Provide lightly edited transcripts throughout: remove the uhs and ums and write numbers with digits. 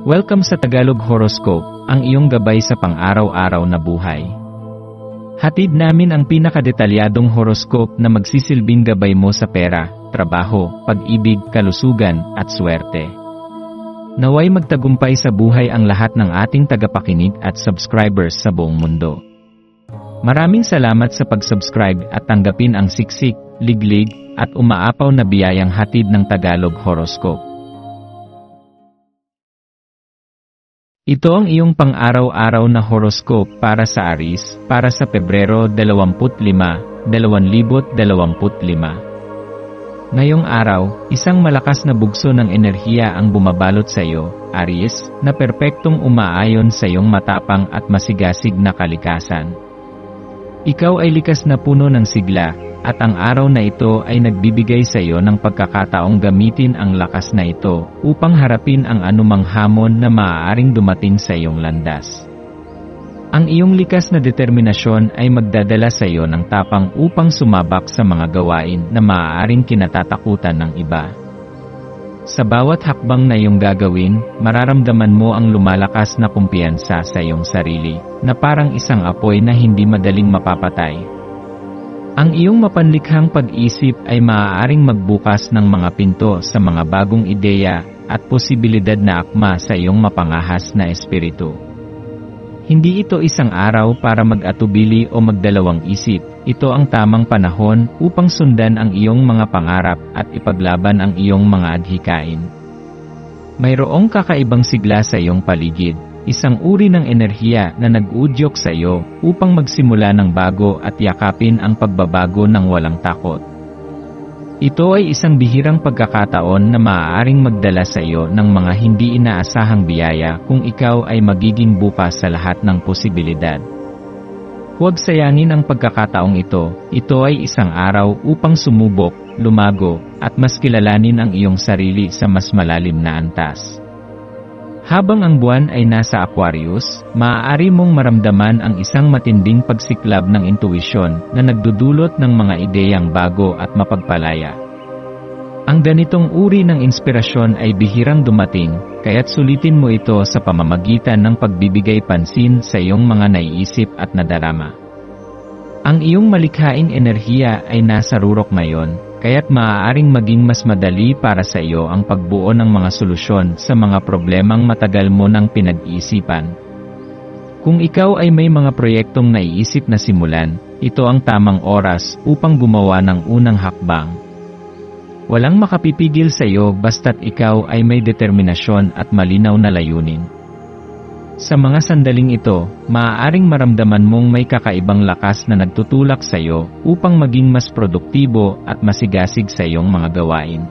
Welcome sa Tagalog Horoscope, ang iyong gabay sa pang-araw-araw na buhay. Hatid namin ang pinakadetalyadong horoscope na magsisilbing gabay mo sa pera, trabaho, pag-ibig, kalusugan, at swerte. Naway magtagumpay sa buhay ang lahat ng ating tagapakinig at subscribers sa buong mundo. Maraming salamat sa pag-subscribe at tanggapin ang siksik, liglig, at umaapaw na biyayang hatid ng Tagalog Horoscope. Ito ang iyong pang-araw-araw na horoscope para sa Aries, para sa Pebrero 25, 2025. Ngayong araw, isang malakas na bugso ng enerhiya ang bumabalot sa iyo, Aries, na perpektong umaayon sa iyong matapang at masigasig na kalikasan. Ikaw ay likas na puno ng sigla, at ang araw na ito ay nagbibigay sa iyo ng pagkakataong gamitin ang lakas na ito upang harapin ang anumang hamon na maaaring dumating sa iyong landas. Ang iyong likas na determinasyon ay magdadala sa iyo ng tapang upang sumabak sa mga gawain na maaaring kinatatakutan ng iba. Sa bawat hakbang na iyong gagawin, mararamdaman mo ang lumalakas na kumpiyansa sa iyong sarili, na parang isang apoy na hindi madaling mapapatay. Ang iyong mapanlikhang pag-isip ay maaaring magbukas ng mga pinto sa mga bagong ideya at posibilidad na akma sa iyong mapangahas na espiritu. Hindi ito isang araw para mag-atubili o magdalawang isip, ito ang tamang panahon upang sundan ang iyong mga pangarap at ipaglaban ang iyong mga adhikain. Mayroong kakaibang sigla sa iyong paligid. Isang uri ng enerhiya na nag-uudyok sa iyo upang magsimula ng bago at yakapin ang pagbabago ng walang takot. Ito ay isang bihirang pagkakataon na maaaring magdala sa iyo ng mga hindi inaasahang biyaya kung ikaw ay magiging bukas sa lahat ng posibilidad. Huwag sayangin ang pagkakataong ito ay isang araw upang sumubok, lumago, at mas kilalanin ang iyong sarili sa mas malalim na antas. Habang ang buwan ay nasa Aquarius, maaari mong maramdaman ang isang matinding pagsiklab ng intuisyon na nagdudulot ng mga ideyang bago at mapagpalaya. Ang ganitong uri ng inspirasyon ay bihirang dumating, kaya't sulitin mo ito sa pamamagitan ng pagbibigay pansin sa iyong mga naiisip at nadarama. Ang iyong malikhaing enerhiya ay nasa rurok ngayon, kaya't maaaring maging mas madali para sa iyo ang pagbuo ng mga solusyon sa mga problemang matagal mo nang pinag-iisipan. Kung ikaw ay may mga proyektong naiisip na simulan, ito ang tamang oras upang gumawa ng unang hakbang. Walang makapipigil sa iyo basta't ikaw ay may determinasyon at malinaw na layunin. Sa mga sandaling ito, maaaring maramdaman mong may kakaibang lakas na nagtutulak sa iyo upang maging mas produktibo at masigasig sa iyong mga gawain.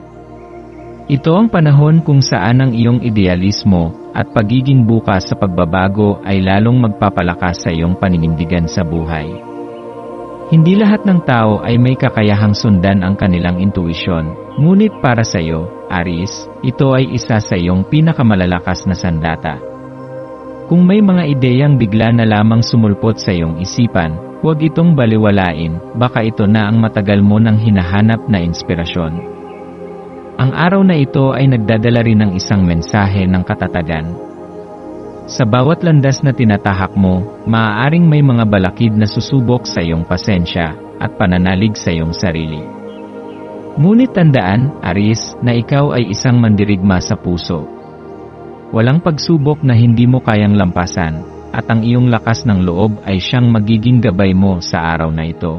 Ito ang panahon kung saan ang iyong idealismo at pagiging bukas sa pagbabago ay lalong magpapalakas sa iyong paninindigan sa buhay. Hindi lahat ng tao ay may kakayahang sundan ang kanilang intuisyon, ngunit para sa iyo, Aries, ito ay isa sa iyong pinakamalalakas na sandata. Kung may mga ideyang bigla na lamang sumulpot sa iyong isipan, huwag itong baliwalain, baka ito na ang matagal mo nang hinahanap na inspirasyon. Ang araw na ito ay nagdadala rin ng isang mensahe ng katatagan. Sa bawat landas na tinatahak mo, maaaring may mga balakid na susubok sa iyong pasensya at pananalig sa iyong sarili. Ngunit tandaan, Aries, na ikaw ay isang mandirigma sa puso. Walang pagsubok na hindi mo kayang lampasan, at ang iyong lakas ng loob ay siyang magiging gabay mo sa araw na ito.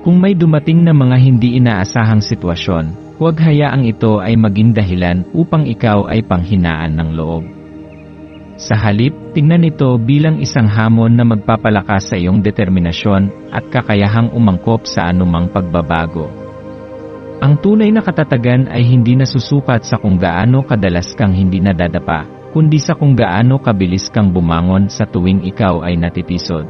Kung may dumating na mga hindi inaasahang sitwasyon, huwag hayaang ito ay maging dahilan upang ikaw ay panghinaan ng loob. Sa halip, tingnan ito bilang isang hamon na magpapalakas sa iyong determinasyon at kakayahang umangkop sa anumang pagbabago. Ang tunay na katatagan ay hindi nasusukat sa kung gaano kadalas kang hindi nadadapa, kundi sa kung gaano kabilis kang bumangon sa tuwing ikaw ay natitisod.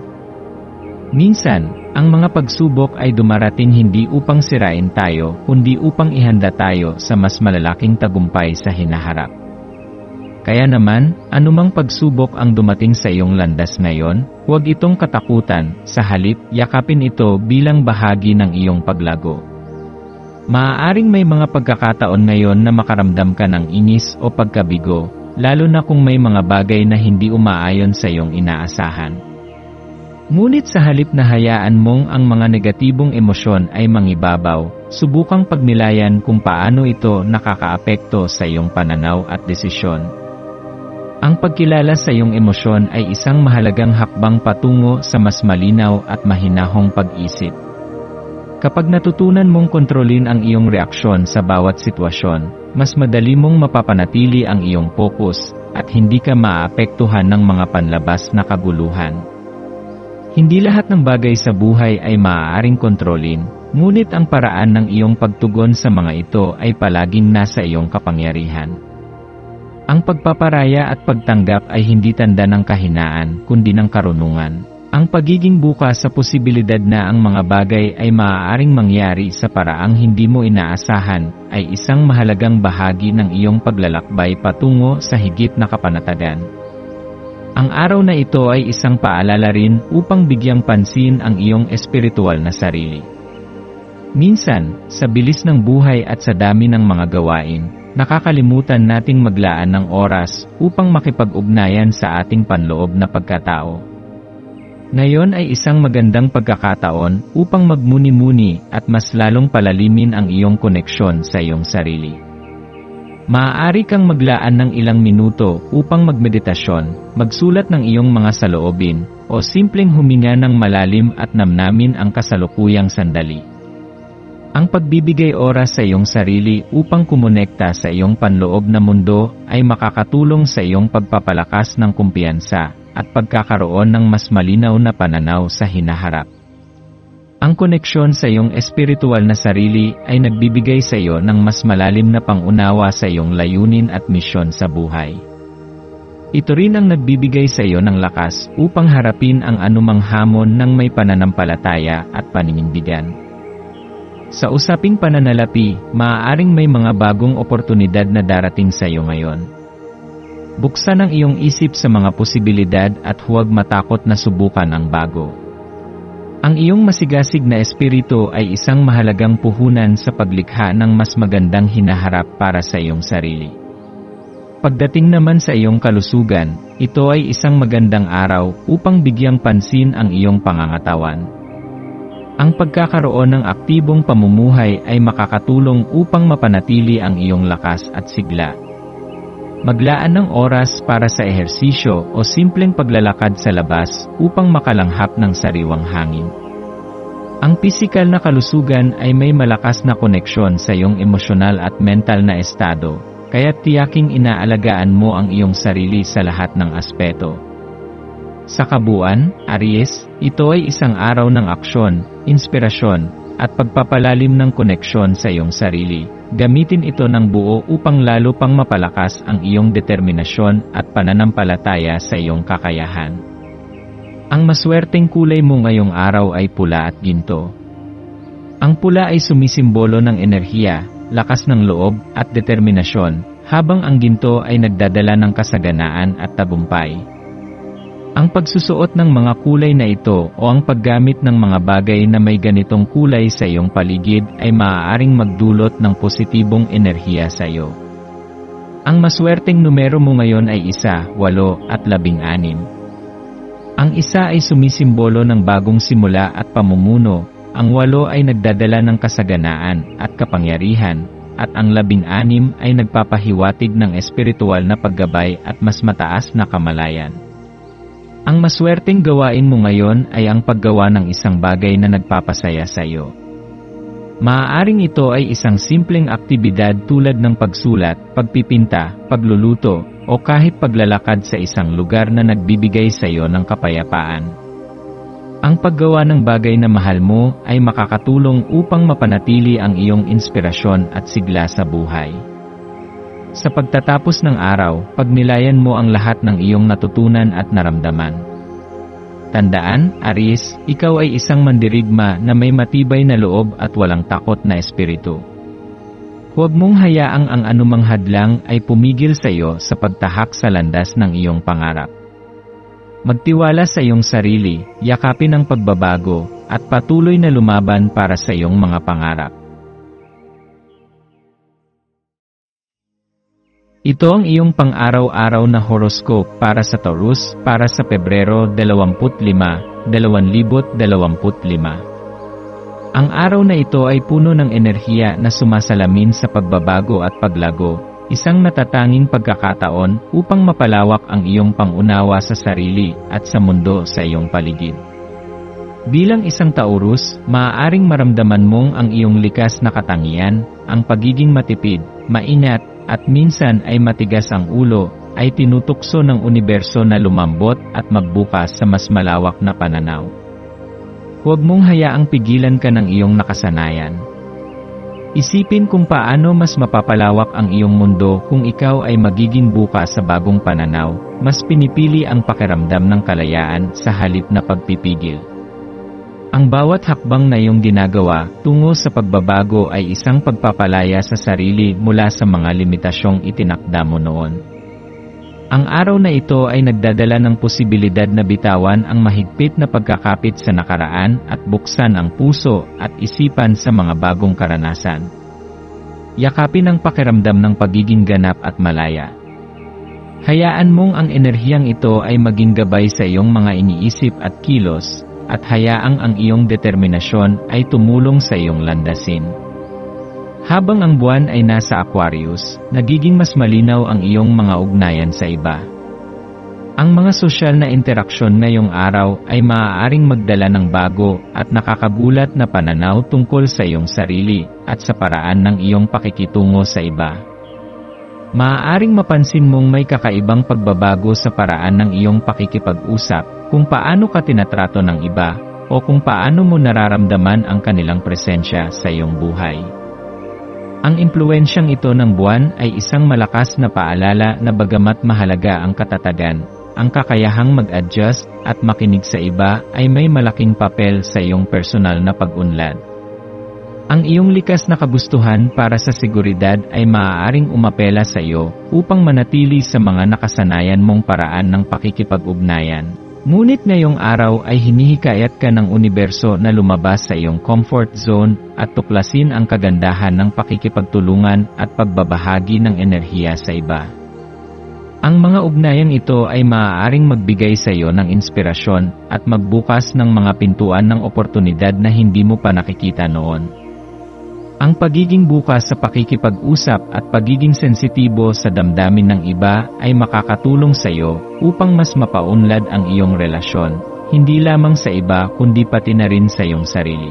Minsan, ang mga pagsubok ay dumarating hindi upang sirain tayo, kundi upang ihanda tayo sa mas malalaking tagumpay sa hinaharap. Kaya naman, anumang pagsubok ang dumating sa iyong landas ngayon, huwag itong katakutan, sa halip, yakapin ito bilang bahagi ng iyong paglago. Maaaring may mga pagkakataon ngayon na makaramdam ka ng inis o pagkabigo, lalo na kung may mga bagay na hindi umaayon sa iyong inaasahan. Ngunit sa halip na hayaan mong ang mga negatibong emosyon ay mangibabaw, subukang pagnilayan kung paano ito nakakaapekto sa iyong pananaw at desisyon. Ang pagkilala sa iyong emosyon ay isang mahalagang hakbang patungo sa mas malinaw at mahinahong pag-isip. Kapag natutunan mong kontrolin ang iyong reaksyon sa bawat sitwasyon, mas madali mong mapapanatili ang iyong focus at hindi ka maaapektuhan ng mga panlabas na kaguluhan. Hindi lahat ng bagay sa buhay ay maaaring kontrolin, ngunit ang paraan ng iyong pagtugon sa mga ito ay palaging nasa iyong kapangyarihan. Ang pagpaparaya at pagtanggap ay hindi tanda ng kahinaan, kundi ng karunungan. Ang pagiging bukas sa posibilidad na ang mga bagay ay maaaring mangyari sa paraang hindi mo inaasahan ay isang mahalagang bahagi ng iyong paglalakbay patungo sa higit na kapanatagan. Ang araw na ito ay isang paalala rin upang bigyang pansin ang iyong espiritual na sarili. Minsan, sa bilis ng buhay at sa dami ng mga gawain, nakakalimutan nating maglaan ng oras upang makipag-ugnayan sa ating panloob na pagkatao. Ngayon ay isang magandang pagkakataon upang magmuni-muni at mas lalong palalimin ang iyong koneksyon sa iyong sarili. Maaari kang maglaan ng ilang minuto upang magmeditasyon, magsulat ng iyong mga saloobin, o simpleng huminga ng malalim at namnamin ang kasalukuyang sandali. Ang pagbibigay oras sa iyong sarili upang kumonekta sa iyong panloob na mundo ay makakatulong sa iyong pagpapalakas ng kumpiyansa at pagkakaroon ng mas malinaw na pananaw sa hinaharap. Ang koneksyon sa iyong espiritual na sarili ay nagbibigay sa iyo ng mas malalim na pangunawa sa iyong layunin at misyon sa buhay. Ito rin ang nagbibigay sa iyo ng lakas upang harapin ang anumang hamon ng may pananampalataya at paninindigan. Sa usaping pananalapi, maaaring may mga bagong oportunidad na darating sa iyo ngayon. Buksan ang iyong isip sa mga posibilidad at huwag matakot na subukan ang bago. Ang iyong masigasig na espiritu ay isang mahalagang puhunan sa paglikha ng mas magandang hinaharap para sa iyong sarili. Pagdating naman sa iyong kalusugan, ito ay isang magandang araw upang bigyang pansin ang iyong pangangatawan. Ang pagkakaroon ng aktibong pamumuhay ay makakatulong upang mapanatili ang iyong lakas at sigla. Maglaan ng oras para sa ehersisyo o simpleng paglalakad sa labas upang makalanghap ng sariwang hangin. Ang pisikal na kalusugan ay may malakas na koneksyon sa iyong emosyonal at mental na estado, kaya tiyaking inaalagaan mo ang iyong sarili sa lahat ng aspeto. Sa kabuuan, Aries, ito ay isang araw ng aksyon, inspirasyon, at pagpapalalim ng koneksyon sa iyong sarili. Gamitin ito ng buo upang lalo pang mapalakas ang iyong determinasyon at pananampalataya sa iyong kakayahan. Ang maswerteng kulay mo ngayong araw ay pula at ginto. Ang pula ay sumisimbolo ng enerhiya, lakas ng loob, at determinasyon, habang ang ginto ay nagdadala ng kasaganaan at tagumpay. Ang pagsusuot ng mga kulay na ito o ang paggamit ng mga bagay na may ganitong kulay sa iyong paligid ay maaaring magdulot ng positibong enerhiya sa iyo. Ang maswerteng numero mo ngayon ay 1, 8 at 16. Ang 1 ay sumisimbolo ng bagong simula at pamumuno, ang 8 ay nagdadala ng kasaganaan at kapangyarihan, at ang 16 ay nagpapahiwatig ng espiritual na paggabay at mas mataas na kamalayan. Ang maswerteng gawain mo ngayon ay ang paggawa ng isang bagay na nagpapasaya sa iyo. Maaaring ito ay isang simpleng aktibidad tulad ng pagsulat, pagpipinta, pagluluto, o kahit paglalakad sa isang lugar na nagbibigay sa iyo ng kapayapaan. Ang paggawa ng bagay na mahal mo ay makakatulong upang mapanatili ang iyong inspirasyon at sigla sa buhay. Sa pagtatapos ng araw, pagnilayan mo ang lahat ng iyong natutunan at naramdaman. Tandaan, Aries, ikaw ay isang mandirigma na may matibay na loob at walang takot na espiritu. Huwag mong hayaang ang anumang hadlang ay pumigil sa iyo sa pagtahak sa landas ng iyong pangarap. Magtiwala sa iyong sarili, yakapin ang pagbabago, at patuloy na lumaban para sa iyong mga pangarap. Ito ang iyong pang-araw-araw na horoscope para sa Taurus para sa Pebrero 25, 2025. Ang araw na ito ay puno ng enerhiya na sumasalamin sa pagbabago at paglago, isang natatanging pagkakataon upang mapalawak ang iyong pangunawa sa sarili at sa mundo sa iyong paligid. Bilang isang Taurus, maaaring maramdaman mong ang iyong likas na katangian, ang pagiging matipid, maingat, at minsan ay matigas ang ulo, ay tinutukso ng universo na lumambot at magbukas sa mas malawak na pananaw. Huwag mong hayaang pigilan ka ng iyong nakasanayan. Isipin kung paano mas mapapalawak ang iyong mundo kung ikaw ay magiging bukas sa bagong pananaw, mas pinipili ang pakiramdam ng kalayaan sa halip na pagpipigil. Ang bawat hakbang na iyong ginagawa tungo sa pagbabago ay isang pagpapalaya sa sarili mula sa mga limitasyong itinakda mo noon. Ang araw na ito ay nagdadala ng posibilidad na bitawan ang mahigpit na pagkakapit sa nakaraan at buksan ang puso at isipan sa mga bagong karanasan. Yakapin ang pakiramdam ng pagiging ganap at malaya. Hayaan mong ang enerhiyang ito ay maging gabay sa iyong mga iniisip at kilos, at hayaang ang iyong determinasyon ay tumulong sa iyong landasin. Habang ang buwan ay nasa Aquarius, nagiging mas malinaw ang iyong mga ugnayan sa iba. Ang mga sosyal na interaksyon ngayong araw ay maaaring magdala ng bago at nakakagulat na pananaw tungkol sa iyong sarili at sa paraan ng iyong pakikitungo sa iba. Maaaring mapansin mong may kakaibang pagbabago sa paraan ng iyong pakikipag-usap, kung paano ka tinatrato ng iba, o kung paano mo nararamdaman ang kanilang presensya sa iyong buhay. Ang impluwensyang ito ng buwan ay isang malakas na paalala na bagamat mahalaga ang katatagan, ang kakayahang mag-adjust at makinig sa iba ay may malaking papel sa iyong personal na pag-unlad. Ang iyong likas na kagustuhan para sa seguridad ay maaaring umapela sa iyo upang manatili sa mga nakasanayan mong paraan ng pakikipag-ugnayan. Ngunit ngayong araw ay hinihikayat ka ng universo na lumabas sa iyong comfort zone at tuklasin ang kagandahan ng pakikipagtulungan at pagbabahagi ng enerhiya sa iba. Ang mga ugnayang ito ay maaaring magbigay sa iyo ng inspirasyon at magbukas ng mga pintuan ng oportunidad na hindi mo pa nakikita noon. Ang pagiging bukas sa pakikipag-usap at pagiging sensitibo sa damdamin ng iba ay makakatulong sa iyo upang mas mapaunlad ang iyong relasyon, hindi lamang sa iba kundi pati na rin sa iyong sarili.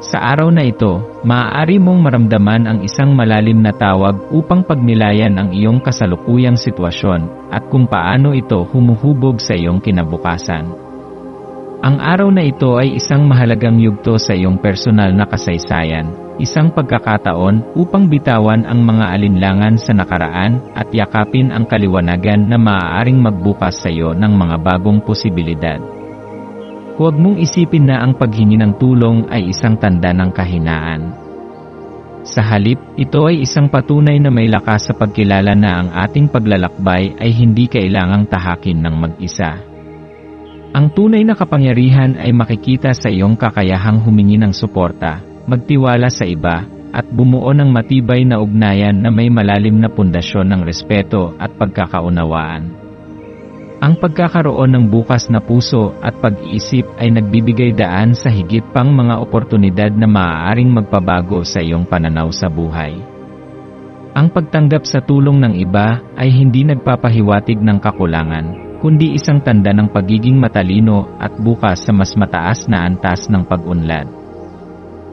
Sa araw na ito, maaari mong maramdaman ang isang malalim na tawag upang pagnilayan ang iyong kasalukuyang sitwasyon at kung paano ito humuhubog sa iyong kinabukasan. Ang araw na ito ay isang mahalagang yugto sa iyong personal na kasaysayan, isang pagkakataon upang bitawan ang mga alinlangan sa nakaraan at yakapin ang kaliwanagan na maaaring magbukas sa iyo ng mga bagong posibilidad. Huwag mong isipin na ang paghingi ng tulong ay isang tanda ng kahinaan. Sa halip, ito ay isang patunay na may lakas sa pagkilala na ang ating paglalakbay ay hindi kailangang tahakin ng mag-isa. Ang tunay na kapangyarihan ay makikita sa iyong kakayahang humingi ng suporta, magtiwala sa iba, at bumuo ng matibay na ugnayan na may malalim na pundasyon ng respeto at pagkakaunawaan. Ang pagkakaroon ng bukas na puso at pag-iisip ay nagbibigay daan sa higit pang mga oportunidad na maaaring magpabago sa iyong pananaw sa buhay. Ang pagtanggap sa tulong ng iba ay hindi nagpapahiwatig ng kakulangan, kundi isang tanda ng pagiging matalino at bukas sa mas mataas na antas ng pag-unlad.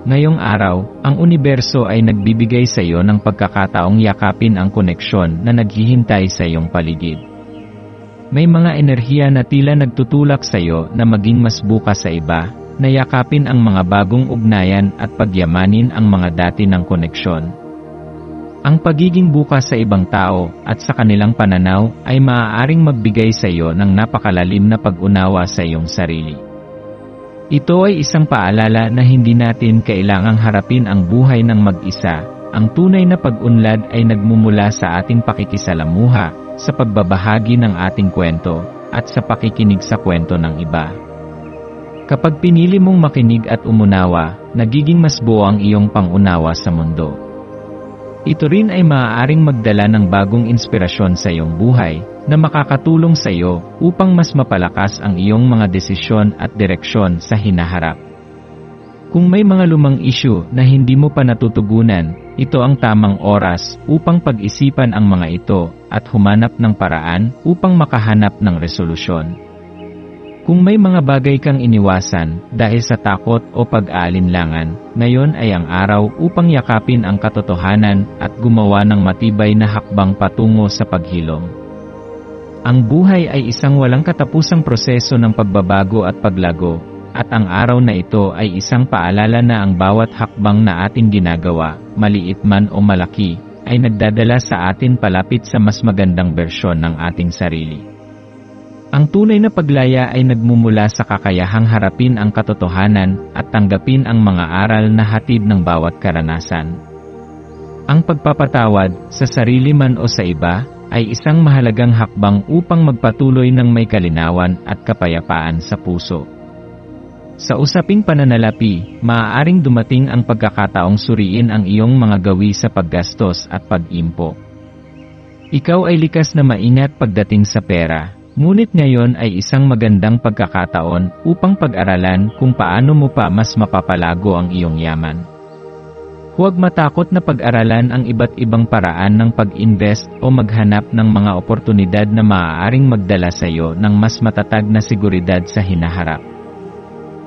Ngayong araw, ang universo ay nagbibigay sa iyo ng pagkakataong yakapin ang koneksyon na naghihintay sa iyong paligid. May mga enerhiya na tila nagtutulak sa iyo na maging mas bukas sa iba, na yakapin ang mga bagong ugnayan at pagyamanin ang mga dati ng koneksyon. Ang pagiging bukas sa ibang tao at sa kanilang pananaw ay maaaring magbigay sa iyo ng napakalalim na pag-unawa sa iyong sarili. Ito ay isang paalala na hindi natin kailangang harapin ang buhay ng mag-isa. Ang tunay na pag-unlad ay nagmumula sa ating pakikisalamuha, sa pagbabahagi ng ating kwento, at sa pakikinig sa kwento ng iba. Kapag pinili mong makinig at umunawa, nagiging mas buo ang iyong pangunawa sa mundo. Ito rin ay maaaring magdala ng bagong inspirasyon sa iyong buhay na makakatulong sa iyo upang mas mapalakas ang iyong mga desisyon at direksyon sa hinaharap. Kung may mga lumang issue na hindi mo pa natutugunan, ito ang tamang oras upang pag-isipan ang mga ito at humanap ng paraan upang makahanap ng resolusyon. Kung may mga bagay kang iniwasan dahil sa takot o pag-aalinlangan, ngayon ay ang araw upang yakapin ang katotohanan at gumawa ng matibay na hakbang patungo sa paghilom. Ang buhay ay isang walang katapusang proseso ng pagbabago at paglago, at ang araw na ito ay isang paalala na ang bawat hakbang na ating ginagawa, maliit man o malaki, ay nagdadala sa atin palapit sa mas magandang bersyon ng ating sarili. Ang tunay na paglaya ay nagmumula sa kakayahang harapin ang katotohanan at tanggapin ang mga aral na hatid ng bawat karanasan. Ang pagpapatawad, sa sarili man o sa iba, ay isang mahalagang hakbang upang magpatuloy ng may kalinawan at kapayapaan sa puso. Sa usaping pananalapi, maaaring dumating ang pagkakataong suriin ang iyong mga gawi sa paggastos at pag-impo. Ikaw ay likas na maingat pagdating sa pera. Ngunit ngayon ay isang magandang pagkakataon upang pag-aralan kung paano mo pa mas mapapalago ang iyong yaman. Huwag matakot na pag-aralan ang iba't ibang paraan ng pag-invest o maghanap ng mga oportunidad na maaaring magdala sa iyo ng mas matatag na seguridad sa hinaharap.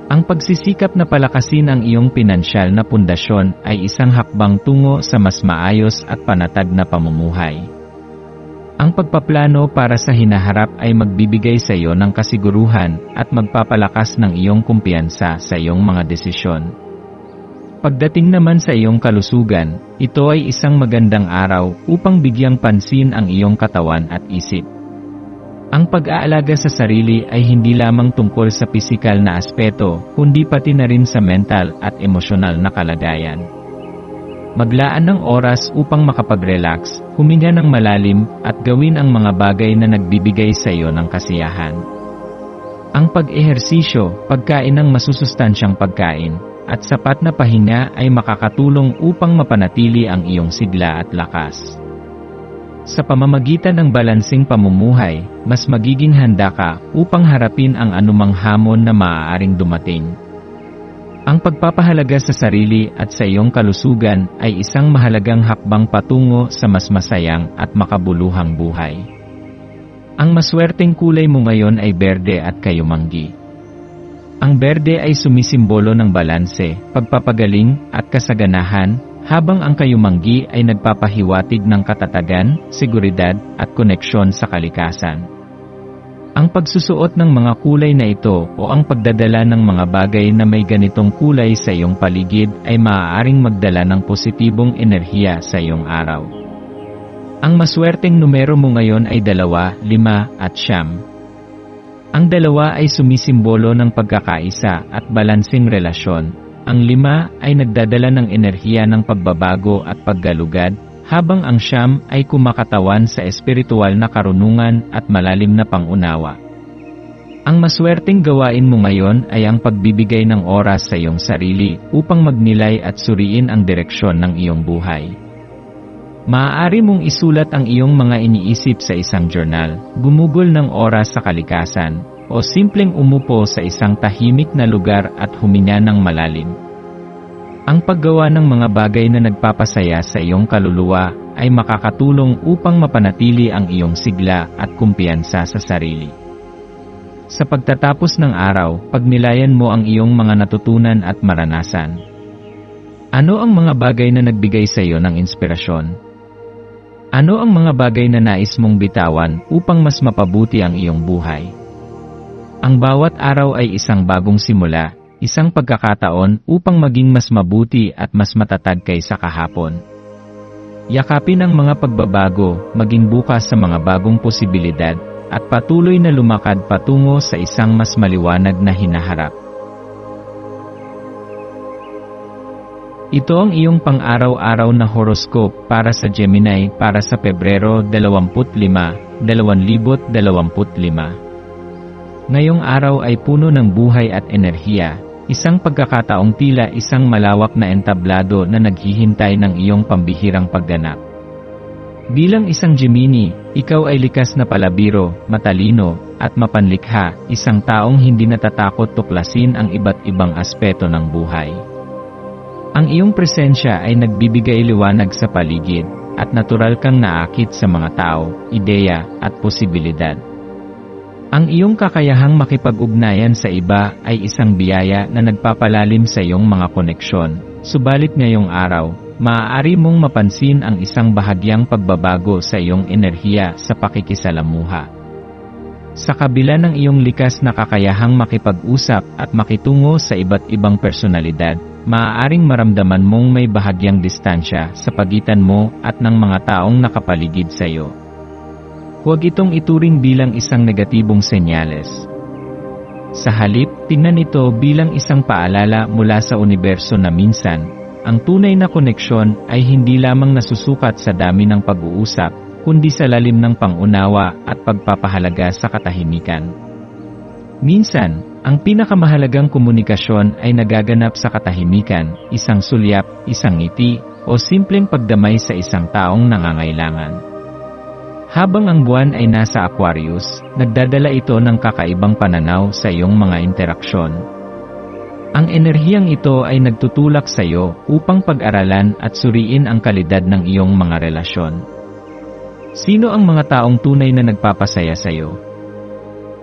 Ang pagsisikap na palakasin ang iyong pinansyal na pundasyon ay isang hakbang tungo sa mas maayos at panatag na pamumuhay. Ang pagpaplano para sa hinaharap ay magbibigay sa iyo ng kasiguruhan at magpapalakas ng iyong kumpiyansa sa iyong mga desisyon. Pagdating naman sa iyong kalusugan, ito ay isang magandang araw upang bigyang pansin ang iyong katawan at isip. Ang pag-aalaga sa sarili ay hindi lamang tungkol sa pisikal na aspeto, kundi pati na rin sa mental at emosyonal na kalagayan. Maglaan ng oras upang makapag-relax, huminga ng malalim, at gawin ang mga bagay na nagbibigay sa iyo ng kasiyahan. Ang pag-ehersisyo, pagkain ng masusustansyang pagkain, at sapat na pahinga ay makakatulong upang mapanatili ang iyong sigla at lakas. Sa pamamagitan ng balansing pamumuhay, mas magiging handa ka upang harapin ang anumang hamon na maaaring dumating. Ang pagpapahalaga sa sarili at sa iyong kalusugan ay isang mahalagang hakbang patungo sa mas masayang at makabuluhang buhay. Ang maswerteng kulay mo ngayon ay berde at kayumanggi. Ang berde ay sumisimbolo ng balanse, pagpapagaling, at kasaganahan, habang ang kayumanggi ay nagpapahiwatig ng katatagan, seguridad, at koneksyon sa kalikasan. Ang pagsusuot ng mga kulay na ito o ang pagdadala ng mga bagay na may ganitong kulay sa iyong paligid ay maaaring magdala ng positibong enerhiya sa iyong araw. Ang maswerteng numero mo ngayon ay 2, 5 at 9. Ang 2 ay sumisimbolo ng pagkakaisa at balansing relasyon. Ang 5 ay nagdadala ng enerhiya ng pagbabago at paggalugad, habang ang 9 ay kumakatawan sa espiritual na karunungan at malalim na pangunawa. Ang maswerteng gawain mo ngayon ay ang pagbibigay ng oras sa iyong sarili upang magnilay at suriin ang direksyon ng iyong buhay. Maaari mong isulat ang iyong mga iniisip sa isang journal, gumugol ng oras sa kalikasan, o simpleng umupo sa isang tahimik na lugar at huminga ng malalim. Ang paggawa ng mga bagay na nagpapasaya sa iyong kaluluwa ay makakatulong upang mapanatili ang iyong sigla at kumpiyansa sa sarili. Sa pagtatapos ng araw, pagnilayan mo ang iyong mga natutunan at maranasan. Ano ang mga bagay na nagbigay sa iyo ng inspirasyon? Ano ang mga bagay na nais mong bitawan upang mas mapabuti ang iyong buhay? Ang bawat araw ay isang bagong simula, isang pagkakataon upang maging mas mabuti at mas matatag kaysa kahapon. Yakapin ang mga pagbabago, maging bukas sa mga bagong posibilidad, at patuloy na lumakad patungo sa isang mas maliwanag na hinaharap. Ito ang iyong pang-araw-araw na horoscope para sa Gemini para sa Pebrero 25, 2025. Ngayong araw ay puno ng buhay at enerhiya, isang pagkakataong tila isang malawak na entablado na naghihintay ng iyong pambihirang pagganap. Bilang isang Gemini, ikaw ay likas na palabiro, matalino, at mapanlikha, isang taong hindi natatakot tuklasin ang iba't ibang aspeto ng buhay. Ang iyong presensya ay nagbibigay liwanag sa paligid, at natural kang naakit sa mga tao, ideya, at posibilidad. Ang iyong kakayahang makipag-ugnayan sa iba ay isang biyaya na nagpapalalim sa iyong mga koneksyon, subalit ngayong araw, maaari mong mapansin ang isang bahagyang pagbabago sa iyong enerhiya sa pakikisalamuha. Sa kabila ng iyong likas na kakayahang makipag-usap at makitungo sa iba't ibang personalidad, maaaring maramdaman mong may bahagyang distansya sa pagitan mo at ng mga taong nakapaligid sa iyo. Huwag itong ituring bilang isang negatibong senyales. Sa halip, tingnan ito bilang isang paalala mula sa universo na minsan, ang tunay na koneksyon ay hindi lamang nasusukat sa dami ng pag-uusap, kundi sa lalim ng pangunawa at pagpapahalaga sa katahimikan. Minsan, ang pinakamahalagang komunikasyon ay nagaganap sa katahimikan, isang sulyap, isang ngiti, o simpleng pagdamay sa isang taong nangangailangan. Habang ang buwan ay nasa Aquarius, nagdadala ito ng kakaibang pananaw sa iyong mga interaksyon. Ang enerhiyang ito ay nagtutulak sa iyo upang pag-aralan at suriin ang kalidad ng iyong mga relasyon. Sino ang mga taong tunay na nagpapasaya sa iyo?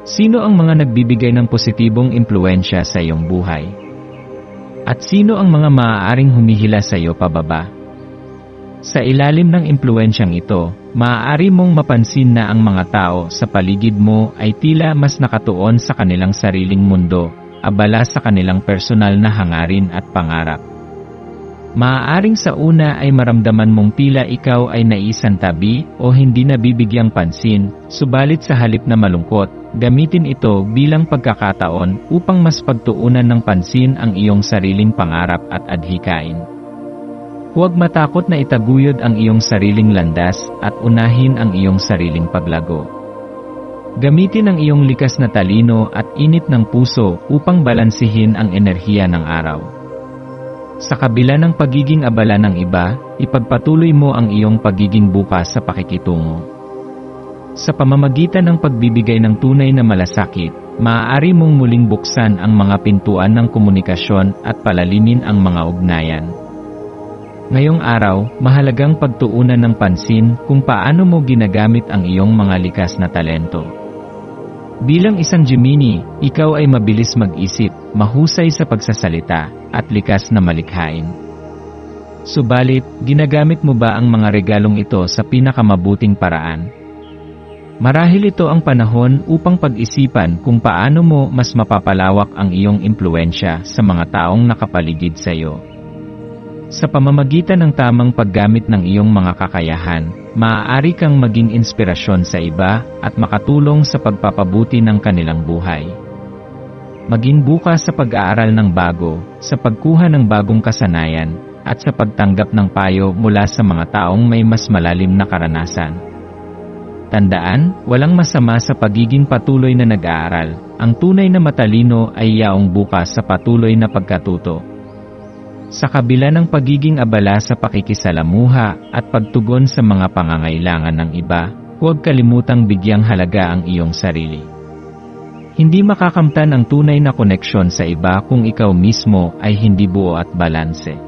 Sino ang mga nagbibigay ng positibong impluwensya sa iyong buhay? At sino ang mga maaaring humihila sa iyo pababa? Sa ilalim ng impluwensyang ito, maaari mong mapansin na ang mga tao sa paligid mo ay tila mas nakatuon sa kanilang sariling mundo, abala sa kanilang personal na hangarin at pangarap. Maaaring sa una ay maramdaman mong tila ikaw ay naisantabi o hindi nabibigyang pansin, subalit sa halip na malungkot, gamitin ito bilang pagkakataon upang mas pagtuunan ng pansin ang iyong sariling pangarap at adhikain. Huwag matakot na itaguyod ang iyong sariling landas at unahin ang iyong sariling paglago. Gamitin ang iyong likas na talino at init ng puso upang balansihin ang enerhiya ng araw. Sa kabila ng pagiging abala ng iba, ipagpatuloy mo ang iyong pagiging bukas sa pakikitungo. Sa pamamagitan ng pagbibigay ng tunay na malasakit, maaari mong muling buksan ang mga pintuan ng komunikasyon at palalimin ang mga ugnayan. Ngayong araw, mahalagang pagtuunan ng pansin kung paano mo ginagamit ang iyong mga likas na talento. Bilang isang Gemini, ikaw ay mabilis mag-isip, mahusay sa pagsasalita, at likas na malikhain. Subalit, ginagamit mo ba ang mga regalong ito sa pinakamabuting paraan? Marahil ito ang panahon upang pag-isipan kung paano mo mas mapapalawak ang iyong impluwensya sa mga taong nakapaligid sa iyo. Sa pamamagitan ng tamang paggamit ng iyong mga kakayahan, maaari kang maging inspirasyon sa iba at makatulong sa pagpapabuti ng kanilang buhay. Maging bukas sa pag-aaral ng bago, sa pagkuha ng bagong kasanayan, at sa pagtanggap ng payo mula sa mga taong may mas malalim na karanasan. Tandaan, walang masama sa pagiging patuloy na nag-aaral. Ang tunay na matalino ay yaong bukas sa patuloy na pagkatuto. Sa kabila ng pagiging abala sa pakikisalamuha at pagtugon sa mga pangangailangan ng iba, huwag kalimutang bigyang halaga ang iyong sarili. Hindi makakamtan ang tunay na koneksyon sa iba kung ikaw mismo ay hindi buo at balanse.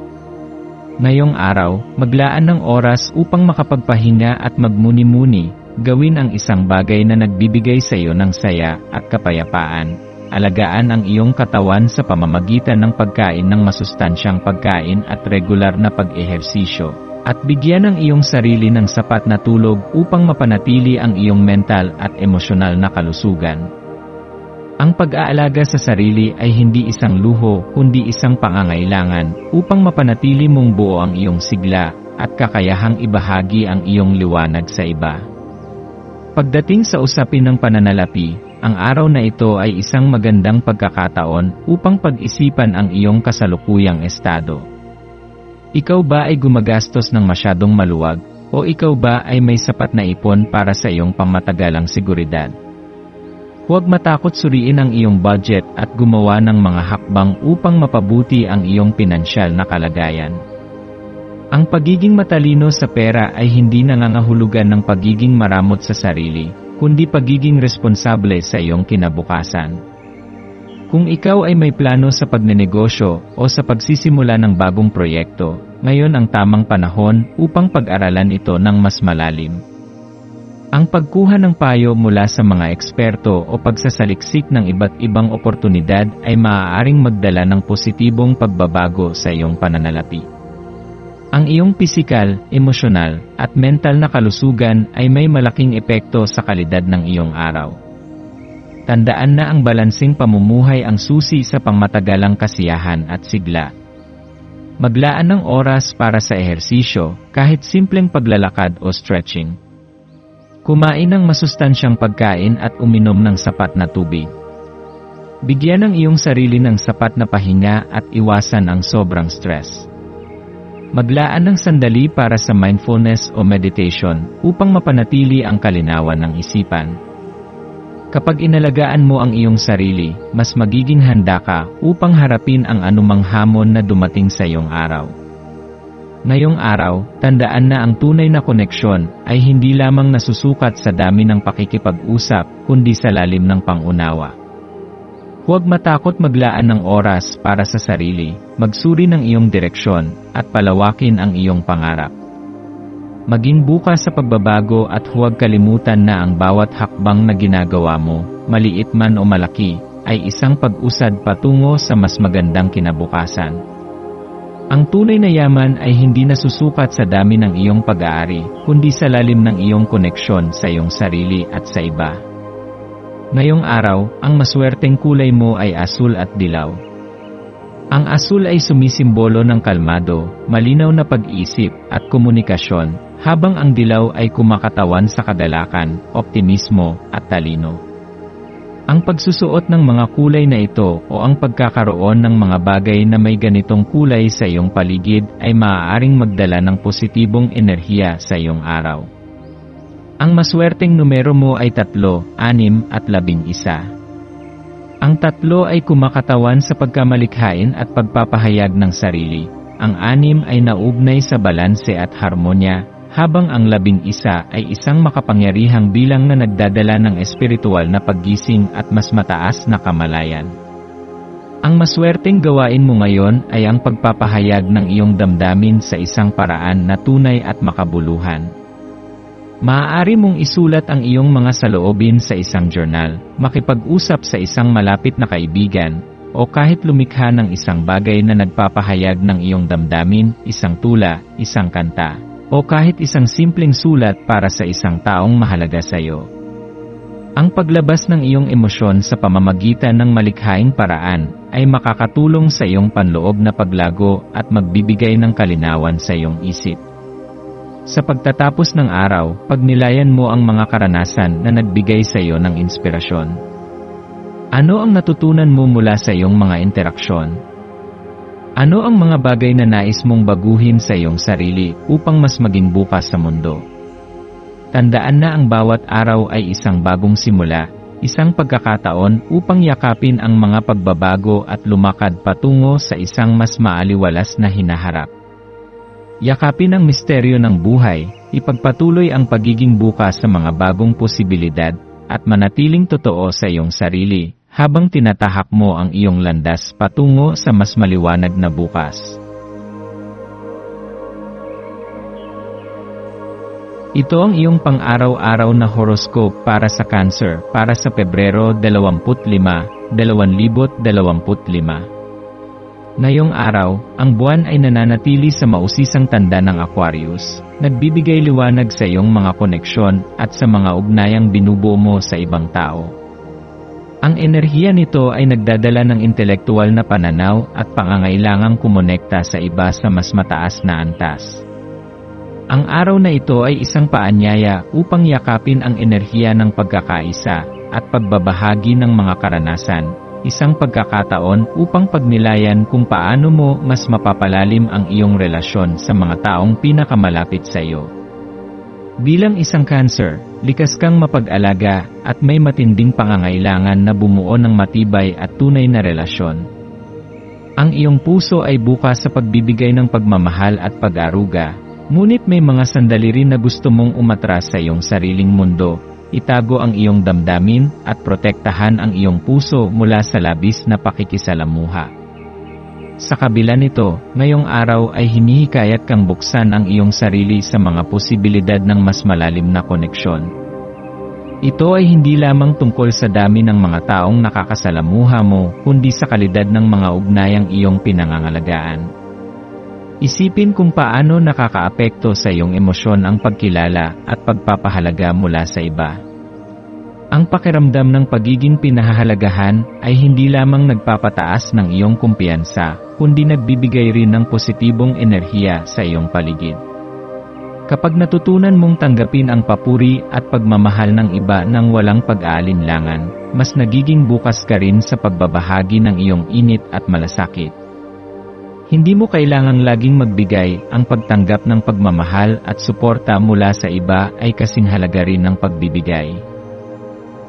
Ngayong araw, maglaan ng oras upang makapagpahinga at magmuni-muni, gawin ang isang bagay na nagbibigay sa iyo ng saya at kapayapaan. Alagaan ang iyong katawan sa pamamagitan ng pagkain ng masustansyang pagkain at regular na pag-ehersisyo, at bigyan ang iyong sarili ng sapat na tulog upang mapanatili ang iyong mental at emosyonal na kalusugan. Ang pag-aalaga sa sarili ay hindi isang luho kundi isang pangangailangan upang mapanatili mong buo ang iyong sigla at kakayahang ibahagi ang iyong liwanag sa iba. Pagdating sa usapin ng pananalapi, ang araw na ito ay isang magandang pagkakataon upang pag-isipan ang iyong kasalukuyang estado. Ikaw ba ay gumagastos ng masyadong maluwag, o ikaw ba ay may sapat na ipon para sa iyong pangmatagalang seguridad? Huwag matakot suriin ang iyong budget at gumawa ng mga hakbang upang mapabuti ang iyong pinansyal na kalagayan. Ang pagiging matalino sa pera ay hindi nangangahulugan ng pagiging maramot sa sarili, kundi pagiging responsable sa iyong kinabukasan. Kung ikaw ay may plano sa pagnenegosyo o sa pagsisimula ng bagong proyekto, ngayon ang tamang panahon upang pag-aralan ito ng mas malalim. Ang pagkuha ng payo mula sa mga eksperto o pagsasaliksik ng iba't ibang oportunidad ay maaaring magdala ng positibong pagbabago sa iyong pananalapi. Ang iyong pisikal, emosyonal, at mental na kalusugan ay may malaking epekto sa kalidad ng iyong araw. Tandaan na ang balansing pamumuhay ang susi sa pangmatagalang kasiyahan at sigla. Maglaan ng oras para sa ehersisyo, kahit simpleng paglalakad o stretching. Kumain ng masustansyang pagkain at uminom ng sapat na tubig. Bigyan ng iyong sarili ng sapat na pahinga at iwasan ang sobrang stress. Maglaan ng sandali para sa mindfulness o meditation upang mapanatili ang kalinawan ng isipan. Kapag inalagaan mo ang iyong sarili, mas magiging handa ka upang harapin ang anumang hamon na dumating sa iyong araw. Ngayong araw, tandaan na ang tunay na koneksyon ay hindi lamang nasusukat sa dami ng pakikipag-usap, kundi sa lalim ng pangunawa. Huwag matakot maglaan ng oras para sa sarili, magsuri ng iyong direksyon, at palawakin ang iyong pangarap. Maging bukas sa pagbabago at huwag kalimutan na ang bawat hakbang na ginagawa mo, maliit man o malaki, ay isang pag-usad patungo sa mas magandang kinabukasan. Ang tunay na yaman ay hindi nasusukat sa dami ng iyong pag-aari, kundi sa lalim ng iyong koneksyon sa iyong sarili at sa iba. Ngayong araw, ang maswerteng kulay mo ay asul at dilaw. Ang asul ay sumisimbolo ng kalmado, malinaw na pag-iisip at komunikasyon, habang ang dilaw ay kumakatawan sa kagalakan, optimismo at talino. Ang pagsusuot ng mga kulay na ito o ang pagkakaroon ng mga bagay na may ganitong kulay sa iyong paligid ay maaaring magdala ng positibong enerhiya sa iyong araw. Ang maswerteng numero mo ay 3, 6 at 11. Ang 3 ay kumakatawan sa pagkamalikhain at pagpapahayag ng sarili. Ang 6 ay naugnay sa balanse at harmonya, habang ang 11 ay isang makapangyarihang bilang na nagdadala ng espiritual na paggising at mas mataas na kamalayan. Ang maswerteng gawain mo ngayon ay ang pagpapahayag ng iyong damdamin sa isang paraan na tunay at makabuluhan. Maaari mong isulat ang iyong mga saloobin sa isang journal, makipag-usap sa isang malapit na kaibigan, o kahit lumikha ng isang bagay na nagpapahayag ng iyong damdamin, isang tula, isang kanta, o kahit isang simpleng sulat para sa isang taong mahalaga sa iyo. Ang paglabas ng iyong emosyon sa pamamagitan ng malikhaing paraan ay makakatulong sa iyong panloob na paglago at magbibigay ng kalinawan sa iyong isip. Sa pagtatapos ng araw, pagnilayan mo ang mga karanasan na nagbigay sa iyo ng inspirasyon. Ano ang natutunan mo mula sa iyong mga interaksyon? Ano ang mga bagay na nais mong baguhin sa iyong sarili upang mas maging bukas sa mundo? Tandaan na ang bawat araw ay isang bagong simula, isang pagkakataon upang yakapin ang mga pagbabago at lumakad patungo sa isang mas maaliwalas na hinaharap. Yakapin ang misteryo ng buhay, ipagpatuloy ang pagiging bukas sa mga bagong posibilidad, at manatiling totoo sa iyong sarili, habang tinatahak mo ang iyong landas patungo sa mas maliwanag na bukas. Ito ang iyong pang-araw-araw na horoscope para sa Cancer, para sa Pebrero 25, 2025. Ngayong araw, ang buwan ay nananatili sa mausisang tanda ng Aquarius, nagbibigay liwanag sa iyong mga koneksyon at sa mga ugnayang binubuo mo sa ibang tao. Ang enerhiya nito ay nagdadala ng intelektual na pananaw at pangangailangang kumonekta sa iba sa mas mataas na antas. Ang araw na ito ay isang paanyaya upang yakapin ang enerhiya ng pagkakaisa at pagbabahagi ng mga karanasan, isang pagkakataon upang pagnilayan kung paano mo mas mapapalalim ang iyong relasyon sa mga taong pinakamalapit sa iyo. Bilang isang Cancer, likas kang mapag-alaga at may matinding pangangailangan na bumuo ng matibay at tunay na relasyon. Ang iyong puso ay bukas sa pagbibigay ng pagmamahal at pag-aruga, ngunit may mga sandali rin na gusto mong umatras sa iyong sariling mundo, itago ang iyong damdamin at protektahan ang iyong puso mula sa labis na pakikisalamuha. Sa kabila nito, ngayong araw ay hinihikayat kang buksan ang iyong sarili sa mga posibilidad ng mas malalim na koneksyon. Ito ay hindi lamang tungkol sa dami ng mga taong nakakasalamuha mo, kundi sa kalidad ng mga ugnayang iyong pinangangalagaan. Isipin kung paano nakakaapekto sa iyong emosyon ang pagkilala at pagpapahalaga mula sa iba. Ang pakiramdam ng pagiging pinahahalagahan ay hindi lamang nagpapataas ng iyong kumpiyansa, kundi nagbibigay rin ng positibong enerhiya sa iyong paligid. Kapag natutunan mong tanggapin ang papuri at pagmamahal ng iba nang walang pag-aalinlangan, mas nagiging bukas ka rin sa pagbabahagi ng iyong init at malasakit. Hindi mo kailangang laging magbigay, ang pagtanggap ng pagmamahal at suporta mula sa iba ay kasing halaga rin ng pagbibigay.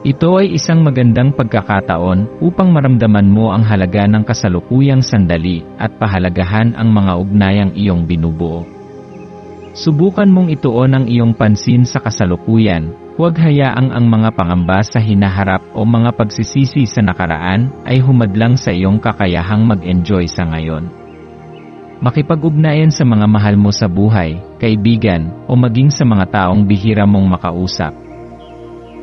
Ito ay isang magandang pagkakataon upang maramdaman mo ang halaga ng kasalukuyang sandali at pahalagahan ang mga ugnayang iyong binubuo. Subukan mong ituon ang iyong pansin sa kasalukuyan, huwag hayaang ang mga pangamba sa hinaharap o mga pagsisisi sa nakaraan ay humadlang sa iyong kakayahang mag-enjoy sa ngayon. Makipag-ugnayan sa mga mahal mo sa buhay, kaibigan, o maging sa mga taong bihira mong makausap.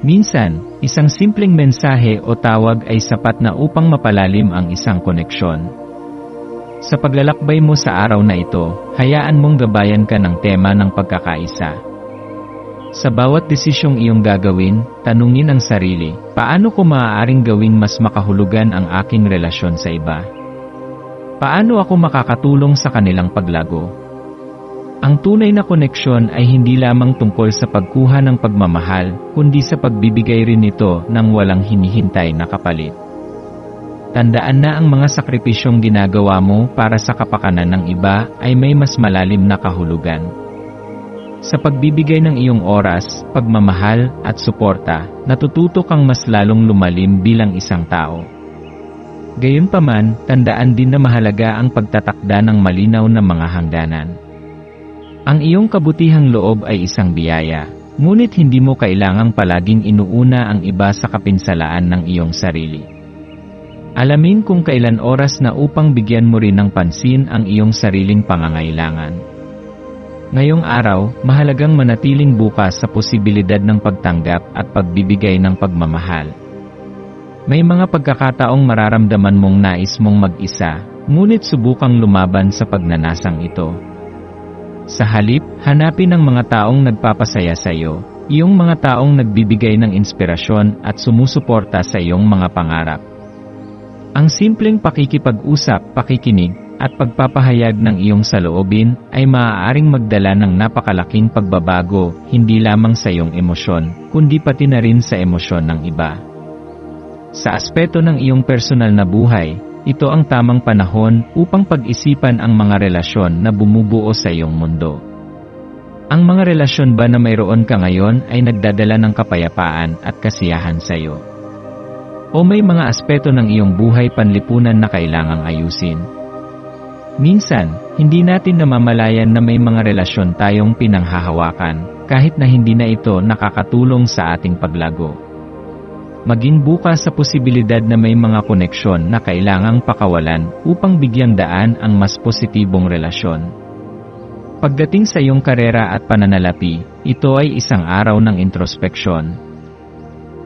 Minsan, isang simpleng mensahe o tawag ay sapat na upang mapalalim ang isang koneksyon. Sa paglalakbay mo sa araw na ito, hayaan mong gabayan ka ng tema ng pagkakaisa. Sa bawat desisyong iyong gagawin, tanungin ang sarili, paano ko maaaring gawing mas makahulugan ang aking relasyon sa iba? Paano ako makakatulong sa kanilang paglago? Ang tunay na koneksyon ay hindi lamang tungkol sa pagkuha ng pagmamahal, kundi sa pagbibigay rin nito ng walang hinihintay na kapalit. Tandaan na ang mga sakripisyong ginagawa mo para sa kapakanan ng iba ay may mas malalim na kahulugan. Sa pagbibigay ng iyong oras, pagmamahal at suporta, natututo kang mas lalong lumalim bilang isang tao. Gayunpaman, tandaan din na mahalaga ang pagtatakda ng malinaw na mga hangganan. Ang iyong kabutihang loob ay isang biyaya, ngunit hindi mo kailangang palaging inuuna ang iba sa kapinsalaan ng iyong sarili. Alamin kung kailan oras na upang bigyan mo rin ng pansin ang iyong sariling pangangailangan. Ngayong araw, mahalagang manatiling bukas sa posibilidad ng pagtanggap at pagbibigay ng pagmamahal. May mga pagkakataong mararamdaman mong nais mong mag-isa, ngunit subukang lumaban sa pagnanasang ito. Sa halip, hanapin ang mga taong nagpapasaya sa iyo, iyong mga taong nagbibigay ng inspirasyon at sumusuporta sa iyong mga pangarap. Ang simpleng pakikipag-usap, pakikinig, at pagpapahayag ng iyong saloobin ay maaaring magdala ng napakalaking pagbabago, hindi lamang sa iyong emosyon, kundi pati na rin sa emosyon ng iba. Sa aspeto ng iyong personal na buhay, ito ang tamang panahon upang pag-isipan ang mga relasyon na bumubuo sa iyong mundo. Ang mga relasyon ba na mayroon ka ngayon ay nagdadala ng kapayapaan at kasiyahan sa iyo? O may mga aspeto ng iyong buhay panlipunan na kailangang ayusin? Minsan, hindi natin namamalayan na may mga relasyon tayong pinanghahawakan, kahit na hindi na ito nakakatulong sa ating paglago. Maging bukas sa posibilidad na may mga koneksyon na kailangang pakawalan upang bigyang daan ang mas positibong relasyon. Pagdating sa iyong karera at pananalapi, ito ay isang araw ng introspeksyon.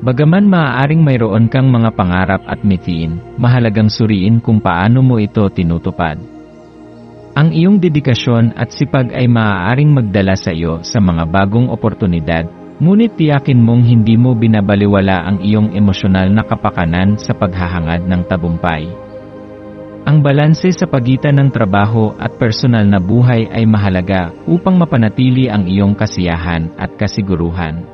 Bagaman maaaring mayroon kang mga pangarap at mithiin, mahalagang suriin kung paano mo ito tinutupad. Ang iyong dedikasyon at sipag ay maaaring magdala sa iyo sa mga bagong oportunidad, ngunit tiyakin mong hindi mo binabaliwala ang iyong emosyonal na kapakanan sa paghahangad ng tagumpay. Ang balanse sa pagitan ng trabaho at personal na buhay ay mahalaga upang mapanatili ang iyong kasiyahan at kasiguruhan.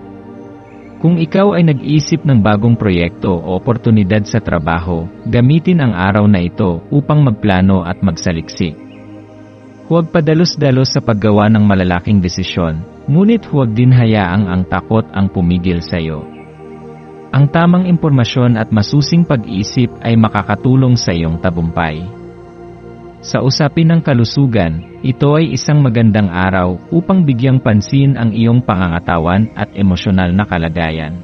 Kung ikaw ay nag-isip ng bagong proyekto o oportunidad sa trabaho, gamitin ang araw na ito upang magplano at magsaliksik. Huwag padalos-dalos sa paggawa ng malalaking desisyon, ngunit huwag din hayaang ang takot ang pumigil sa iyo. Ang tamang impormasyon at masusing pag-iisip ay makakatulong sa iyong tagumpay. Sa usapin ng kalusugan, ito ay isang magandang araw upang bigyang pansin ang iyong pangangatawan at emosyonal na kalagayan.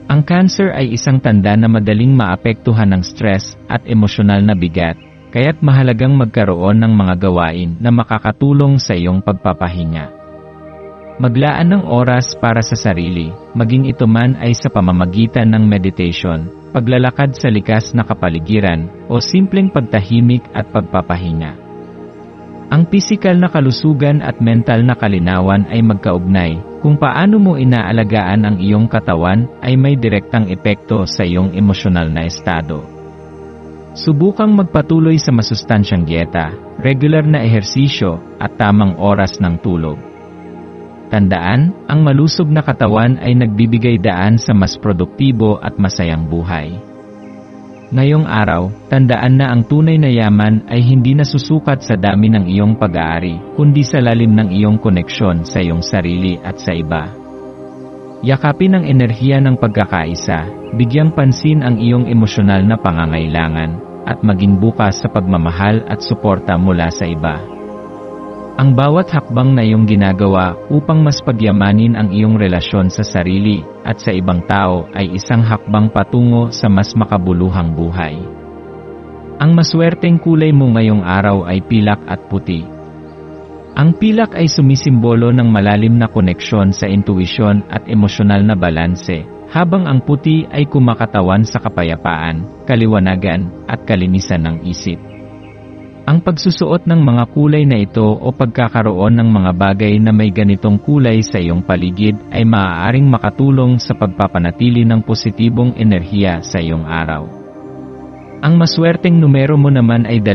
Ang cancer ay isang tanda na madaling maapektuhan ng stress at emosyonal na bigat, kaya't mahalagang magkaroon ng mga gawain na makakatulong sa iyong pagpapahinga. Maglaan ng oras para sa sarili, maging ito man ay sa pamamagitan ng meditation, paglalakad sa likas na kapaligiran, o simpleng pagtahimik at pagpapahinga. Ang pisikal na kalusugan at mental na kalinawan ay magkaugnay. Kung paano mo inaalagaan ang iyong katawan ay may direktang epekto sa iyong emosyonal na estado. Subukang magpatuloy sa masustansyang dieta, regular na ehersisyo, at tamang oras ng tulog. Tandaan, ang malusog na katawan ay nagbibigay daan sa mas produktibo at masayang buhay. Ngayong araw, tandaan na ang tunay na yaman ay hindi nasusukat sa dami ng iyong pag-aari, kundi sa lalim ng iyong koneksyon sa iyong sarili at sa iba. Yakapin ang enerhiya ng pagkakaisa, bigyang pansin ang iyong emosyonal na pangangailangan, at maging bukas sa pagmamahal at suporta mula sa iba. Ang bawat hakbang na iyong ginagawa upang mas pagyamanin ang iyong relasyon sa sarili at sa ibang tao ay isang hakbang patungo sa mas makabuluhang buhay. Ang maswerteng kulay mo ngayong araw ay pilak at puti. Ang pilak ay sumisimbolo ng malalim na koneksyon sa intuisyon at emosyonal na balanse, habang ang puti ay kumakatawan sa kapayapaan, kaliwanagan, at kalinisan ng isip. Ang pagsusuot ng mga kulay na ito o pagkakaroon ng mga bagay na may ganitong kulay sa iyong paligid ay maaaring makatulong sa pagpapanatili ng positibong enerhiya sa iyong araw. Ang maswerteng numero mo naman ay 2,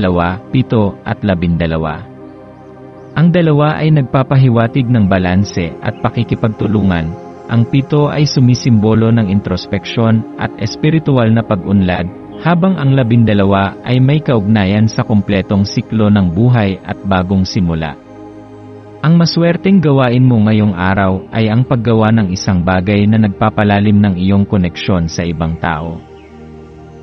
7 at 12. Ang 2 ay nagpapahiwatig ng balanse at pakikipagtulungan. Ang 7 ay sumisimbolo ng introspeksyon at espiritual na pag-unlad, habang ang 12 ay may kaugnayan sa kumpletong siklo ng buhay at bagong simula. Ang maswerteng gawain mo ngayong araw ay ang paggawa ng isang bagay na nagpapalalim ng iyong koneksyon sa ibang tao.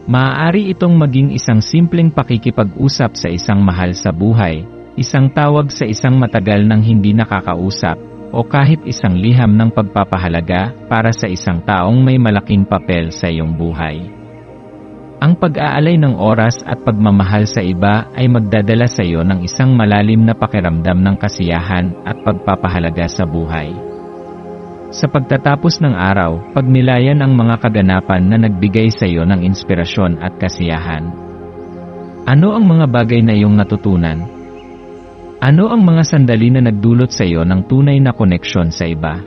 Maaari itong maging isang simpleng pakikipag-usap sa isang mahal sa buhay, isang tawag sa isang matagal nang hindi nakakausap, o kahit isang liham ng pagpapahalaga para sa isang taong may malaking papel sa iyong buhay. Ang pag-aalay ng oras at pagmamahal sa iba ay magdadala sa iyo ng isang malalim na pakiramdam ng kasiyahan at pagpapahalaga sa buhay. Sa pagtatapos ng araw, pagnilayan ang mga kaganapan na nagbigay sa iyo ng inspirasyon at kasiyahan. Ano ang mga bagay na iyong natutunan? Ano ang mga sandali na nagdulot sa iyo ng tunay na koneksyon sa iba?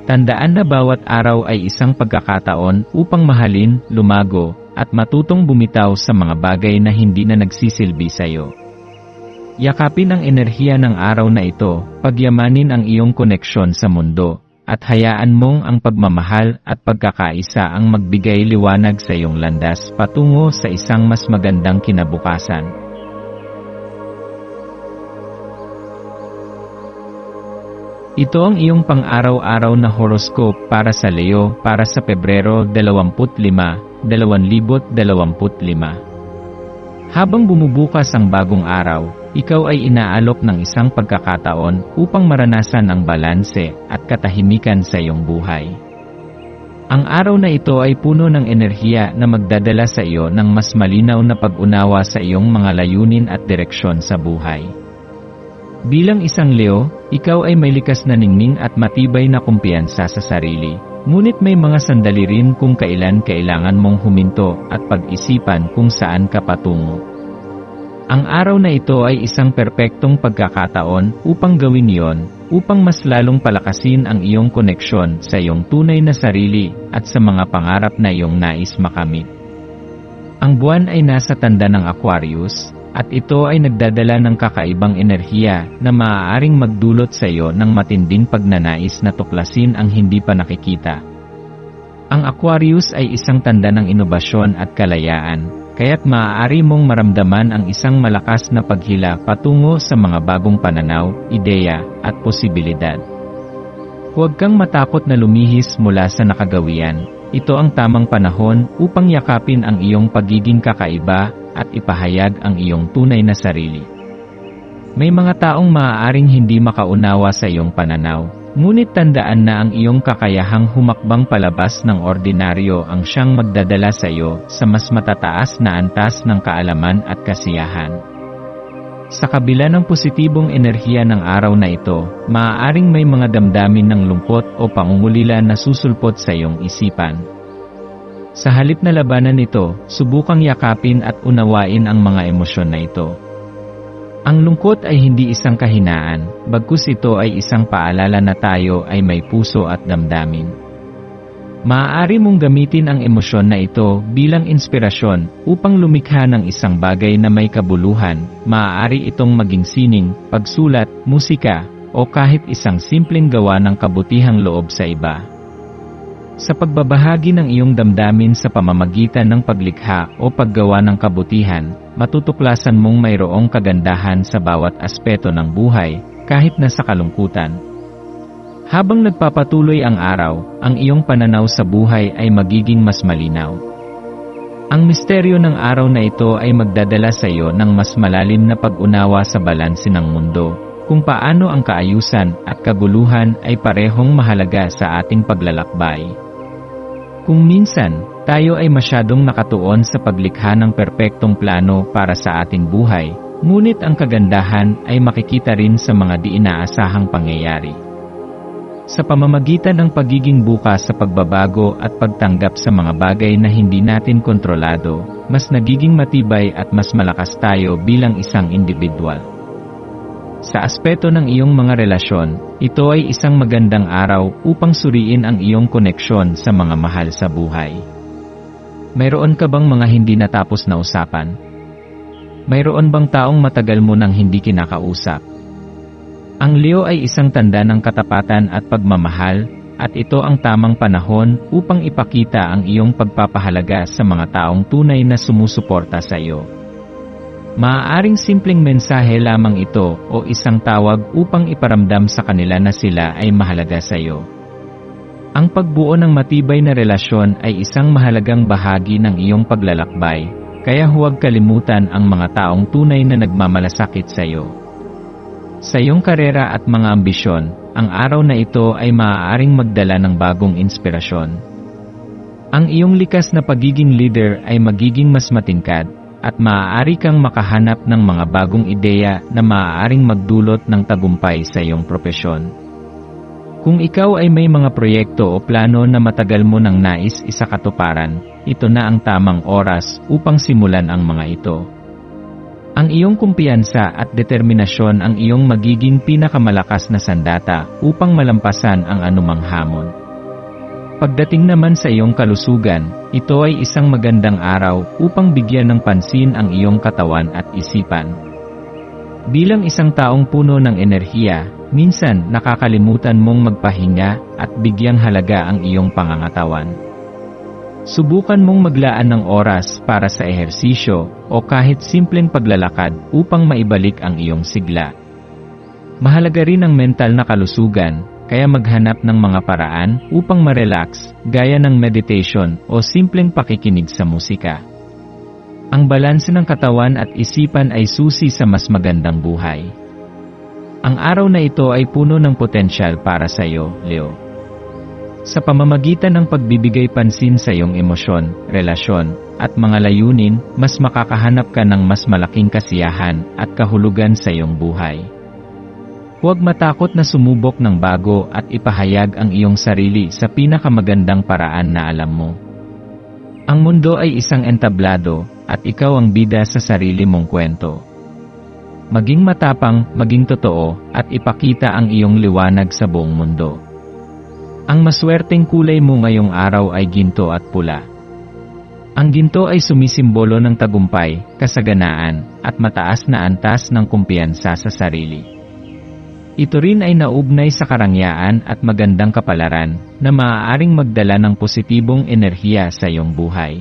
Tandaan na bawat araw ay isang pagkakataon upang mahalin, lumago, at matutong bumitaw sa mga bagay na hindi na nagsisilbi sa iyo. Yakapin ang enerhiya ng araw na ito, pagyamanin ang iyong koneksyon sa mundo, at hayaan mong ang pagmamahal at pagkakaisa ang magbigay liwanag sa iyong landas patungo sa isang mas magandang kinabukasan. Ito ang iyong pang-araw-araw na horoscope para sa Leo para sa Pebrero 25, 2025. Habang bumubukas ang bagong araw, ikaw ay inaalok ng isang pagkakataon upang maranasan ang balanse at katahimikan sa iyong buhay. Ang araw na ito ay puno ng enerhiya na magdadala sa iyo ng mas malinaw na pag-unawa sa iyong mga layunin at direksyon sa buhay. Bilang isang Leo, ikaw ay may likas na ningning at matibay na kumpiyansa sa sarili. Ngunit may mga sandali rin kung kailan kailangan mong huminto at pag-isipan kung saan ka patungo. Ang araw na ito ay isang perpektong pagkakataon upang gawin iyon, upang mas lalong palakasin ang iyong koneksyon sa iyong tunay na sarili at sa mga pangarap na iyong nais makamit. Ang buwan ay nasa tanda ng Aquarius, at ito ay nagdadala ng kakaibang enerhiya na maaaring magdulot sa iyo ng matinding pagnanais na tuklasin ang hindi pa nakikita. Ang Aquarius ay isang tanda ng inobasyon at kalayaan, kaya't maaari mong maramdaman ang isang malakas na paghila patungo sa mga bagong pananaw, ideya, at posibilidad. Huwag kang matakot na lumihis mula sa nakagawian. Ito ang tamang panahon upang yakapin ang iyong pagiging kakaiba at ipahayag ang iyong tunay na sarili. May mga taong maaaring hindi makaunawa sa iyong pananaw. Ngunit tandaan na ang iyong kakayahang humakbang palabas ng ordinaryo ang siyang magdadala sa iyo sa mas matataas na antas ng kaalaman at kasiyahan. Sa kabila ng positibong enerhiya ng araw na ito, maaaring may mga damdamin ng lungkot o pangungulila na susulpot sa iyong isipan. Sa halip na labanan ito, subukang yakapin at unawain ang mga emosyon na ito. Ang lungkot ay hindi isang kahinaan, bagkus ito ay isang paalala na tayo ay may puso at damdamin. Maaari mong gamitin ang emosyon na ito bilang inspirasyon upang lumikha ng isang bagay na may kabuluhan. Maaari itong maging sining, pagsulat, musika, o kahit isang simpleng gawa ng kabutihang loob sa iba. Sa pagbabahagi ng iyong damdamin sa pamamagitan ng paglikha o paggawa ng kabutihan, matutuklasan mong mayroong kagandahan sa bawat aspeto ng buhay, kahit na sa kalungkutan. Habang nagpapatuloy ang araw, ang iyong pananaw sa buhay ay magiging mas malinaw. Ang misteryo ng araw na ito ay magdadala sa iyo ng mas malalim na pag-unawa sa balanse ng mundo, kung paano ang kaayusan at kaguluhan ay parehong mahalaga sa ating paglalakbay. Kung minsan, tayo ay masyadong nakatuon sa paglikha ng perpektong plano para sa ating buhay, ngunit ang kagandahan ay makikita rin sa mga di inaasahang pangyayari. Sa pamamagitan ng pagiging bukas sa pagbabago at pagtanggap sa mga bagay na hindi natin kontrolado, mas nagiging matibay at mas malakas tayo bilang isang individual. Sa aspeto ng iyong mga relasyon, ito ay isang magandang araw upang suriin ang iyong koneksyon sa mga mahal sa buhay. Mayroon ka bang mga hindi natapos na usapan? Mayroon bang taong matagal mo nang hindi kinakausap? Ang Leo ay isang tanda ng katapatan at pagmamahal, at ito ang tamang panahon upang ipakita ang iyong pagpapahalaga sa mga taong tunay na sumusuporta sa iyo. Maaaring simpleng mensahe lamang ito o isang tawag upang iparamdam sa kanila na sila ay mahalaga sa iyo. Ang pagbuo ng matibay na relasyon ay isang mahalagang bahagi ng iyong paglalakbay, kaya huwag kalimutan ang mga taong tunay na nagmamalasakit sa iyo. Sa iyong karera at mga ambisyon, ang araw na ito ay maaaring magdala ng bagong inspirasyon. Ang iyong likas na pagiging leader ay magiging mas matingkad, at maaari kang makahanap ng mga bagong ideya na maaaring magdulot ng tagumpay sa iyong propesyon. Kung ikaw ay may mga proyekto o plano na matagal mo nang nais isakatuparan, ito na ang tamang oras upang simulan ang mga ito. Ang iyong kumpiyansa at determinasyon ang iyong magiging pinakamalakas na sandata upang malampasan ang anumang hamon. Pagdating naman sa iyong kalusugan, ito ay isang magandang araw upang bigyan ng pansin ang iyong katawan at isipan. Bilang isang taong puno ng enerhiya, minsan nakakalimutan mong magpahinga at bigyang halaga ang iyong pangangatawan. Subukan mong maglaan ng oras para sa ehersisyo o kahit simpleng paglalakad upang maibalik ang iyong sigla. Mahalaga rin ang mental na kalusugan, kaya maghanap ng mga paraan upang ma-relax, gaya ng meditation o simpleng pakikinig sa musika. Ang balanse ng katawan at isipan ay susi sa mas magandang buhay. Ang araw na ito ay puno ng potensyal para sa iyo, Leo. Sa pamamagitan ng pagbibigay pansin sa iyong emosyon, relasyon, at mga layunin, mas makakahanap ka ng mas malaking kasiyahan at kahulugan sa iyong buhay. Huwag matakot na sumubok ng bago at ipahayag ang iyong sarili sa pinakamagandang paraan na alam mo. Ang mundo ay isang entablado, at ikaw ang bida sa sarili mong kwento. Maging matapang, maging totoo, at ipakita ang iyong liwanag sa buong mundo. Ang maswerteng kulay mo ngayong araw ay ginto at pula. Ang ginto ay sumisimbolo ng tagumpay, kasaganaan, at mataas na antas ng kumpiyansa sa sarili. Ito rin ay naugnay sa karangyaan at magandang kapalaran na maaaring magdala ng positibong enerhiya sa iyong buhay.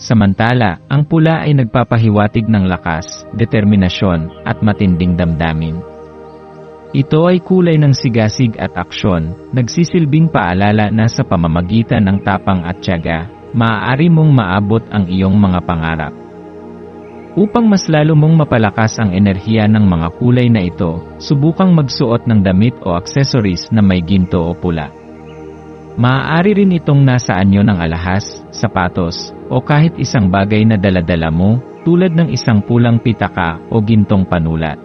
Samantala, ang pula ay nagpapahiwatig ng lakas, determinasyon, at matinding damdamin. Ito ay kulay ng sigasig at aksyon, nagsisilbing paalala na sa pamamagitan ng tapang at tiyaga, maaari mong maabot ang iyong mga pangarap. Upang mas lalo mong mapalakas ang enerhiya ng mga kulay na ito, subukang magsuot ng damit o accessories na may ginto o pula. Maaari rin itong nasa anyo ng alahas, sapatos, o kahit isang bagay na dala-dala mo, tulad ng isang pulang pitaka o gintong panulat.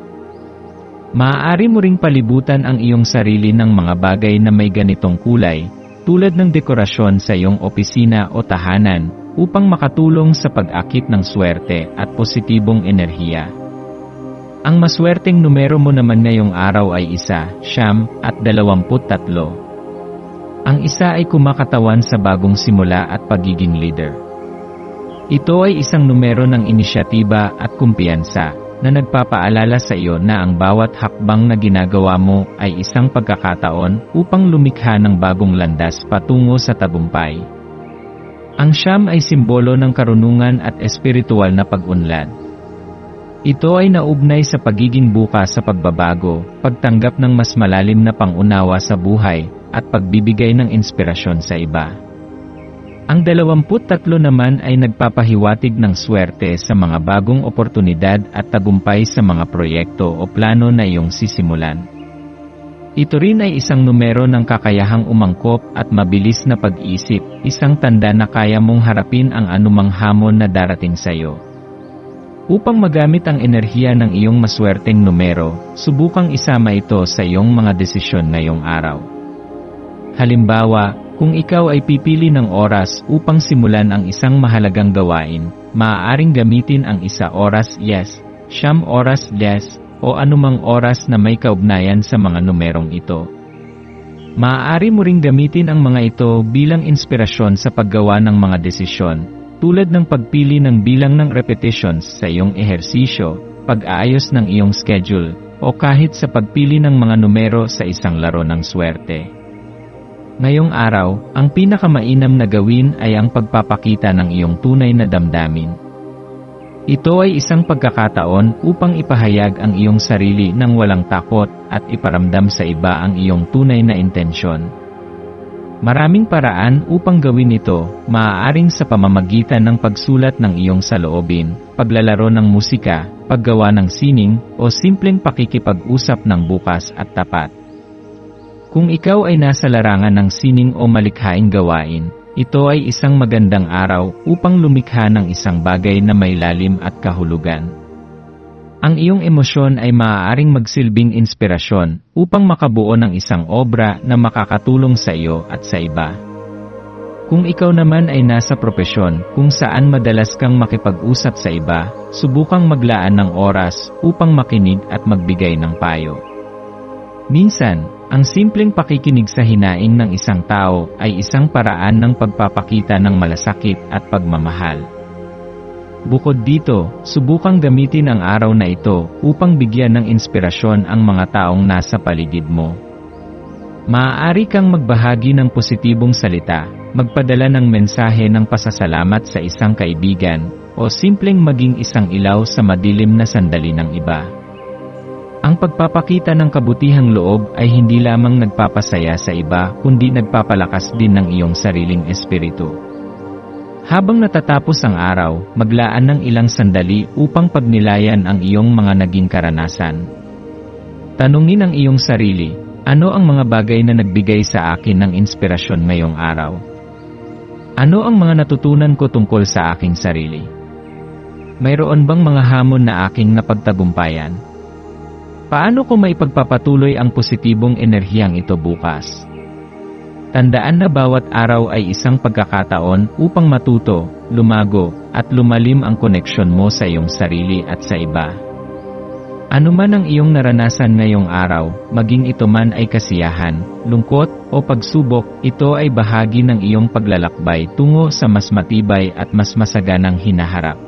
Maaari mo ring palibutan ang iyong sarili ng mga bagay na may ganitong kulay, tulad ng dekorasyon sa iyong opisina o tahanan, upang makatulong sa pag-akit ng swerte at positibong enerhiya. Ang maswerteng numero mo naman ngayong araw ay 1, 9, at 23. Ang 1 ay kumakatawan sa bagong simula at pagiging leader. Ito ay isang numero ng inisyatiba at kumpiyansa, na nagpapaalala sa iyo na ang bawat hakbang na ginagawa mo ay isang pagkakataon upang lumikha ng bagong landas patungo sa tagumpay. Ang 9 ay simbolo ng karunungan at espiritual na pag-unlad. Ito ay naugnay sa pagiging bukas sa pagbabago, pagtanggap ng mas malalim na pangunawa sa buhay, at pagbibigay ng inspirasyon sa iba. Ang 23 naman ay nagpapahiwatig ng swerte sa mga bagong oportunidad at tagumpay sa mga proyekto o plano na iyong sisimulan. Ito rin ay isang numero ng kakayahang umangkop at mabilis na pag-isip, isang tanda na kaya mong harapin ang anumang hamon na darating sa iyo. Upang magamit ang enerhiya ng iyong maswerteng numero, subukang isama ito sa iyong mga desisyon ngayong araw. Halimbawa, kung ikaw ay pipili ng oras upang simulan ang isang mahalagang gawain, maaaring gamitin ang 1 oras yes, 9 oras yes, o anumang oras na may kaugnayan sa mga numerong ito. Maaari mo ring gamitin ang mga ito bilang inspirasyon sa paggawa ng mga desisyon, tulad ng pagpili ng bilang ng repetitions sa iyong ehersisyo, pag-aayos ng iyong schedule, o kahit sa pagpili ng mga numero sa isang laro ng swerte. Ngayong araw, ang pinakamainam na gawin ay ang pagpapakita ng iyong tunay na damdamin. Ito ay isang pagkakataon upang ipahayag ang iyong sarili ng walang takot at iparamdam sa iba ang iyong tunay na intensyon. Maraming paraan upang gawin ito, maaaring sa pamamagitan ng pagsulat ng iyong saloobin, paglalaro ng musika, paggawa ng sining, o simpleng pakikipag-usap ng bukas at tapat. Kung ikaw ay nasa larangan ng sining o malikhaing gawain, ito ay isang magandang araw upang lumikha ng isang bagay na may lalim at kahulugan. Ang iyong emosyon ay maaaring magsilbing inspirasyon upang makabuo ng isang obra na makakatulong sa iyo at sa iba. Kung ikaw naman ay nasa propesyon kung saan madalas kang makipag-usap sa iba, subukang maglaan ng oras upang makinig at magbigay ng payo. Minsan, ang simpleng pakikinig sa hinaing ng isang tao ay isang paraan ng pagpapakita ng malasakit at pagmamahal. Bukod dito, subukang gamitin ang araw na ito upang bigyan ng inspirasyon ang mga taong nasa paligid mo. Maaari kang magbahagi ng positibong salita, magpadala ng mensahe ng pasasalamat sa isang kaibigan, o simpleng maging isang ilaw sa madilim na sandali ng iba. Ang pagpapakita ng kabutihang loob ay hindi lamang nagpapasaya sa iba kundi nagpapalakas din ng iyong sariling espiritu. Habang natatapos ang araw, maglaan ng ilang sandali upang pagnilayan ang iyong mga naging karanasan. Tanungin ang iyong sarili, ano ang mga bagay na nagbigay sa akin ng inspirasyon ngayong araw? Ano ang mga natutunan ko tungkol sa aking sarili? Mayroon bang mga hamon na aking napagtagumpayan? Paano ko maipagpapatuloy ang positibong enerhiyang ito bukas? Tandaan na bawat araw ay isang pagkakataon upang matuto, lumago, at lumalim ang koneksyon mo sa iyong sarili at sa iba. Ano man ang iyong naranasan ngayong araw, maging ito man ay kasiyahan, lungkot, o pagsubok, ito ay bahagi ng iyong paglalakbay tungo sa mas matibay at mas masaganang hinaharap.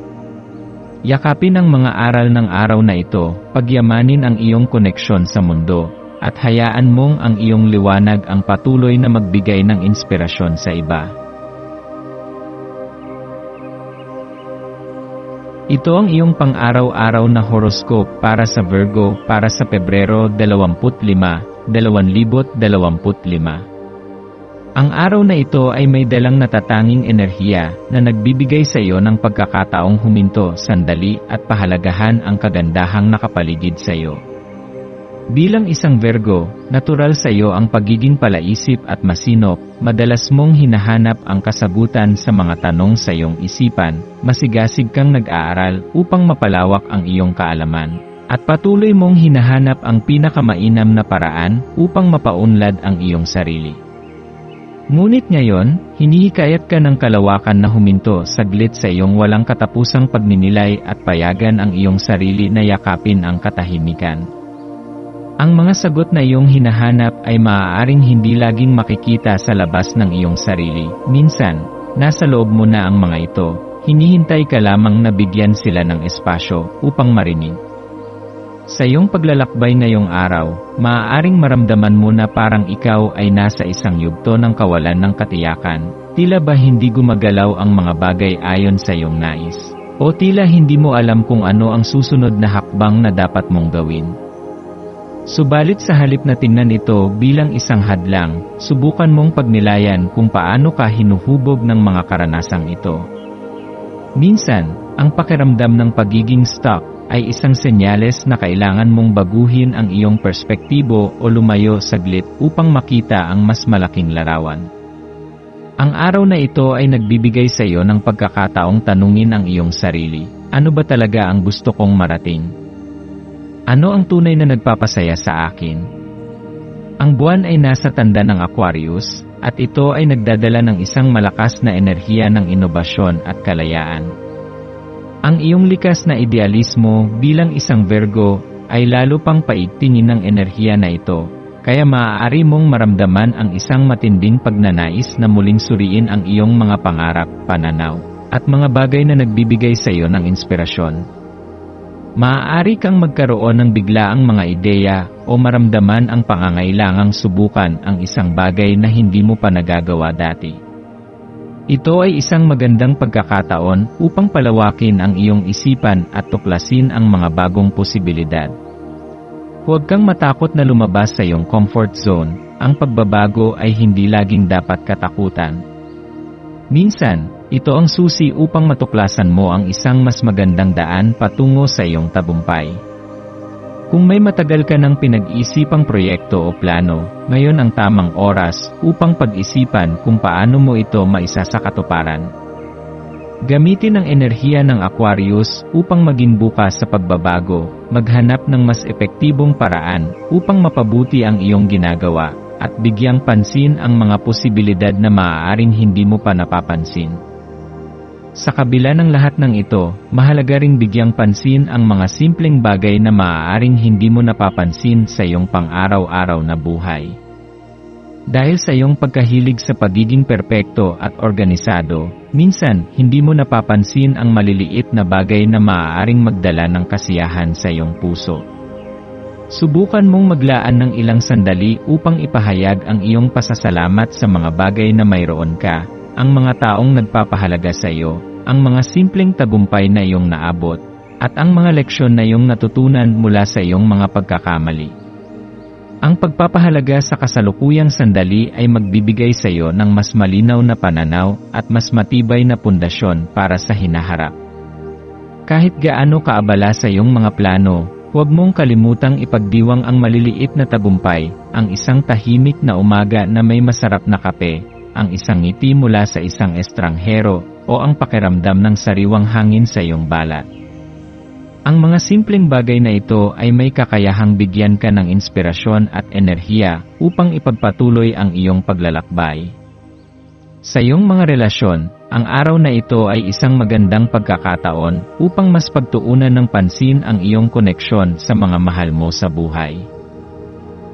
Yakapin ang mga aral ng araw na ito, pagyamanin ang iyong koneksyon sa mundo, at hayaan mong ang iyong liwanag ang patuloy na magbigay ng inspirasyon sa iba. Ito ang iyong pang-araw-araw na horoscope para sa Virgo para sa Pebrero 25, 2025. Ang araw na ito ay may dalang natatanging enerhiya na nagbibigay sa iyo ng pagkakataong huminto, sandali at pahalagahan ang kagandahang nakapaligid sa iyo. Bilang isang Virgo, natural sa iyo ang pagiging palaisip at masinop, madalas mong hinahanap ang kasagutan sa mga tanong sa iyong isipan, masigasig kang nag-aaral upang mapalawak ang iyong kaalaman, at patuloy mong hinahanap ang pinakamainam na paraan upang mapaunlad ang iyong sarili. Ngunit ngayon, hinihikayat ka ng kalawakan na huminto saglit sa iyong walang katapusang pagninilay at payagan ang iyong sarili na yakapin ang katahimikan. Ang mga sagot na iyong hinahanap ay maaaring hindi laging makikita sa labas ng iyong sarili. Minsan, nasa loob mo na ang mga ito, hinihintay ka lamang na bigyan sila ng espasyo upang marinig. Sa iyong paglalakbay ngayong araw, maaaring maramdaman mo na parang ikaw ay nasa isang yugto ng kawalan ng katiyakan. Tila ba hindi gumagalaw ang mga bagay ayon sa iyong nais? O tila hindi mo alam kung ano ang susunod na hakbang na dapat mong gawin? Subalit sa halip na tingnan ito bilang isang hadlang, subukan mong pagnilayan kung paano ka hinuhubog ng mga karanasang ito. Minsan, ang pakiramdam ng pagiging stuck ay isang senyales na kailangan mong baguhin ang iyong perspektibo o lumayo saglit upang makita ang mas malaking larawan. Ang araw na ito ay nagbibigay sa iyo ng pagkakataong tanungin ang iyong sarili. Ano ba talaga ang gusto kong marating? Ano ang tunay na nagpapasaya sa akin? Ang buwan ay nasa tanda ng Aquarius, at ito ay nagdadala ng isang malakas na enerhiya ng inobasyon at kalayaan. Ang iyong likas na idealismo bilang isang Virgo ay lalo pang paigtingin ng enerhiya na ito, kaya maaari mong maramdaman ang isang matinding pagnanais na muling suriin ang iyong mga pangarap, pananaw, at mga bagay na nagbibigay sa iyo ng inspirasyon. Maaari kang magkaroon ng biglaang mga ideya o maramdaman ang pangangailangang subukan ang isang bagay na hindi mo pa nagagawa dati. Ito ay isang magandang pagkakataon upang palawakin ang iyong isipan at tuklasin ang mga bagong posibilidad. Huwag kang matakot na lumabas sa iyong comfort zone. Ang pagbabago ay hindi laging dapat katakutan. Minsan, ito ang susi upang matuklasan mo ang isang mas magandang daan patungo sa iyong tagumpay. Kung may matagal ka ng pinag-isipang proyekto o plano, ngayon ang tamang oras upang pag-isipan kung paano mo ito maisasakatuparan. Gamitin ang enerhiya ng Aquarius upang maging bukas sa pagbabago, maghanap ng mas epektibong paraan upang mapabuti ang iyong ginagawa, at bigyang pansin ang mga posibilidad na maaaring hindi mo pa napapansin. Sa kabila ng lahat ng ito, mahalaga ring bigyang pansin ang mga simpleng bagay na maaaring hindi mo napapansin sa iyong pang-araw-araw na buhay. Dahil sa iyong pagkahilig sa pagiging perpekto at organisado, minsan hindi mo napapansin ang maliliit na bagay na maaaring magdala ng kasiyahan sa iyong puso. Subukan mong maglaan ng ilang sandali upang ipahayag ang iyong pasasalamat sa mga bagay na mayroon ka, ang mga taong nagpapahalaga sa iyo, ang mga simpleng tagumpay na iyong naabot, at ang mga leksyon na iyong natutunan mula sa iyong mga pagkakamali. Ang pagpapahalaga sa kasalukuyang sandali ay magbibigay sa iyo ng mas malinaw na pananaw at mas matibay na pundasyon para sa hinaharap. Kahit gaano kaabala sa iyong mga plano, huwag mong kalimutang ipagdiwang ang maliliit na tagumpay, ang isang tahimik na umaga na may masarap na kape, ang isang ngiti mula sa isang estranghero, o ang pakiramdam ng sariwang hangin sa iyong balat. Ang mga simpleng bagay na ito ay may kakayahang bigyan ka ng inspirasyon at enerhiya upang ipagpatuloy ang iyong paglalakbay. Sa iyong mga relasyon, ang araw na ito ay isang magandang pagkakataon upang mas pagtuunan ng pansin ang iyong koneksyon sa mga mahal mo sa buhay.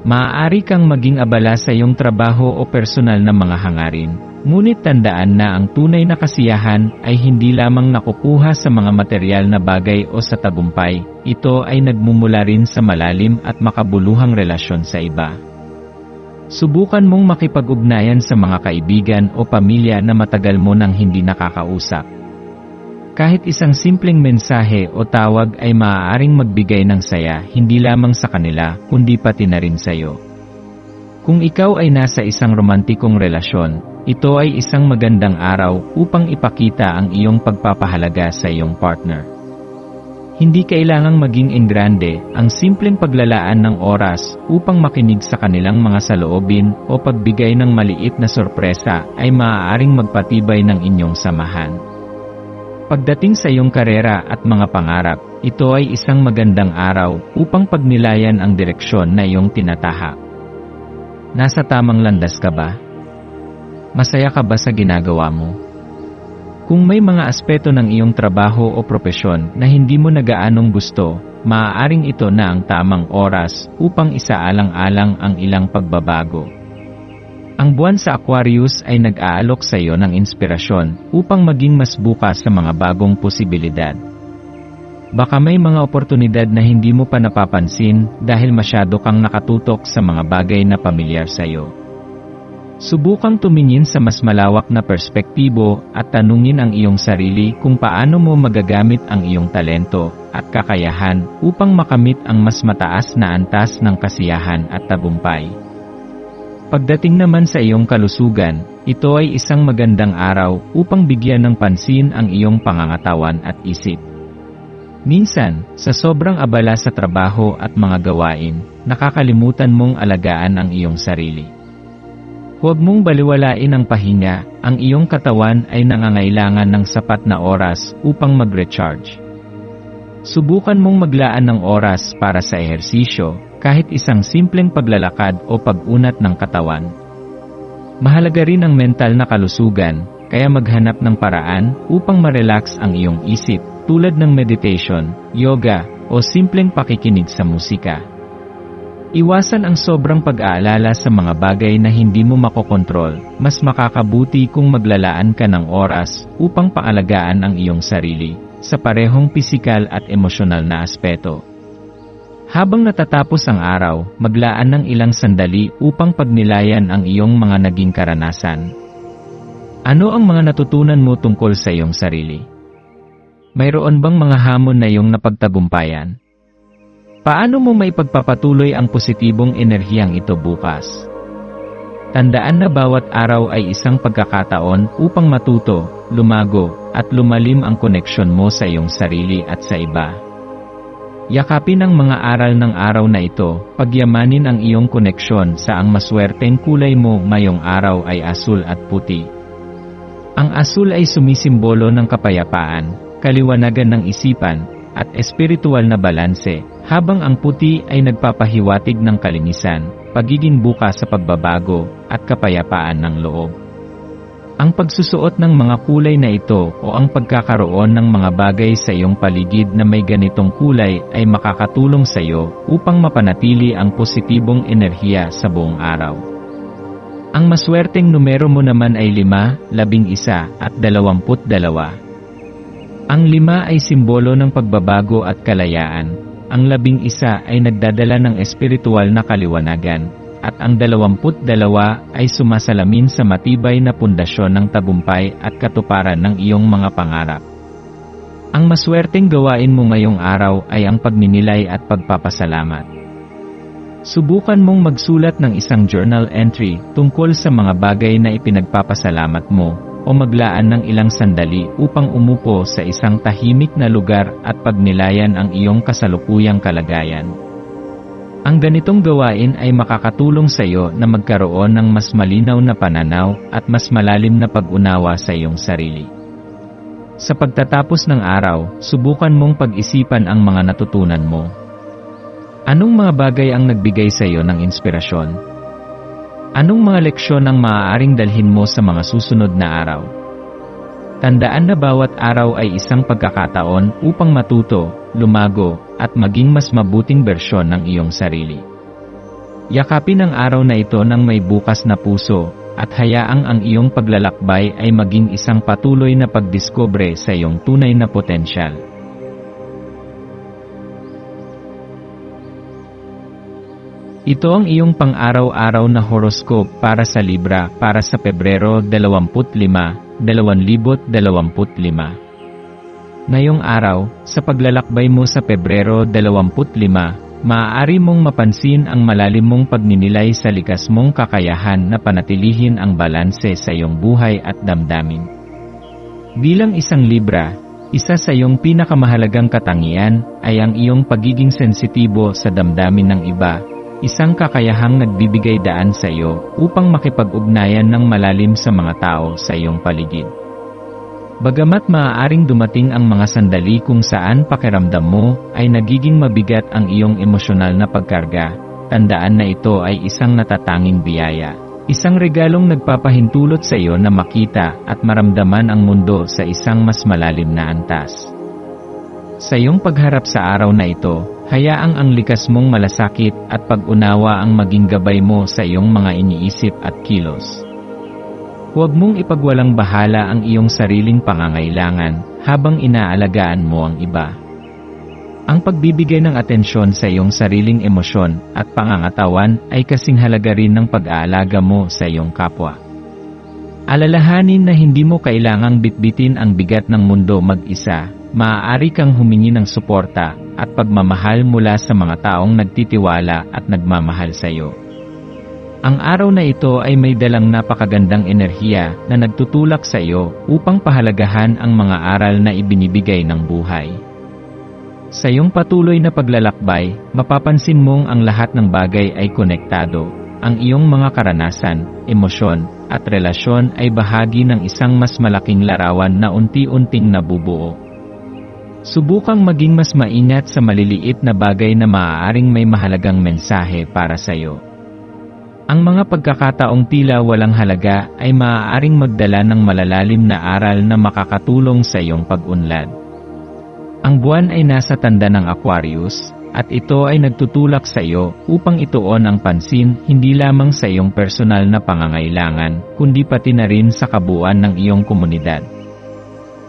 Maaari kang maging abala sa iyong trabaho o personal na mga hangarin, ngunit tandaan na ang tunay na kasiyahan ay hindi lamang nakukuha sa mga material na bagay o sa tagumpay, ito ay nagmumula rin sa malalim at makabuluhang relasyon sa iba. Subukan mong makipag-ugnayan sa mga kaibigan o pamilya na matagal mo nang hindi nakakausap. Kahit isang simpleng mensahe o tawag ay maaaring magbigay ng saya hindi lamang sa kanila kundi pati na rin sa iyo. Kung ikaw ay nasa isang romantikong relasyon, ito ay isang magandang araw upang ipakita ang iyong pagpapahalaga sa iyong partner. Hindi kailangang maging engrande, ang simpleng paglalaan ng oras upang makinig sa kanilang mga saloobin o pagbigay ng maliit na sorpresa ay maaaring magpatibay ng inyong samahan. Pagdating sa iyong karera at mga pangarap, ito ay isang magandang araw upang pagnilayan ang direksyon na iyong tinatahak. Nasa tamang landas ka ba? Masaya ka ba sa ginagawa mo? Kung may mga aspeto ng iyong trabaho o propesyon na hindi mo nagaanong gusto, maaaring ito na ang tamang oras upang isaalang-alang ang ilang pagbabago. Ang buwan sa Aquarius ay nag-aalok sa iyo ng inspirasyon upang maging mas bukas sa mga bagong posibilidad. Baka may mga oportunidad na hindi mo pa napapansin dahil masyado kang nakatutok sa mga bagay na pamilyar sa iyo. Subukang tumingin sa mas malawak na perspektibo at tanungin ang iyong sarili kung paano mo magagamit ang iyong talento at kakayahan upang makamit ang mas mataas na antas ng kasiyahan at tagumpay. Pagdating naman sa iyong kalusugan, ito ay isang magandang araw upang bigyan ng pansin ang iyong pangangatawan at isip. Minsan, sa sobrang abala sa trabaho at mga gawain, nakakalimutan mong alagaan ang iyong sarili. Huwag mong baliwalain ang pahinga, ang iyong katawan ay nangangailangan ng sapat na oras upang mag-recharge. Subukan mong maglaan ng oras para sa ehersisyo, kahit isang simpleng paglalakad o pag-unat ng katawan. Mahalaga rin ang mental na kalusugan, kaya maghanap ng paraan upang ma-relax ang iyong isip, tulad ng meditation, yoga, o simpleng pakikinig sa musika. Iwasan ang sobrang pag-aalala sa mga bagay na hindi mo makokontrol. Mas makakabuti kung maglalaan ka ng oras upang paalagaan ang iyong sarili, sa parehong pisikal at emosyonal na aspeto. Habang natatapos ang araw, maglaan ng ilang sandali upang pagnilayan ang iyong mga naging karanasan. Ano ang mga natutunan mo tungkol sa iyong sarili? Mayroon bang mga hamon na iyong napagtagumpayan? Paano mo maipagpapatuloy ang positibong enerhiyang ito bukas? Tandaan na bawat araw ay isang pagkakataon upang matuto, lumago, at lumalim ang koneksyon mo sa iyong sarili at sa iba. Yakapin ang mga aral ng araw na ito, pagyamanin ang iyong koneksyon sa ang maswerteng kulay mo ngayong araw ay asul at puti. Ang asul ay sumisimbolo ng kapayapaan, kaliwanagan ng isipan, at espiritual na balanse, habang ang puti ay nagpapahiwatig ng kalinisan, pagiging bukas sa pagbabago, at kapayapaan ng loob. Ang pagsusuot ng mga kulay na ito o ang pagkakaroon ng mga bagay sa iyong paligid na may ganitong kulay ay makakatulong sa iyo upang mapanatili ang positibong enerhiya sa buong araw. Ang maswerteng numero mo naman ay 5, 11 at 22. Ang 5 ay simbolo ng pagbabago at kalayaan, ang 11 ay nagdadala ng espiritual na kaliwanagan, at ang 22 ay sumasalamin sa matibay na pundasyon ng tagumpay at katuparan ng iyong mga pangarap. Ang maswerteng gawain mo ngayong araw ay ang pagninilay at pagpapasalamat. Subukan mong magsulat ng isang journal entry tungkol sa mga bagay na ipinagpapasalamat mo, o maglaan ng ilang sandali upang umupo sa isang tahimik na lugar at pagnilayan ang iyong kasalukuyang kalagayan. Ang ganitong gawain ay makakatulong sa iyo na magkaroon ng mas malinaw na pananaw at mas malalim na pag-unawa sa iyong sarili. Sa pagtatapos ng araw, subukan mong pag-isipan ang mga natutunan mo. Anong mga bagay ang nagbigay sa iyo ng inspirasyon? Anong mga leksyon ang maaaring dalhin mo sa mga susunod na araw? Tandaan na bawat araw ay isang pagkakataon upang matuto, lumago, at maging mas mabuting bersyon ng iyong sarili. Yakapin ang araw na ito ng may bukas na puso, at hayaang ang iyong paglalakbay ay maging isang patuloy na pagdiskobre sa iyong tunay na potensyal. Ito ang iyong pang-araw-araw na horoscope para sa Libra para sa Pebrero 25, 2025. Ngayong araw, sa paglalakbay mo sa Pebrero 25, maaari mong mapansin ang malalim mong pagninilay sa likas mong kakayahan na panatilihin ang balanse sa iyong buhay at damdamin. Bilang isang Libra, isa sa iyong pinakamahalagang katangian ay ang iyong pagiging sensitibo sa damdamin ng iba, isang kakayahang nagbibigay daan sa iyo upang makipag-ugnayan ng malalim sa mga tao sa iyong paligid. Bagamat maaaring dumating ang mga sandali kung saan pakiramdam mo ay nagiging mabigat ang iyong emosyonal na pagkarga, tandaan na ito ay isang natatanging biyaya, isang regalong nagpapahintulot sa iyo na makita at maramdaman ang mundo sa isang mas malalim na antas. Sa iyong pagharap sa araw na ito, hayaang ang likas mong malasakit at pag-unawa ang maging gabay mo sa iyong mga iniisip at kilos. Huwag mong ipagwalang bahala ang iyong sariling pangangailangan habang inaalagaan mo ang iba. Ang pagbibigay ng atensyon sa iyong sariling emosyon at pangangatawan ay kasing halaga rin ng pag-aalaga mo sa iyong kapwa. Alalahanin na hindi mo kailangang bitbitin ang bigat ng mundo mag-isa, maaari kang humingi ng suporta at pagmamahal mula sa mga taong nagtitiwala at nagmamahal sa iyo. Ang araw na ito ay may dalang napakagandang enerhiya na nagtutulak sa iyo upang pahalagahan ang mga aral na ibinibigay ng buhay. Sa iyong patuloy na paglalakbay, mapapansin mong ang lahat ng bagay ay konektado. Ang iyong mga karanasan, emosyon, at relasyon ay bahagi ng isang mas malaking larawan na unti-unting nabubuo. Subukang maging mas maingat sa maliliit na bagay na maaaring may mahalagang mensahe para sa iyo. Ang mga pagkakataong tila walang halaga ay maaaring magdala ng malalalim na aral na makakatulong sa iyong pag-unlad. Ang buwan ay nasa tanda ng Aquarius, at ito ay nagtutulak sa iyo upang ituon ang pansin hindi lamang sa iyong personal na pangangailangan, kundi pati na rin sa kabuuan ng iyong komunidad.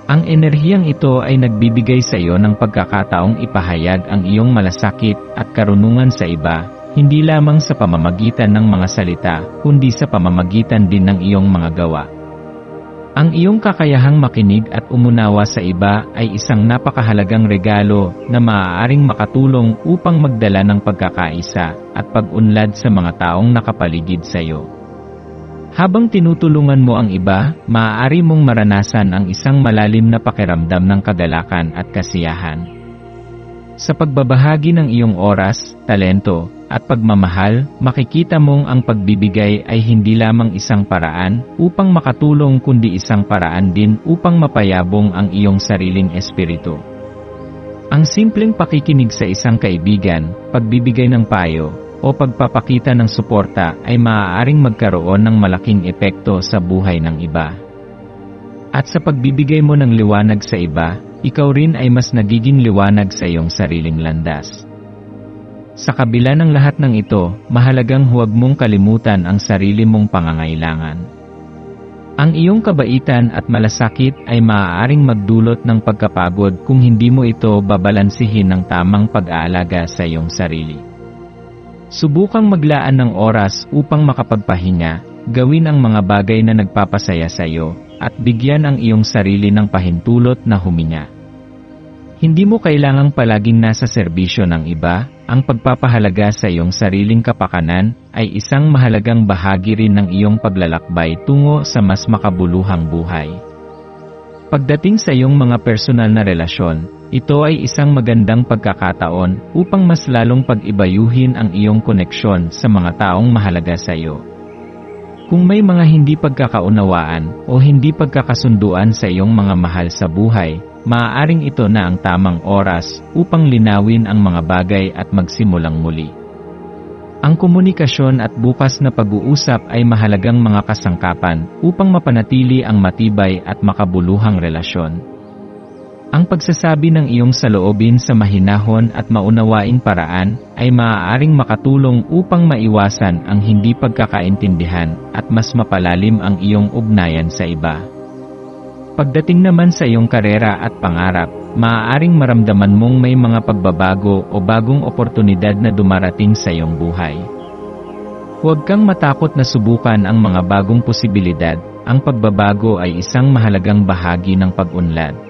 Ang enerhiyang ito ay nagbibigay sa iyo ng pagkakataong ipahayag ang iyong malasakit at karunungan sa iba, hindi lamang sa pamamagitan ng mga salita, kundi sa pamamagitan din ng iyong mga gawa. Ang iyong kakayahang makinig at umunawa sa iba ay isang napakahalagang regalo na maaaring makatulong upang magdala ng pagkakaisa at pag-unlad sa mga taong nakapaligid sa iyo. Habang tinutulungan mo ang iba, maaari mong maranasan ang isang malalim na pakiramdam ng kagalakan at kasiyahan. Sa pagbabahagi ng iyong oras, talento, at pagmamahal, makikita mong ang pagbibigay ay hindi lamang isang paraan upang makatulong kundi isang paraan din upang mapayabong ang iyong sariling espiritu. Ang simpleng pakikinig sa isang kaibigan, pagbibigay ng payo, o pagpapakita ng suporta ay maaaring magkaroon ng malaking epekto sa buhay ng iba. At sa pagbibigay mo ng liwanag sa iba, ikaw rin ay mas nagiging liwanag sa iyong sariling landas. Sa kabila ng lahat ng ito, mahalagang huwag mong kalimutan ang sarili mong pangangailangan. Ang iyong kabaitan at malasakit ay maaaring magdulot ng pagkapagod kung hindi mo ito babalansihin ng tamang pag-aalaga sa iyong sarili. Subukang maglaan ng oras upang makapagpahinga, gawin ang mga bagay na nagpapasaya sa iyo, at bigyan ang iyong sarili ng pahintulot na huminga. Hindi mo kailangang palaging nasa serbisyo ng iba, ang pagpapahalaga sa iyong sariling kapakanan ay isang mahalagang bahagi rin ng iyong paglalakbay tungo sa mas makabuluhang buhay. Pagdating sa iyong mga personal na relasyon, ito ay isang magandang pagkakataon upang mas lalong pag-ibayuhin ang iyong koneksyon sa mga taong mahalaga sa iyo. Kung may mga hindi pagkakaunawaan o hindi pagkakasunduan sa iyong mga mahal sa buhay, maaaring ito na ang tamang oras upang linawin ang mga bagay at magsimulang muli. Ang komunikasyon at bukas na pag-uusap ay mahalagang mga kasangkapan upang mapanatili ang matibay at makabuluhang relasyon. Ang pagsasabi ng iyong saloobin sa mahinahon at maunawaing paraan ay maaaring makatulong upang maiwasan ang hindi pagkakaintindihan at mas mapalalim ang iyong ugnayan sa iba. Pagdating naman sa iyong karera at pangarap, maaaring maramdaman mong may mga pagbabago o bagong oportunidad na dumarating sa iyong buhay. Huwag kang matakot na subukan ang mga bagong posibilidad, ang pagbabago ay isang mahalagang bahagi ng pag-unlad.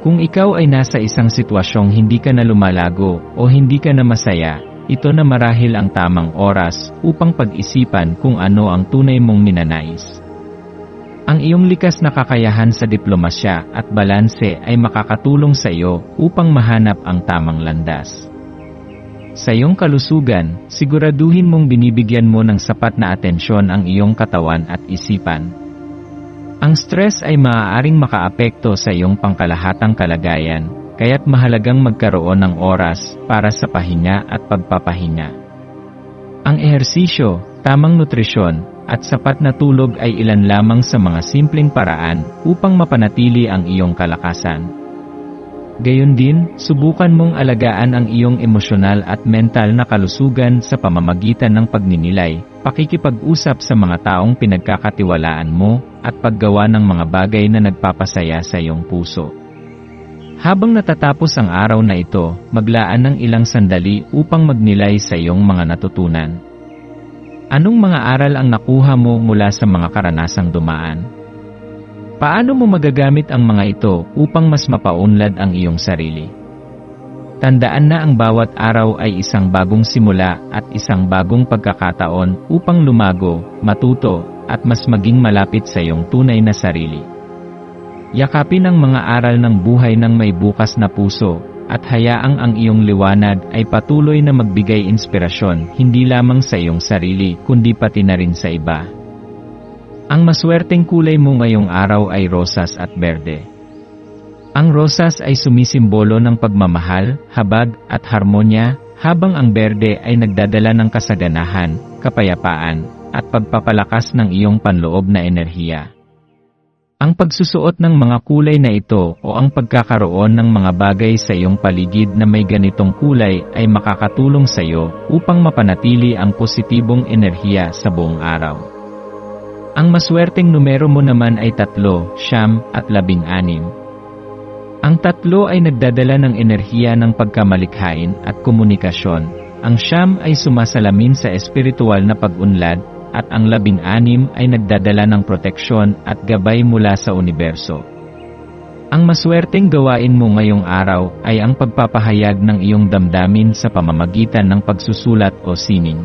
Kung ikaw ay nasa isang sitwasyong hindi ka na lumalago o hindi ka na masaya, ito na marahil ang tamang oras upang pag-isipan kung ano ang tunay mong ninanais. Ang iyong likas na kakayahan sa diplomasya at balanse ay makakatulong sa iyo upang mahanap ang tamang landas. Sa iyong kalusugan, siguraduhin mong binibigyan mo ng sapat na atensyon ang iyong katawan at isipan. Ang stress ay maaaring makaapekto sa iyong pangkalahatang kalagayan, kaya't mahalagang magkaroon ng oras para sa pahinga at pagpapahinga. Ang ehersisyo, tamang nutrisyon, at sapat na tulog ay ilan lamang sa mga simpleng paraan upang mapanatili ang iyong kalakasan. Gayon din, subukan mong alagaan ang iyong emosyonal at mental na kalusugan sa pamamagitan ng pagninilay, pakikipag-usap sa mga taong pinagkakatiwalaan mo, at paggawa ng mga bagay na nagpapasaya sa iyong puso. Habang natatapos ang araw na ito, maglaan ng ilang sandali upang magnilay sa iyong mga natutunan. Anong mga aral ang nakuha mo mula sa mga karanasang dumaan? Paano mo magagamit ang mga ito upang mas mapaunlad ang iyong sarili? Tandaan na ang bawat araw ay isang bagong simula at isang bagong pagkakataon upang lumago, matuto, at mas maging malapit sa iyong tunay na sarili. Yakapin ang mga aral ng buhay ng may bukas na puso, at hayaang ang iyong liwanag ay patuloy na magbigay inspirasyon hindi lamang sa iyong sarili kundi pati na rin sa iba. Ang maswerteng kulay mo ngayong araw ay rosas at berde. Ang rosas ay sumisimbolo ng pagmamahal, habag, at harmonya, habang ang berde ay nagdadala ng kasaganahan, kapayapaan, at pagpapalakas ng iyong panloob na enerhiya. Ang pagsusuot ng mga kulay na ito o ang pagkakaroon ng mga bagay sa iyong paligid na may ganitong kulay ay makakatulong sa iyo upang mapanatili ang positibong enerhiya sa buong araw. Ang maswerteng numero mo naman ay 3, 9 at 16. Ang 3 ay nagdadala ng enerhiya ng pagkamalikhain at komunikasyon. Ang 9 ay sumasalamin sa espiritual na pag-unlad, at ang 16 ay nagdadala ng proteksyon at gabay mula sa universo. Ang maswerteng gawain mo ngayong araw ay ang pagpapahayag ng iyong damdamin sa pamamagitan ng pagsusulat o sining.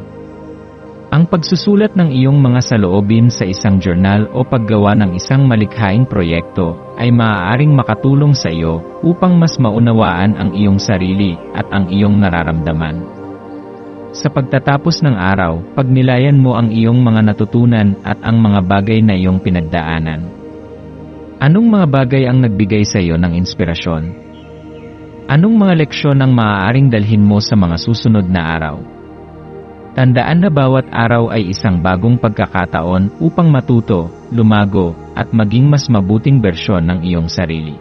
Ang pagsusulat ng iyong mga saloobin sa isang journal o paggawa ng isang malikhaing proyekto ay maaaring makatulong sa iyo upang mas maunawaan ang iyong sarili at ang iyong nararamdaman. Sa pagtatapos ng araw, pagnilayan mo ang iyong mga natutunan at ang mga bagay na iyong pinagdaanan. Anong mga bagay ang nagbigay sa iyo ng inspirasyon? Anong mga leksyon ang maaaring dalhin mo sa mga susunod na araw? Tandaan na bawat araw ay isang bagong pagkakataon upang matuto, lumago, at maging mas mabuting bersyon ng iyong sarili.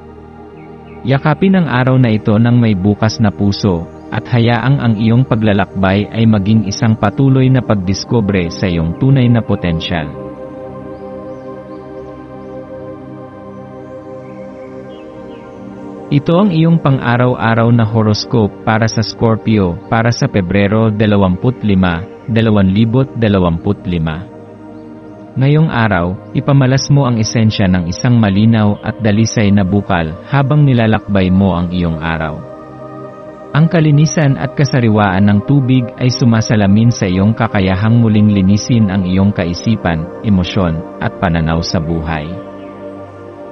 Yakapin ang araw na ito ng may bukas na puso, at hayaang ang iyong paglalakbay ay maging isang patuloy na pagdiskobre sa iyong tunay na potensyal. Ito ang iyong pang-araw-araw na horoscope para sa Scorpio para sa Pebrero 25, 2025. Ngayong araw, ipamalas mo ang esensya ng isang malinaw at dalisay na bukal habang nilalakbay mo ang iyong araw. Ang kalinisan at kasariwaan ng tubig ay sumasalamin sa iyong kakayahang muling linisin ang iyong kaisipan, emosyon, at pananaw sa buhay.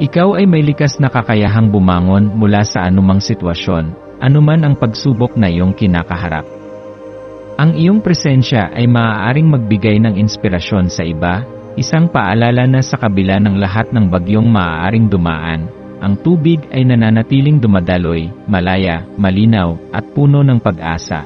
Ikaw ay may likas na kakayahang bumangon mula sa anumang sitwasyon, anuman ang pagsubok na iyong kinakaharap. Ang iyong presensya ay maaaring magbigay ng inspirasyon sa iba, isang paalala na sa kabila ng lahat ng bagyong maaaring dumaan, ang tubig ay nananatiling dumadaloy, malaya, malinaw, at puno ng pag-asa.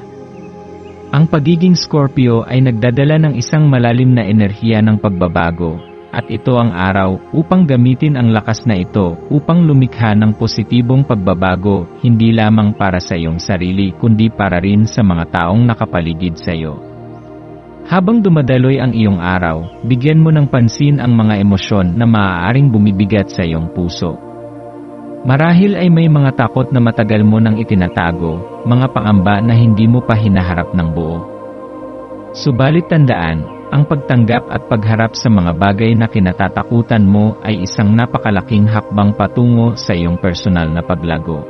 Ang pagiging Scorpio ay nagdadala ng isang malalim na enerhiya ng pagbabago, at ito ang araw upang gamitin ang lakas na ito upang lumikha ng positibong pagbabago, hindi lamang para sa iyong sarili kundi para rin sa mga taong nakapaligid sa iyo. Habang dumadaloy ang iyong araw, bigyan mo ng pansin ang mga emosyon na maaaring bumibigat sa iyong puso. Marahil ay may mga takot na matagal mo nang itinatago, mga pangamba na hindi mo pa hinaharap ng buo. Subalit tandaan, ang pagtanggap at pagharap sa mga bagay na kinatatakutan mo ay isang napakalaking hakbang patungo sa iyong personal na paglago.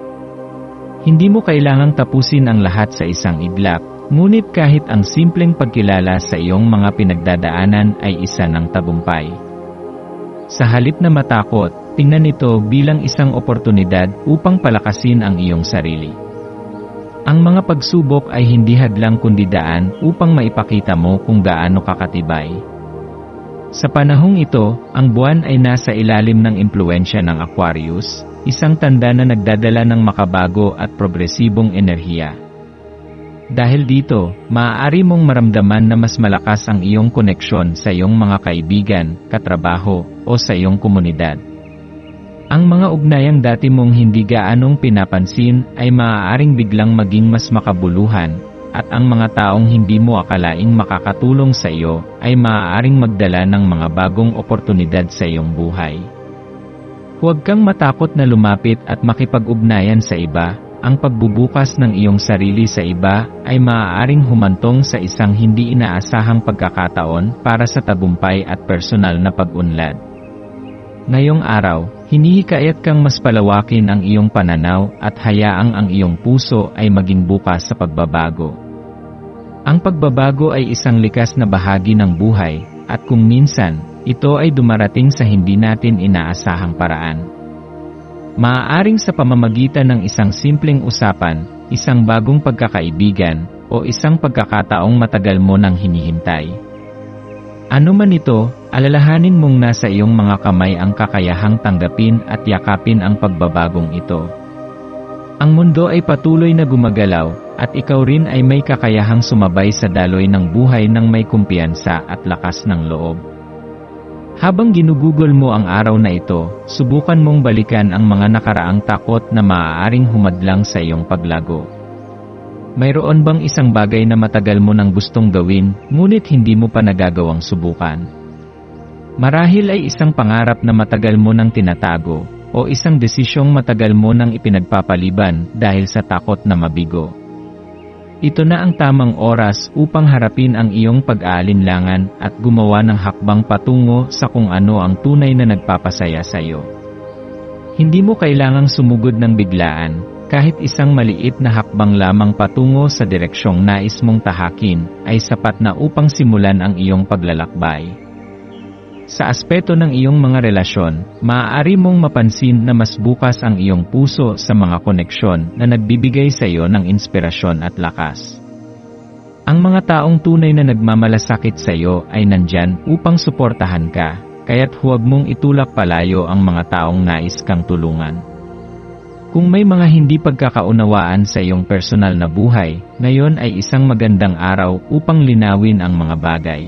Hindi mo kailangang tapusin ang lahat sa isang iglap, ngunit kahit ang simpleng pagkilala sa iyong mga pinagdadaanan ay isa ng tagumpay. Sa halip na matakot, tingnan ito bilang isang oportunidad upang palakasin ang iyong sarili. Ang mga pagsubok ay hindi hadlang kundi daan upang maipakita mo kung gaano kakatibay. Sa panahong ito, ang buwan ay nasa ilalim ng impluwensya ng Aquarius, isang tanda na nagdadala ng makabago at progresibong enerhiya. Dahil dito, maaari mong maramdaman na mas malakas ang iyong koneksyon sa iyong mga kaibigan, katrabaho, o sa iyong komunidad. Ang mga ugnayang dati mong hindi gaanong pinapansin ay maaaring biglang maging mas makabuluhan, at ang mga taong hindi mo akalaing makakatulong sa iyo ay maaaring magdala ng mga bagong oportunidad sa iyong buhay. Huwag kang matakot na lumapit at makipag-ugnayan sa iba. Ang pagbubukas ng iyong sarili sa iba ay maaaring humantong sa isang hindi inaasahang pagkakataon para sa tagumpay at personal na pag-unlad. Ngayong araw, hinihikayat kang mas palawakin ang iyong pananaw at hayaang ang iyong puso ay maging bukas sa pagbabago. Ang pagbabago ay isang likas na bahagi ng buhay, at kung minsan, ito ay dumarating sa hindi natin inaasahang paraan. Maaaring sa pamamagitan ng isang simpleng usapan, isang bagong pagkakaibigan, o isang pagkakataong matagal mo nang hinihintay. Ano man ito, alalahanin mong nasa iyong mga kamay ang kakayahang tanggapin at yakapin ang pagbabagong ito. Ang mundo ay patuloy na gumagalaw, at ikaw rin ay may kakayahang sumabay sa daloy ng buhay ng may kumpiyansa at lakas ng loob. Habang ginugugol mo ang araw na ito, subukan mong balikan ang mga nakaraang takot na maaaring humadlang sa iyong paglago. Mayroon bang isang bagay na matagal mo nang gustong gawin, ngunit hindi mo pa nagagawang subukan? Marahil ay isang pangarap na matagal mo nang tinatago, o isang desisyong matagal mo nang ipinagpapaliban dahil sa takot na mabigo. Ito na ang tamang oras upang harapin ang iyong pag-aalinlangan at gumawa ng hakbang patungo sa kung ano ang tunay na nagpapasaya sa iyo. Hindi mo kailangang sumugod ng biglaan. Kahit isang maliit na hakbang lamang patungo sa direksyong nais mong tahakin, ay sapat na upang simulan ang iyong paglalakbay. Sa aspeto ng iyong mga relasyon, maaari mong mapansin na mas bukas ang iyong puso sa mga koneksyon na nagbibigay sa iyo ng inspirasyon at lakas. Ang mga taong tunay na nagmamalasakit sa iyo ay nandyan upang suportahan ka, kaya't huwag mong itulak palayo ang mga taong nais kang tulungan. Kung may mga hindi pagkakaunawaan sa iyong personal na buhay, ngayon ay isang magandang araw upang linawin ang mga bagay.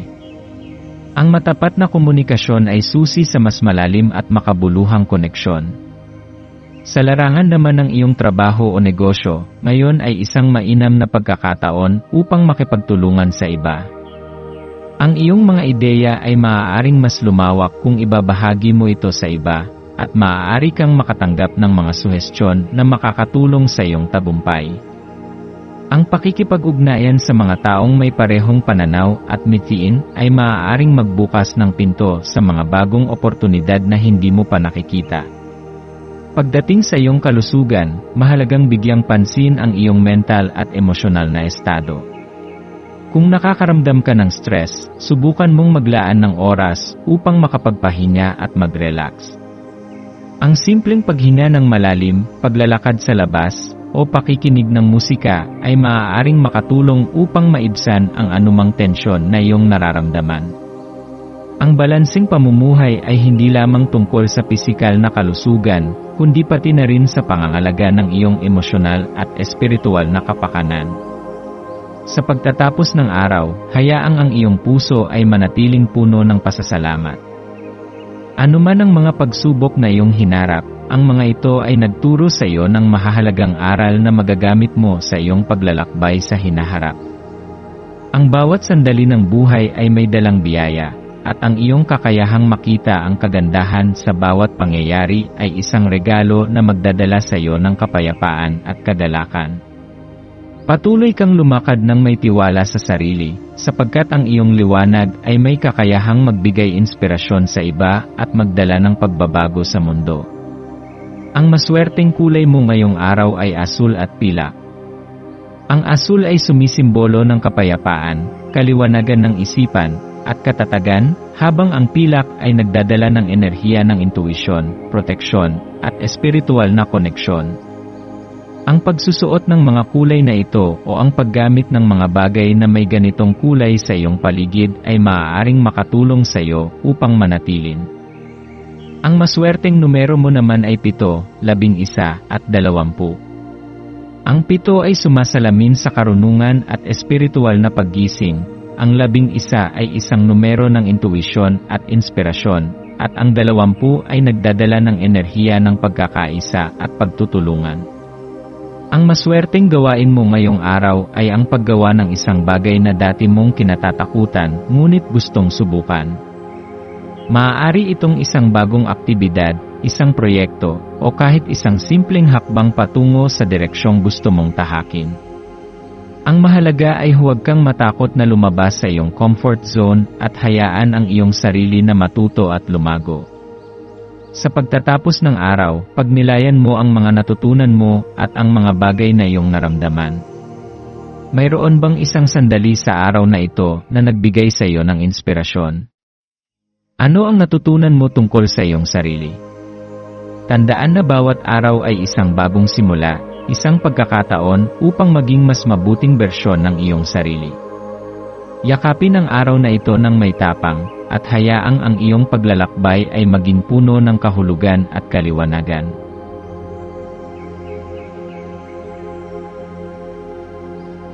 Ang matapat na komunikasyon ay susi sa mas malalim at makabuluhang koneksyon. Sa larangan naman ng iyong trabaho o negosyo, ngayon ay isang mainam na pagkakataon upang makipagtulungan sa iba. Ang iyong mga ideya ay maaaring mas lumawak kung ibabahagi mo ito sa iba, at maaari kang makatanggap ng mga suhestyon na makakatulong sa iyong tagumpay. Ang pakikipag-ugnayan sa mga taong may parehong pananaw at mithiin ay maaaring magbukas ng pinto sa mga bagong oportunidad na hindi mo pa nakikita. Pagdating sa iyong kalusugan, mahalagang bigyang pansin ang iyong mental at emosyonal na estado. Kung nakakaramdam ka ng stress, subukan mong maglaan ng oras upang makapagpahinga at mag-relax. Ang simpleng paghinga ng malalim, paglalakad sa labas, o pakikinig ng musika ay maaaring makatulong upang maibsan ang anumang tensyon na iyong nararamdaman. Ang balanseng pamumuhay ay hindi lamang tungkol sa pisikal na kalusugan, kundi pati na rin sa pangangalaga ng iyong emosyonal at espiritual na kapakanan. Sa pagtatapos ng araw, hayaang ang iyong puso ay manatiling puno ng pasasalamat. Ano man ang mga pagsubok na iyong hinarap, ang mga ito ay nagturo sa iyo ng mahahalagang aral na magagamit mo sa iyong paglalakbay sa hinaharap. Ang bawat sandali ng buhay ay may dalang biyaya, at ang iyong kakayahang makita ang kagandahan sa bawat pangyayari ay isang regalo na magdadala sa iyo ng kapayapaan at kagalakan. Patuloy kang lumakad ng may tiwala sa sarili, sapagkat ang iyong liwanag ay may kakayahang magbigay inspirasyon sa iba at magdala ng pagbabago sa mundo. Ang maswerteng kulay mo ngayong araw ay asul at pilak. Ang asul ay sumisimbolo ng kapayapaan, kaliwanagan ng isipan, at katatagan, habang ang pilak ay nagdadala ng enerhiya ng intuisyon, proteksyon, at espiritual na koneksyon. Ang pagsusuot ng mga kulay na ito o ang paggamit ng mga bagay na may ganitong kulay sa iyong paligid ay maaaring makatulong sa iyo upang manatilin. Ang maswerteng numero mo naman ay 7, 11 at 20. Ang 7 ay sumasalamin sa karunungan at espiritual na paggising. Ang 11 ay isang numero ng intuisyon at inspirasyon, at ang 20 ay nagdadala ng enerhiya ng pagkakaisa at pagtutulungan. Ang maswerteng gawain mo ngayong araw ay ang paggawa ng isang bagay na dati mong kinatatakutan ngunit gustong subukan. Maaari itong isang bagong aktibidad, isang proyekto, o kahit isang simpleng hakbang patungo sa direksyong gusto mong tahakin. Ang mahalaga ay huwag kang matakot na lumabas sa iyong comfort zone at hayaan ang iyong sarili na matuto at lumago. Sa pagtatapos ng araw, pagnilayan mo ang mga natutunan mo at ang mga bagay na iyong naramdaman. Mayroon bang isang sandali sa araw na ito na nagbigay sa iyo ng inspirasyon? Ano ang natutunan mo tungkol sa iyong sarili? Tandaan na bawat araw ay isang bagong simula, isang pagkakataon upang maging mas mabuting bersyon ng iyong sarili. Yakapin ang araw na ito ng may tapang, at hayaang ang iyong paglalakbay ay maging puno ng kahulugan at kaliwanagan.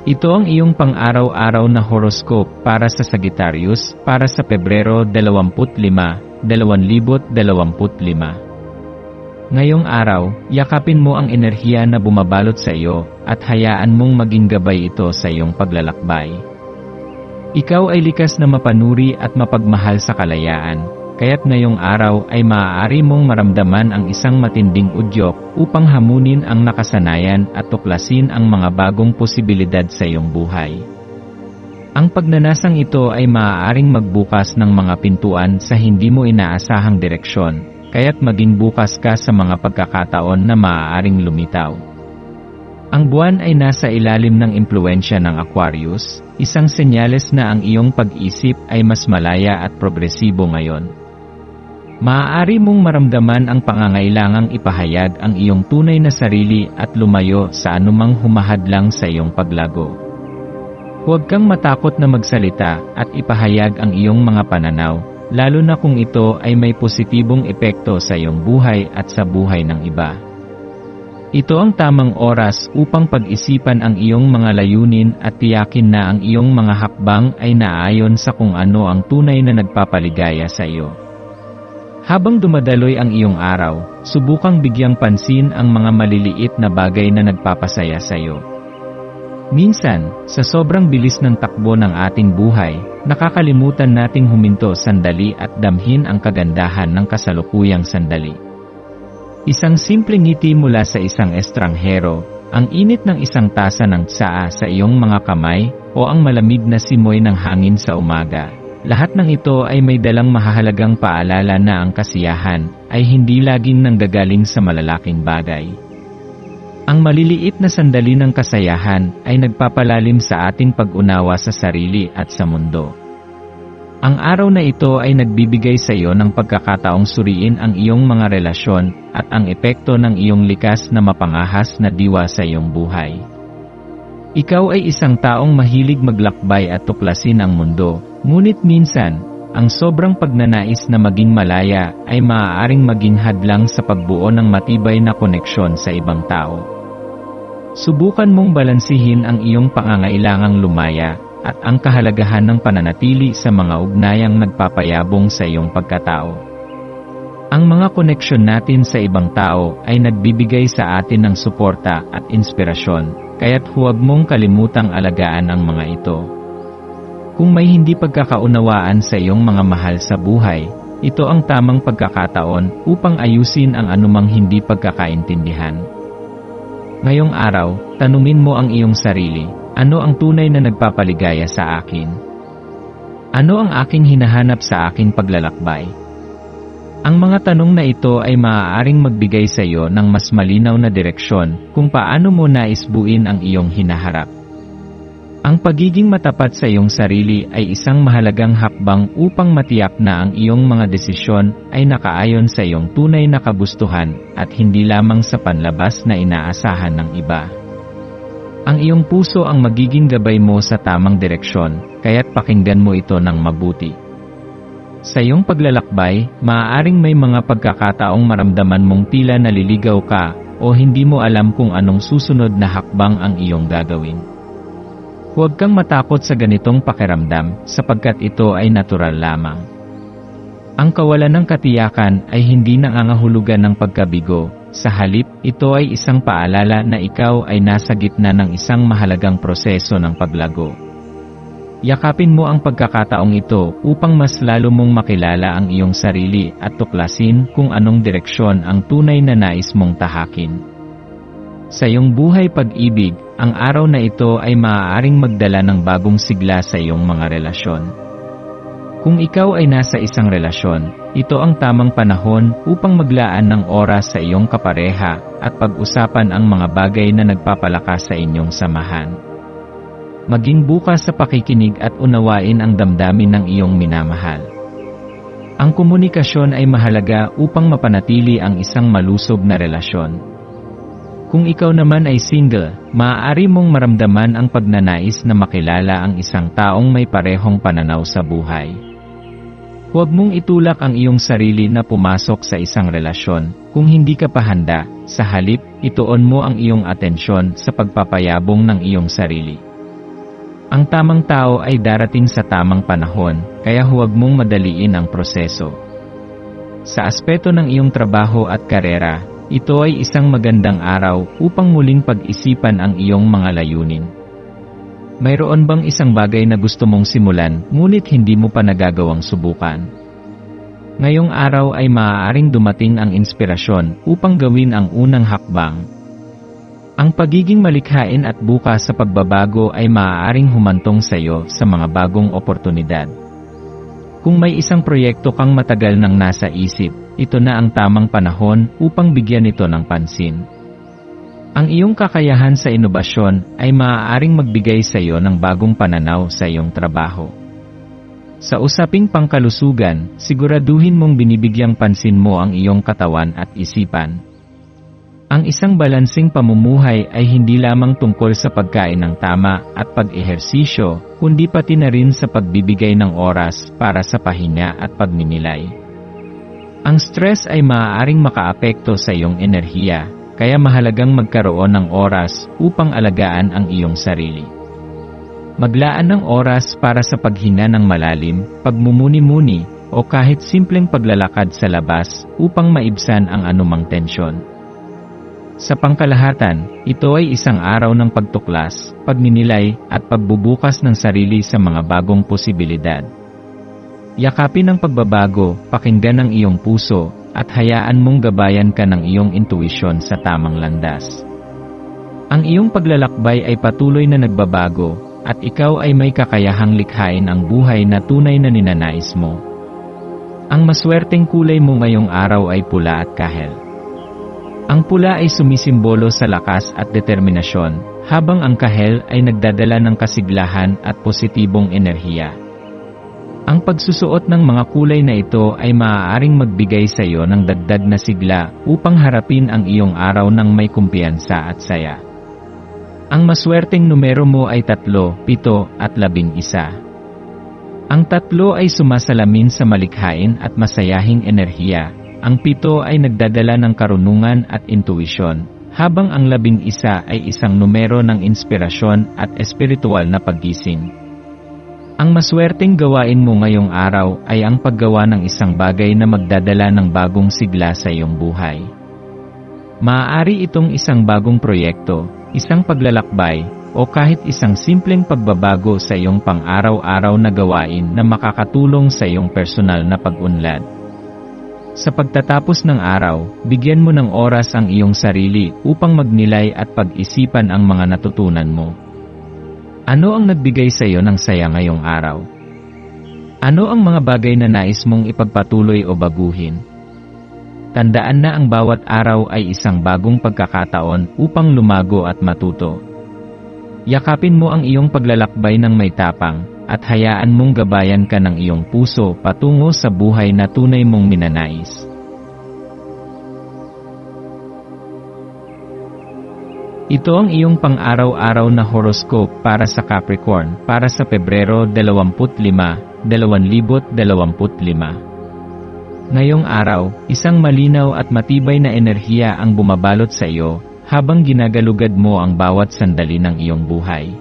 Ito ang iyong pang-araw-araw na horoscope para sa Sagittarius para sa Pebrero 25, 2025. Ngayong araw, yakapin mo ang enerhiya na bumabalot sa iyo at hayaan mong maging gabay ito sa iyong paglalakbay. Ikaw ay likas na mapanuri at mapagmahal sa kalayaan, kaya't ngayong araw ay maaari mong maramdaman ang isang matinding udyok upang hamunin ang nakasanayan at tuklasin ang mga bagong posibilidad sa iyong buhay. Ang pagnanasang ito ay maaaring magbukas ng mga pintuan sa hindi mo inaasahang direksyon, kaya't maging bukas ka sa mga pagkakataon na maaaring lumitaw. Ang buwan ay nasa ilalim ng impluwensya ng Aquarius, isang senyales na ang iyong pag-isip ay mas malaya at progresibo ngayon. Maaari mong maramdaman ang pangangailangang ipahayag ang iyong tunay na sarili at lumayo sa anumang humahadlang sa iyong paglago. Huwag kang matakot na magsalita at ipahayag ang iyong mga pananaw, lalo na kung ito ay may positibong epekto sa iyong buhay at sa buhay ng iba. Ito ang tamang oras upang pag-isipan ang iyong mga layunin at tiyakin na ang iyong mga hakbang ay naayon sa kung ano ang tunay na nagpapaligaya sa iyo. Habang dumadaloy ang iyong araw, subukang bigyang pansin ang mga maliliit na bagay na nagpapasaya sa iyo. Minsan, sa sobrang bilis ng takbo ng ating buhay, nakakalimutan nating huminto sandali at damhin ang kagandahan ng kasalukuyang sandali. Isang simpleng ngiti mula sa isang estranghero, ang init ng isang tasa ng tsaa sa iyong mga kamay, o ang malamig na simoy ng hangin sa umaga. Lahat ng ito ay may dalang mahahalagang paalala na ang kasiyahan ay hindi laging nanggagaling sa malalaking bagay. Ang maliliit na sandali ng kasayahan ay nagpapalalim sa ating pag-unawa sa sarili at sa mundo. Ang araw na ito ay nagbibigay sa iyo ng pagkakataong suriin ang iyong mga relasyon at ang epekto ng iyong likas na mapangahas na diwa sa iyong buhay. Ikaw ay isang taong mahilig maglakbay at tuklasin ang mundo, ngunit minsan, ang sobrang pagnanais na maging malaya ay maaaring maging hadlang sa pagbuo ng matibay na koneksyon sa ibang tao. Subukan mong balansihin ang iyong pangangailangang lumaya at ang kahalagahan ng pananatili sa mga ugnayang nagpapayabong sa iyong pagkatao. Ang mga koneksyon natin sa ibang tao ay nagbibigay sa atin ng suporta at inspirasyon, kaya't huwag mong kalimutang alagaan ang mga ito. Kung may hindi pagkakaunawaan sa iyong mga mahal sa buhay, ito ang tamang pagkakataon upang ayusin ang anumang hindi pagkakaintindihan. Ngayong araw, tanungin mo ang iyong sarili, ano ang tunay na nagpapaligaya sa akin? Ano ang aking hinahanap sa aking paglalakbay? Ang mga tanong na ito ay maaaring magbigay sa iyo ng mas malinaw na direksyon kung paano mo nais buuin ang iyong hinaharap. Ang pagiging matapat sa iyong sarili ay isang mahalagang hakbang upang matiyak na ang iyong mga desisyon ay nakaayon sa iyong tunay na kagustuhan at hindi lamang sa panlabas na inaasahan ng iba. Ang iyong puso ang magiging gabay mo sa tamang direksyon, kaya't pakinggan mo ito ng mabuti. Sa iyong paglalakbay, maaaring may mga pagkakataong maramdaman mong tila naliligaw ka o hindi mo alam kung anong susunod na hakbang ang iyong gagawin. Huwag kang matakot sa ganitong pakiramdam sapagkat ito ay natural lamang. Ang kawalan ng katiyakan ay hindi nangangahulugan ng pagkabigo, sa halip, ito ay isang paalala na ikaw ay nasa gitna ng isang mahalagang proseso ng paglago. Yakapin mo ang pagkakataong ito upang mas lalo mong makilala ang iyong sarili at tuklasin kung anong direksyon ang tunay na nais mong tahakin. Sa iyong buhay pag-ibig, ang araw na ito ay maaaring magdala ng bagong sigla sa iyong mga relasyon. Kung ikaw ay nasa isang relasyon, ito ang tamang panahon upang maglaan ng oras sa iyong kapareha at pag-usapan ang mga bagay na nagpapalakas sa inyong samahan. Maging bukas sa pakikinig at unawain ang damdamin ng iyong minamahal. Ang komunikasyon ay mahalaga upang mapanatili ang isang malusog na relasyon. Kung ikaw naman ay single, maaari mong maramdaman ang pagnanais na makilala ang isang taong may parehong pananaw sa buhay. Huwag mong itulak ang iyong sarili na pumasok sa isang relasyon kung hindi ka pa handa, sa halip, ituon mo ang iyong atensyon sa pagpapayabong ng iyong sarili. Ang tamang tao ay darating sa tamang panahon, kaya huwag mong madaliin ang proseso. Sa aspeto ng iyong trabaho at karera, ito ay isang magandang araw upang muling pag-isipan ang iyong mga layunin. Mayroon bang isang bagay na gusto mong simulan, ngunit hindi mo pa nagagawang subukan? Ngayong araw ay maaaring dumating ang inspirasyon upang gawin ang unang hakbang. Ang pagiging malikhain at bukas sa pagbabago ay maaaring humantong sa iyo sa mga bagong oportunidad. Kung may isang proyekto kang matagal nang nasa isip, ito na ang tamang panahon upang bigyan ito ng pansin. Ang iyong kakayahan sa inobasyon ay maaaring magbigay sa iyo ng bagong pananaw sa iyong trabaho. Sa usaping pangkalusugan, siguraduhin mong binibigyang pansin mo ang iyong katawan at isipan. Ang isang balansing pamumuhay ay hindi lamang tungkol sa pagkain ng tama at pag-ehersisyo, kundi pati na rin sa pagbibigay ng oras para sa pahinga at pagninilay. Ang stress ay maaaring makaapekto sa iyong enerhiya, kaya mahalagang magkaroon ng oras upang alagaan ang iyong sarili. Maglaan ng oras para sa paghinga ng malalim, pagmumuni-muni, o kahit simpleng paglalakad sa labas upang maibsan ang anumang tensyon. Sa pangkalahatan, ito ay isang araw ng pagtuklas, pagninilay, at pagbubukas ng sarili sa mga bagong posibilidad. Yakapin ang pagbabago, pakinggan ang iyong puso, at hayaan mong gabayan ka ng iyong intuisyon sa tamang landas. Ang iyong paglalakbay ay patuloy na nagbabago, at ikaw ay may kakayahang likhain ang buhay na tunay na ninanais mo. Ang maswerteng kulay mo ngayong araw ay pula at kahel. Ang pula ay sumisimbolo sa lakas at determinasyon, habang ang kahel ay nagdadala ng kasiglahan at positibong enerhiya. Ang pagsusuot ng mga kulay na ito ay maaaring magbigay sa iyo ng dagdag na sigla upang harapin ang iyong araw ng may kumpiyansa at saya. Ang maswerteng numero mo ay 3, 7 at 11. Ang 3 ay sumasalamin sa malikhain at masayahing enerhiya. Ang 7 ay nagdadala ng karunungan at intuisyon, habang ang 11 ay isang numero ng inspirasyon at espiritual na paggising. Ang maswerteng gawain mo ngayong araw ay ang paggawa ng isang bagay na magdadala ng bagong sigla sa iyong buhay. Maaari itong isang bagong proyekto, isang paglalakbay, o kahit isang simpleng pagbabago sa iyong pang-araw-araw na gawain na makakatulong sa iyong personal na pag-unlad. Sa pagtatapos ng araw, bigyan mo ng oras ang iyong sarili upang magnilay at pag-isipan ang mga natutunan mo. Ano ang nagbigay sa iyo ng saya ngayong araw? Ano ang mga bagay na nais mong ipagpatuloy o baguhin? Tandaan na ang bawat araw ay isang bagong pagkakataon upang lumago at matuto. Yakapin mo ang iyong paglalakbay ng may tapang, at hayaan mong gabayan ka ng iyong puso patungo sa buhay na tunay mong minanais. Ito ang iyong pang-araw-araw na horoscope para sa Capricorn para sa Pebrero 25, 2025. Ngayong araw, isang malinaw at matibay na enerhiya ang bumabalot sa iyo habang ginagalugad mo ang bawat sandali ng iyong buhay.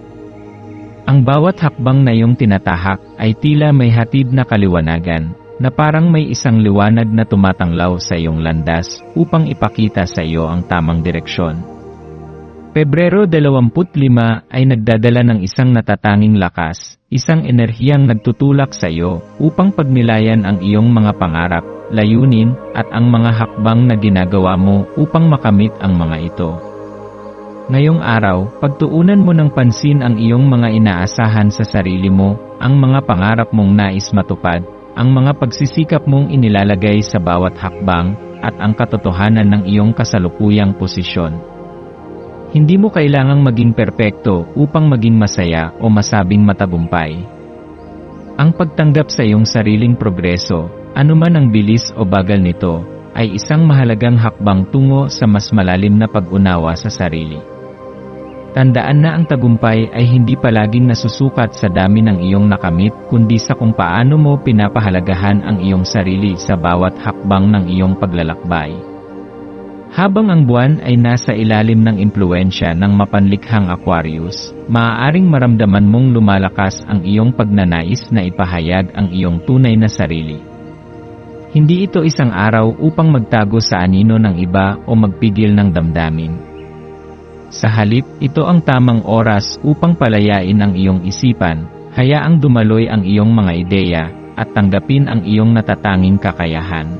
Ang bawat hakbang na iyong tinatahak ay tila may hatid na kaliwanagan, na parang may isang liwanag na tumatanglaw sa iyong landas upang ipakita sa iyo ang tamang direksyon. Pebrero 25 ay nagdadala ng isang natatanging lakas, isang enerhiyang nagtutulak sa iyo upang pagnilayan ang iyong mga pangarap, layunin, at ang mga hakbang na ginagawa mo upang makamit ang mga ito. Ngayong araw, pagtuunan mo ng pansin ang iyong mga inaasahan sa sarili mo, ang mga pangarap mong nais matupad, ang mga pagsisikap mong inilalagay sa bawat hakbang, at ang katotohanan ng iyong kasalukuyang posisyon. Hindi mo kailangang maging perpekto upang maging masaya o masabing matagumpay. Ang pagtanggap sa iyong sariling progreso, anuman ang bilis o bagal nito, ay isang mahalagang hakbang tungo sa mas malalim na pag-unawa sa sarili. Tandaan na ang tagumpay ay hindi palaging nasusukat sa dami ng iyong nakamit kundi sa kung paano mo pinapahalagahan ang iyong sarili sa bawat hakbang ng iyong paglalakbay. Habang ang buwan ay nasa ilalim ng impluwensya ng mapanlikhang Aquarius, maaaring maramdaman mong lumalakas ang iyong pagnanais na ipahayag ang iyong tunay na sarili. Hindi ito isang araw upang magtago sa anino ng iba o magpigil ng damdamin. Sa halip, ito ang tamang oras upang palayain ang iyong isipan, hayaang dumaloy ang iyong mga ideya, at tanggapin ang iyong natatanging kakayahan.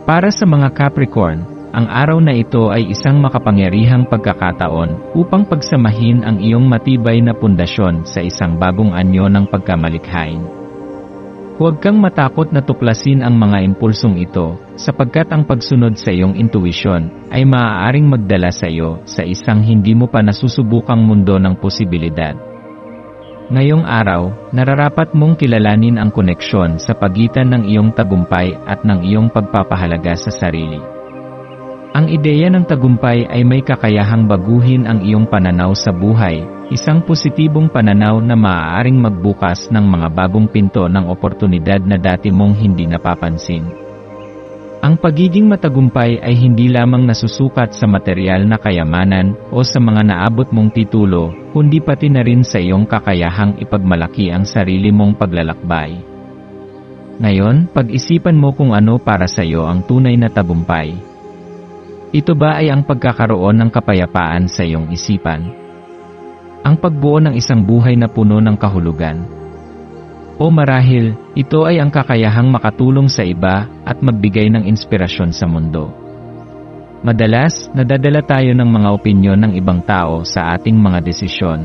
Para sa mga Capricorn, ang araw na ito ay isang makapangyarihang pagkakataon upang pagsamahin ang iyong matibay na pundasyon sa isang bagong anyo ng pagkamalikhain. Huwag kang matakot na tuklasin ang mga impulsong ito, sapagkat ang pagsunod sa iyong intuwisyon ay maaaring magdala sa iyo sa isang hindi mo pa nasusubukang mundo ng posibilidad. Ngayong araw, nararapat mong kilalanin ang koneksyon sa pagitan ng iyong tagumpay at ng iyong pagpapahalaga sa sarili. Ang ideya ng tagumpay ay may kakayahang baguhin ang iyong pananaw sa buhay, isang positibong pananaw na maaaring magbukas ng mga bagong pinto ng oportunidad na dati mong hindi napapansin. Ang pagiging matagumpay ay hindi lamang nasusukat sa material na kayamanan o sa mga naabot mong titulo, kundi pati na rin sa iyong kakayahang ipagmalaki ang sarili mong paglalakbay. Ngayon, pag-isipan mo kung ano para sa iyo ang tunay na tagumpay. Ito ba ay ang pagkakaroon ng kapayapaan sa iyong isipan? Ang pagbuo ng isang buhay na puno ng kahulugan? O marahil, ito ay ang kakayahang makatulong sa iba at magbigay ng inspirasyon sa mundo? Madalas, nadadala tayo ng mga opinyon ng ibang tao sa ating mga desisyon.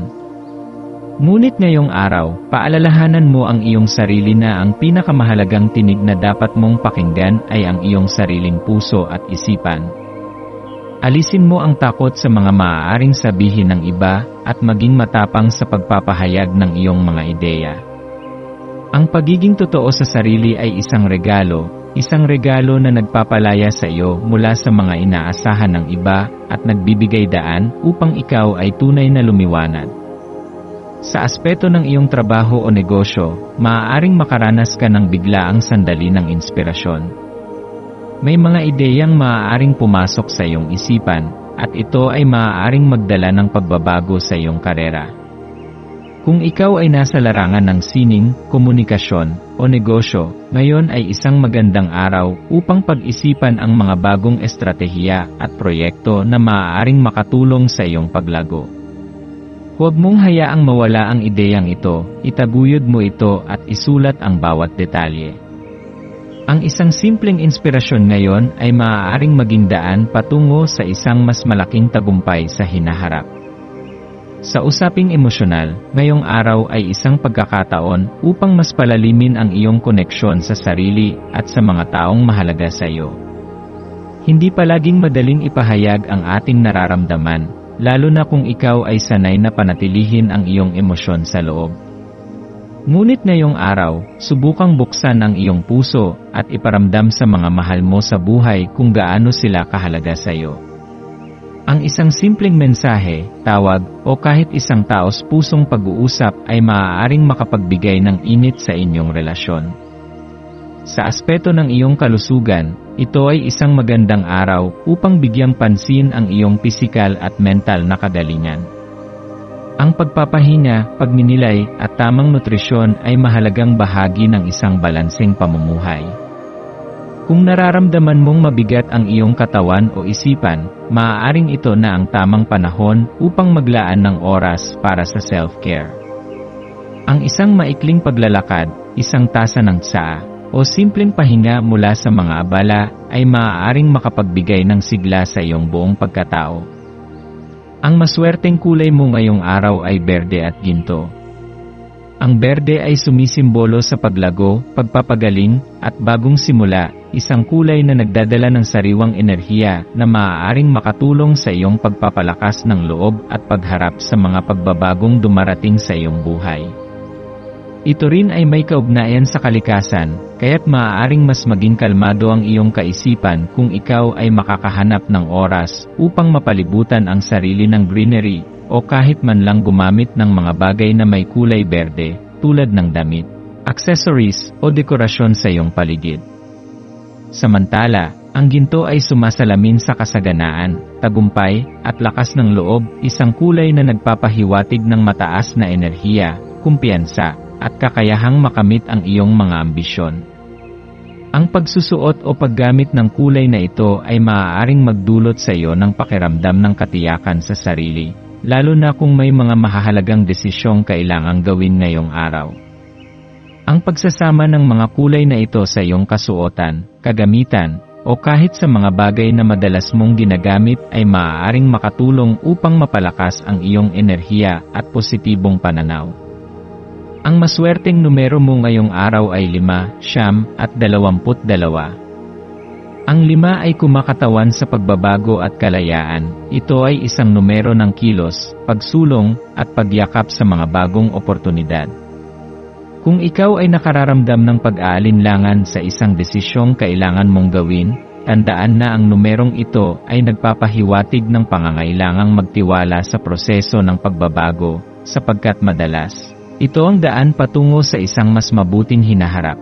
Ngunit ngayong araw, paalalahanan mo ang iyong sarili na ang pinakamahalagang tinig na dapat mong pakinggan ay ang iyong sariling puso at isipan. Alisin mo ang takot sa mga maaaring sabihin ng iba at maging matapang sa pagpapahayag ng iyong mga ideya. Ang pagiging totoo sa sarili ay isang regalo na nagpapalaya sa iyo mula sa mga inaasahan ng iba at nagbibigay daan upang ikaw ay tunay na lumiwanag. Sa aspeto ng iyong trabaho o negosyo, maaaring makaranas ka ng biglaang sandali ng inspirasyon. May mga ideyang maaaring pumasok sa iyong isipan, at ito ay maaaring magdala ng pagbabago sa iyong karera. Kung ikaw ay nasa larangan ng sining, komunikasyon, o negosyo, ngayon ay isang magandang araw upang pag-isipan ang mga bagong estratehiya at proyekto na maaaring makatulong sa iyong paglago. Huwag mong hayaang mawala ang ideyang ito, itaguyod mo ito at isulat ang bawat detalye. Ang isang simpleng inspirasyon ngayon ay maaaring maging daan patungo sa isang mas malaking tagumpay sa hinaharap. Sa usaping emosyonal, ngayong araw ay isang pagkakataon upang mas palalimin ang iyong koneksyon sa sarili at sa mga taong mahalaga sa iyo. Hindi palaging madaling ipahayag ang ating nararamdaman, lalo na kung ikaw ay sanay na panatilihin ang iyong emosyon sa loob. Ngunit ngayong araw, subukang buksan ang iyong puso at iparamdam sa mga mahal mo sa buhay kung gaano sila kahalaga sa iyo. Ang isang simpleng mensahe, tawag, o kahit isang taos pusong pag-uusap ay maaaring makapagbigay ng init sa inyong relasyon. Sa aspeto ng iyong kalusugan, ito ay isang magandang araw upang bigyang pansin ang iyong pisikal at mental na kagalingan. Ang pagpapahinga, pagninilay, at tamang nutrisyon ay mahalagang bahagi ng isang balanseng pamumuhay. Kung nararamdaman mong mabigat ang iyong katawan o isipan, maaaring ito na ang tamang panahon upang maglaan ng oras para sa self-care. Ang isang maikling paglalakad, isang tasa ng tsaa, o simpleng pahinga mula sa mga abala ay maaaring makapagbigay ng sigla sa iyong buong pagkatao. Ang maswerteng kulay mo ngayong araw ay berde at ginto. Ang berde ay sumisimbolo sa paglago, pagpapagaling, at bagong simula, isang kulay na nagdadala ng sariwang enerhiya na maaaring makatulong sa iyong pagpapalakas ng loob at pagharap sa mga pagbabagong dumarating sa iyong buhay. Ito rin ay may kaugnayan sa kalikasan, kaya't maaaring mas maging kalmado ang iyong kaisipan kung ikaw ay makakahanap ng oras upang mapalibutan ang sarili ng greenery o kahit man lang gumamit ng mga bagay na may kulay berde, tulad ng damit, accessories o dekorasyon sa iyong paligid. Samantala, ang ginto ay sumasalamin sa kasaganaan, tagumpay, at lakas ng loob, isang kulay na nagpapahiwatig ng mataas na enerhiya, kumpiyansa, at kakayahang makamit ang iyong mga ambisyon. Ang pagsusuot o paggamit ng kulay na ito ay maaaring magdulot sa iyo ng pakiramdam ng katiyakan sa sarili, lalo na kung may mga mahahalagang desisyong kailangang gawin ngayong araw. Ang pagsasama ng mga kulay na ito sa iyong kasuotan, kagamitan, o kahit sa mga bagay na madalas mong ginagamit ay maaaring makatulong upang mapalakas ang iyong enerhiya at positibong pananaw. Ang maswerteng numero mo ngayong araw ay 5, 9, at 22. Ang 5 ay kumakatawan sa pagbabago at kalayaan. Ito ay isang numero ng kilos, pagsulong, at pagyakap sa mga bagong oportunidad. Kung ikaw ay nakararamdam ng pag-aalinlangan sa isang desisyong kailangan mong gawin, tandaan na ang numerong ito ay nagpapahiwatig ng pangangailangang magtiwala sa proseso ng pagbabago, sapagkat madalas, ito ang daan patungo sa isang mas mabuting hinaharap.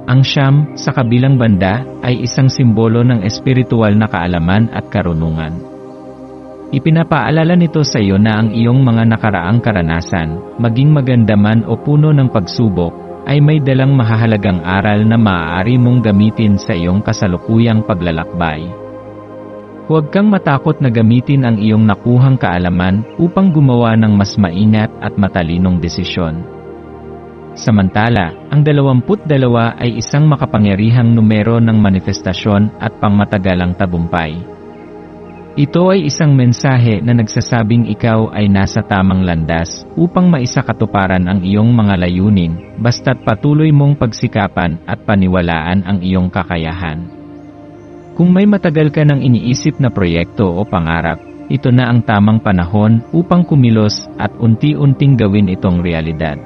Ang 9, sa kabilang banda, ay isang simbolo ng espiritual na kaalaman at karunungan. Ipinapaalala nito sa iyo na ang iyong mga nakaraang karanasan, maging maganda man o puno ng pagsubok, ay may dalang mahahalagang aral na maaari mong gamitin sa iyong kasalukuyang paglalakbay. Huwag kang matakot na gamitin ang iyong nakuhang kaalaman upang gumawa ng mas maingat at matalinong desisyon. Samantala, ang 22 ay isang makapangyarihang numero ng manifestasyon at pangmatagalang tagumpay. Ito ay isang mensahe na nagsasabing ikaw ay nasa tamang landas upang maisakatuparan ang iyong mga layunin, basta't patuloy mong pagsikapan at paniwalaan ang iyong kakayahan. Kung may matagal ka nang iniisip na proyekto o pangarap, ito na ang tamang panahon upang kumilos at unti-unting gawin itong realidad.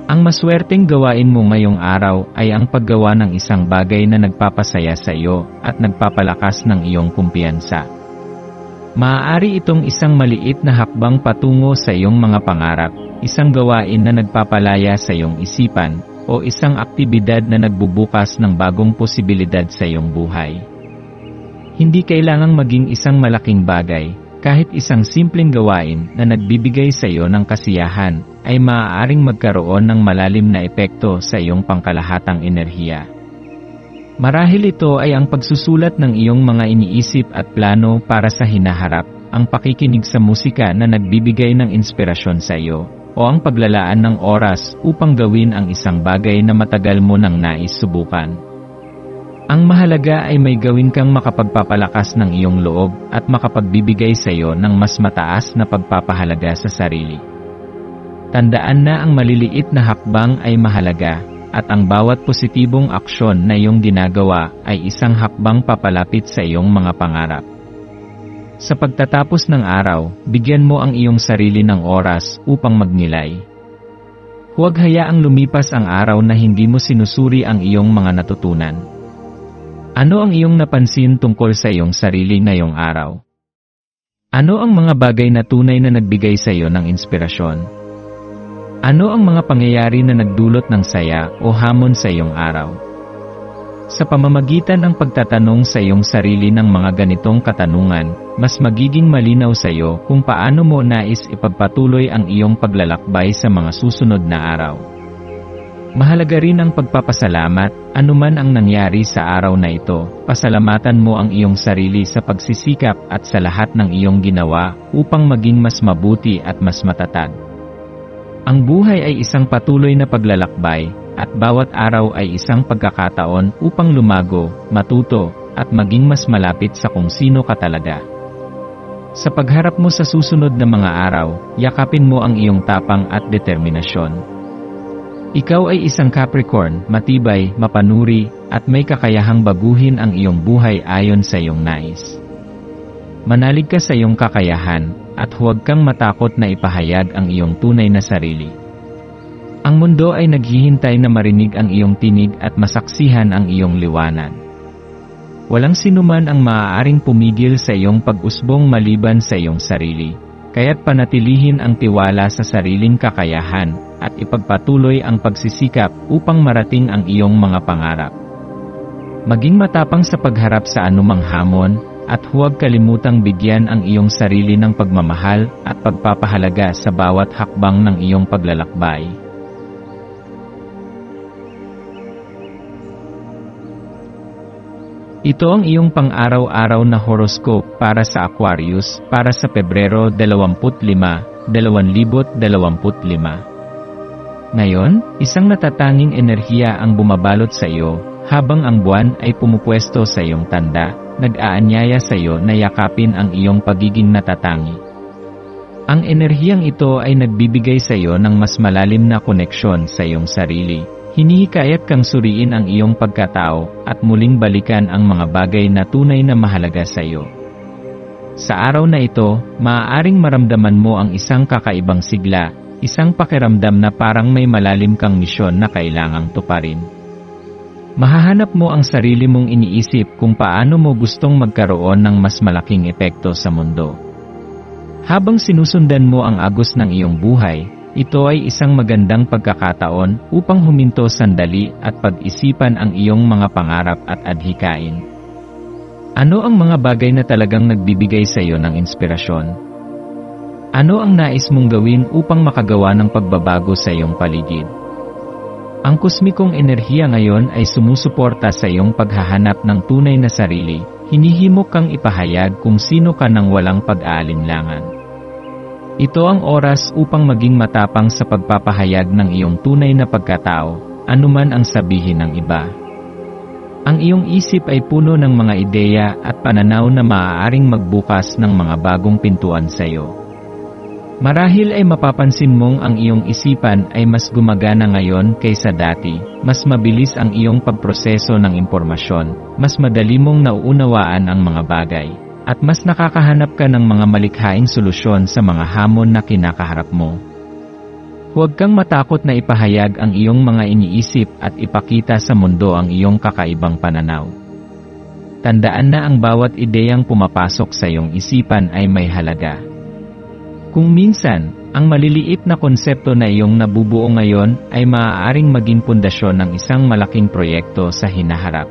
Ang maswerteng gawain mo ngayong araw ay ang paggawa ng isang bagay na nagpapasaya sa iyo at nagpapalakas ng iyong kumpiyansa. Maaari itong isang maliit na hakbang patungo sa iyong mga pangarap, isang gawain na nagpapalaya sa iyong isipan, o isang aktibidad na nagbubukas ng bagong posibilidad sa iyong buhay. Hindi kailangang maging isang malaking bagay, kahit isang simpleng gawain na nagbibigay sa iyo ng kasiyahan, ay maaaring magkaroon ng malalim na epekto sa iyong pangkalahatang enerhiya. Marahil ito ay ang pagsusulat ng iyong mga iniisip at plano para sa hinaharap, ang pakikinig sa musika na nagbibigay ng inspirasyon sa iyo, o ang paglalaan ng oras upang gawin ang isang bagay na matagal mo nang nais subukan. Ang mahalaga ay may gawin kang makapagpapalakas ng iyong loob at makapagbibigay sa iyo ng mas mataas na pagpapahalaga sa sarili. Tandaan na ang maliliit na hakbang ay mahalaga, at ang bawat positibong aksyon na iyong ginagawa ay isang hakbang papalapit sa iyong mga pangarap. Sa pagtatapos ng araw, bigyan mo ang iyong sarili ng oras upang magnilay. Huwag hayaang lumipas ang araw na hindi mo sinusuri ang iyong mga natutunan. Ano ang iyong napansin tungkol sa iyong sarili ngayong araw? Ano ang mga bagay na tunay na nagbigay sa iyo ng inspirasyon? Ano ang mga pangyayari na nagdulot ng saya o hamon sa iyong araw? Sa pamamagitan ng pagtatanong sa iyong sarili ng mga ganitong katanungan, mas magiging malinaw sa iyo kung paano mo nais ipagpatuloy ang iyong paglalakbay sa mga susunod na araw. Mahalaga rin ang pagpapasalamat, anuman ang nangyari sa araw na ito. Pasalamatan mo ang iyong sarili sa pagsisikap at sa lahat ng iyong ginawa upang maging mas mabuti at mas matatag. Ang buhay ay isang patuloy na paglalakbay, at bawat araw ay isang pagkakataon upang lumago, matuto, at maging mas malapit sa kung sino ka talaga. Sa pagharap mo sa susunod na mga araw, yakapin mo ang iyong tapang at determinasyon. Ikaw ay isang Capricorn, matibay, mapanuri, at may kakayahang baguhin ang iyong buhay ayon sa iyong nais. Manalig ka sa iyong kakayahan, at huwag kang matakot na ipahayag ang iyong tunay na sarili. Ang mundo ay naghihintay na marinig ang iyong tinig at masaksihan ang iyong liwanag. Walang sinuman ang maaaring pumigil sa iyong pag-usbong maliban sa iyong sarili, kaya't panatilihin ang tiwala sa sariling kakayahan at ipagpatuloy ang pagsisikap upang marating ang iyong mga pangarap. Maging matapang sa pagharap sa anumang hamon, at huwag kalimutang bigyan ang iyong sarili ng pagmamahal at pagpapahalaga sa bawat hakbang ng iyong paglalakbay. Ito ang iyong pang-araw-araw na horoscope para sa Aquarius para sa Pebrero 25, 2025. Ngayon, isang natatanging enerhiya ang bumabalot sa iyo habang ang buwan ay pumupwesto sa iyong tanda. Nag-aanyaya sa iyo na yakapin ang iyong pagiging natatangi. Ang enerhiyang ito ay nagbibigay sa iyo ng mas malalim na koneksyon sa iyong sarili. Hinihikayat kang suriin ang iyong pagkatao at muling balikan ang mga bagay na tunay na mahalaga sa iyo. Sa araw na ito, maaaring maramdaman mo ang isang kakaibang sigla, isang pakiramdam na parang may malalim kang misyon na kailangang tuparin. Mahahanap mo ang sarili mong iniisip kung paano mo gustong magkaroon ng mas malaking epekto sa mundo. Habang sinusundan mo ang agos ng iyong buhay, ito ay isang magandang pagkakataon upang huminto sandali at pag-isipan ang iyong mga pangarap at adhikain. Ano ang mga bagay na talagang nagbibigay sa iyo ng inspirasyon? Ano ang nais mong gawin upang makagawa ng pagbabago sa iyong paligid? Ang kosmikong enerhiya ngayon ay sumusuporta sa iyong paghahanap ng tunay na sarili. Hinihimok kang ipahayag kung sino ka nang walang pag-aalinlangan. Ito ang oras upang maging matapang sa pagpapahayag ng iyong tunay na pagkatao, anuman ang sabihin ng iba. Ang iyong isip ay puno ng mga ideya at pananaw na maaaring magbukas ng mga bagong pintuan sa iyo. Marahil ay mapapansin mong ang iyong isipan ay mas gumagana ngayon kaysa dati, mas mabilis ang iyong pagproseso ng impormasyon, mas madali mong nauunawaan ang mga bagay, at mas nakakahanap ka ng mga malikhaing solusyon sa mga hamon na kinakaharap mo. Huwag kang matakot na ipahayag ang iyong mga iniisip at ipakita sa mundo ang iyong kakaibang pananaw. Tandaan na ang bawat ideyang pumapasok sa iyong isipan ay may halaga. Kung minsan, ang maliliit na konsepto na iyong nabubuo ngayon ay maaaring maging pundasyon ng isang malaking proyekto sa hinaharap.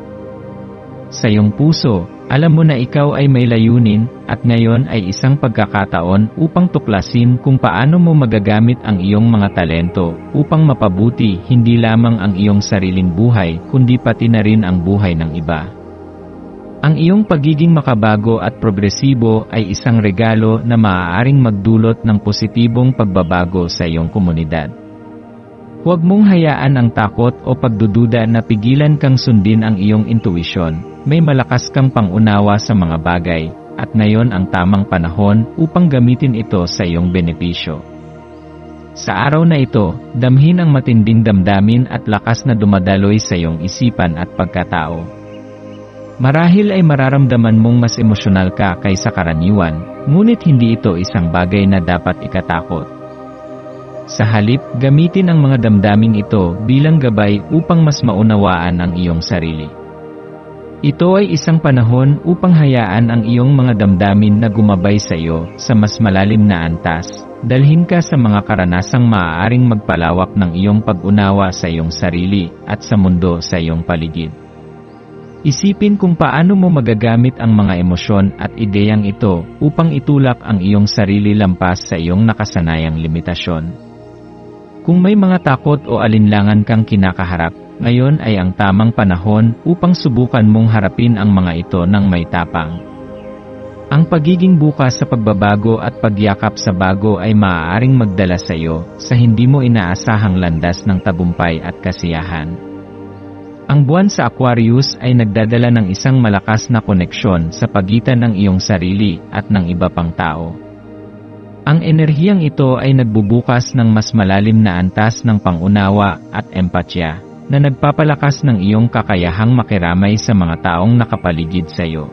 Sa iyong puso, alam mo na ikaw ay may layunin, at ngayon ay isang pagkakataon upang tuklasin kung paano mo magagamit ang iyong mga talento upang mapabuti hindi lamang ang iyong sariling buhay kundi pati na rin ang buhay ng iba. Ang iyong pagiging makabago at progresibo ay isang regalo na maaaring magdulot ng positibong pagbabago sa iyong komunidad. Huwag mong hayaan ang takot o pagdududa na pigilan kang sundin ang iyong intuisyon. May malakas kang pangunawa sa mga bagay, at ngayon ang tamang panahon upang gamitin ito sa iyong benepisyo. Sa araw na ito, damhin ang matinding damdamin at lakas na dumadaloy sa iyong isipan at pagkatao. Marahil ay mararamdaman mong mas emosyonal ka kaysa karaniwan, ngunit hindi ito isang bagay na dapat ikatakot. Sa halip, gamitin ang mga damdaming ito bilang gabay upang mas maunawaan ang iyong sarili. Ito ay isang panahon upang hayaan ang iyong mga damdamin na gumabay sa iyo sa mas malalim na antas. Dalhin ka sa mga karanasang maaaring magpalawak ng iyong pag-unawa sa iyong sarili at sa mundo sa iyong paligid. Isipin kung paano mo magagamit ang mga emosyon at ideyang ito upang itulak ang iyong sarili lampas sa iyong nakasanayang limitasyon. Kung may mga takot o alinlangan kang kinakaharap, ngayon ay ang tamang panahon upang subukan mong harapin ang mga ito ng may tapang. Ang pagiging bukas sa pagbabago at pagyakap sa bago ay maaaring magdala sa iyo sa hindi mo inaasahang landas ng tagumpay at kasiyahan. Ang buwan sa Aquarius ay nagdadala ng isang malakas na koneksyon sa pagitan ng iyong sarili at ng iba pang tao. Ang enerhiyang ito ay nagbubukas ng mas malalim na antas ng pangunawa at empatya, na nagpapalakas ng iyong kakayahang makiramay sa mga taong nakapaligid sa iyo.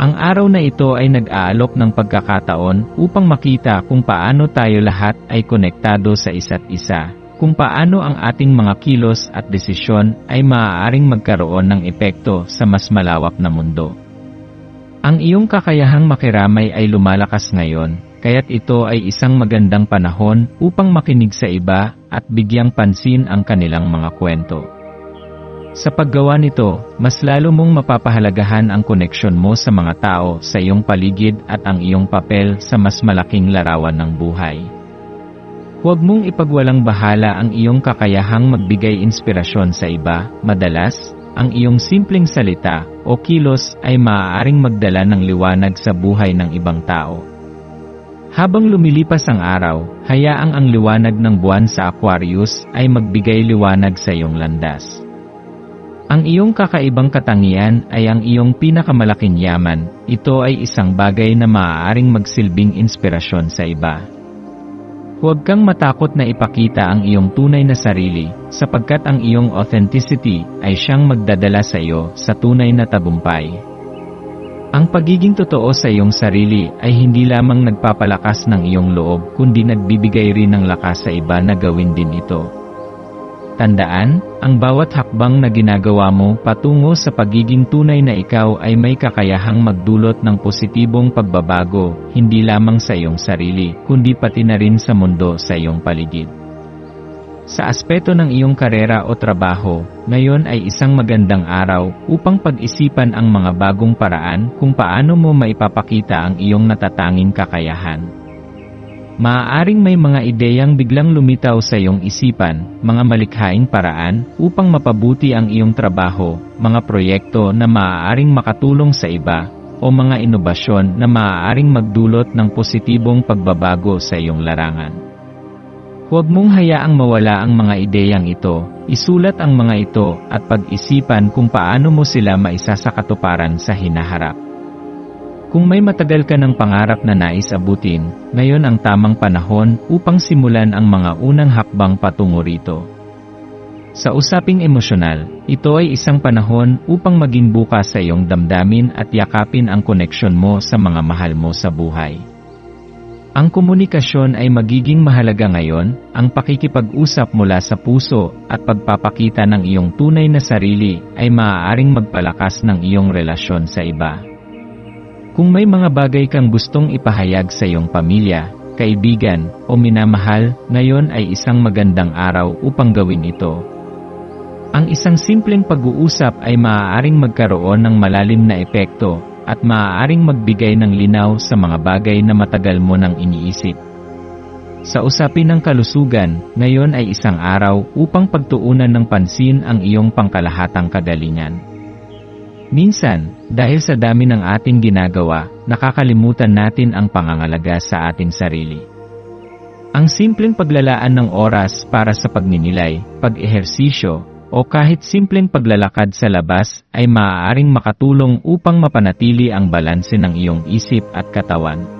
Ang araw na ito ay nag-aalok ng pagkakataon upang makita kung paano tayo lahat ay konektado sa isa't isa, kung paano ang ating mga kilos at desisyon ay maaaring magkaroon ng epekto sa mas malawak na mundo. Ang iyong kakayahang makiramay ay lumalakas ngayon, kaya't ito ay isang magandang panahon upang makinig sa iba at bigyang pansin ang kanilang mga kwento. Sa paggawa nito, mas lalo mong mapapahalagahan ang koneksyon mo sa mga tao sa iyong paligid at ang iyong papel sa mas malaking larawan ng buhay. Huwag mong ipagwalang bahala ang iyong kakayahang magbigay inspirasyon sa iba. Madalas, ang iyong simpleng salita o kilos ay maaaring magdala ng liwanag sa buhay ng ibang tao. Habang lumilipas ang araw, hayaang ang liwanag ng buwan sa Aquarius ay magbigay liwanag sa iyong landas. Ang iyong kakaibang katangian ay ang iyong pinakamalaking yaman. Ito ay isang bagay na maaaring magsilbing inspirasyon sa iba. Huwag kang matakot na ipakita ang iyong tunay na sarili, sapagkat ang iyong authenticity ay siyang magdadala sa iyo sa tunay na tagumpay. Ang pagiging totoo sa iyong sarili ay hindi lamang nagpapalakas ng iyong loob, kundi nagbibigay rin ng lakas sa iba na gawin din ito. Tandaan, ang bawat hakbang na ginagawa mo patungo sa pagiging tunay na ikaw ay may kakayahang magdulot ng positibong pagbabago, hindi lamang sa iyong sarili, kundi pati na rin sa mundo sa iyong paligid. Sa aspeto ng iyong karera o trabaho, ngayon ay isang magandang araw upang pag-isipan ang mga bagong paraan kung paano mo maipapakita ang iyong natatanging kakayahan. Maaaring may mga ideyang biglang lumitaw sa iyong isipan, mga malikhaing paraan upang mapabuti ang iyong trabaho, mga proyekto na maaaring makatulong sa iba, o mga inobasyon na maaaring magdulot ng positibong pagbabago sa iyong larangan. Huwag mong hayaang mawala ang mga ideyang ito, isulat ang mga ito at pag-isipan kung paano mo sila maisasakatuparan sa hinaharap. Kung may matagal ka ng pangarap na nais abutin, ngayon ang tamang panahon upang simulan ang mga unang hakbang patungo rito. Sa usaping emosyonal, ito ay isang panahon upang maging bukas sa iyong damdamin at yakapin ang koneksyon mo sa mga mahal mo sa buhay. Ang komunikasyon ay magiging mahalaga ngayon, ang pakikipag-usap mula sa puso at pagpapakita ng iyong tunay na sarili ay maaaring magpalakas ng iyong relasyon sa iba. Kung may mga bagay kang gustong ipahayag sa iyong pamilya, kaibigan, o minamahal, ngayon ay isang magandang araw upang gawin ito. Ang isang simpleng pag-uusap ay maaaring magkaroon ng malalim na epekto at maaaring magbigay ng linaw sa mga bagay na matagal mo nang iniisip. Sa usapin ng kalusugan, ngayon ay isang araw upang pagtuunan ng pansin ang iyong pangkalahatang kagalingan. Minsan, dahil sa dami ng ating ginagawa, nakakalimutan natin ang pangangalaga sa ating sarili. Ang simpleng paglalaan ng oras para sa pagninilay, pag-ehersisyo, o kahit simpleng paglalakad sa labas ay maaaring makatulong upang mapanatili ang balanse ng iyong isip at katawan.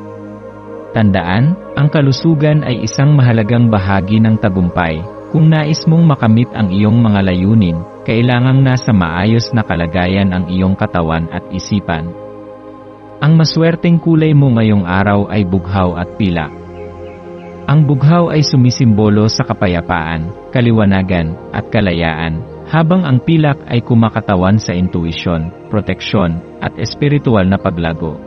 Tandaan, ang kalusugan ay isang mahalagang bahagi ng tagumpay. Kung nais mong makamit ang iyong mga layunin, kailangang nasa maayos na kalagayan ang iyong katawan at isipan. Ang maswerteng kulay mo ngayong araw ay bughaw at pilak. Ang bughaw ay sumisimbolo sa kapayapaan, kaliwanagan, at kalayaan, habang ang pilak ay kumakatawan sa intuisyon, proteksyon, at espiritual na paglago.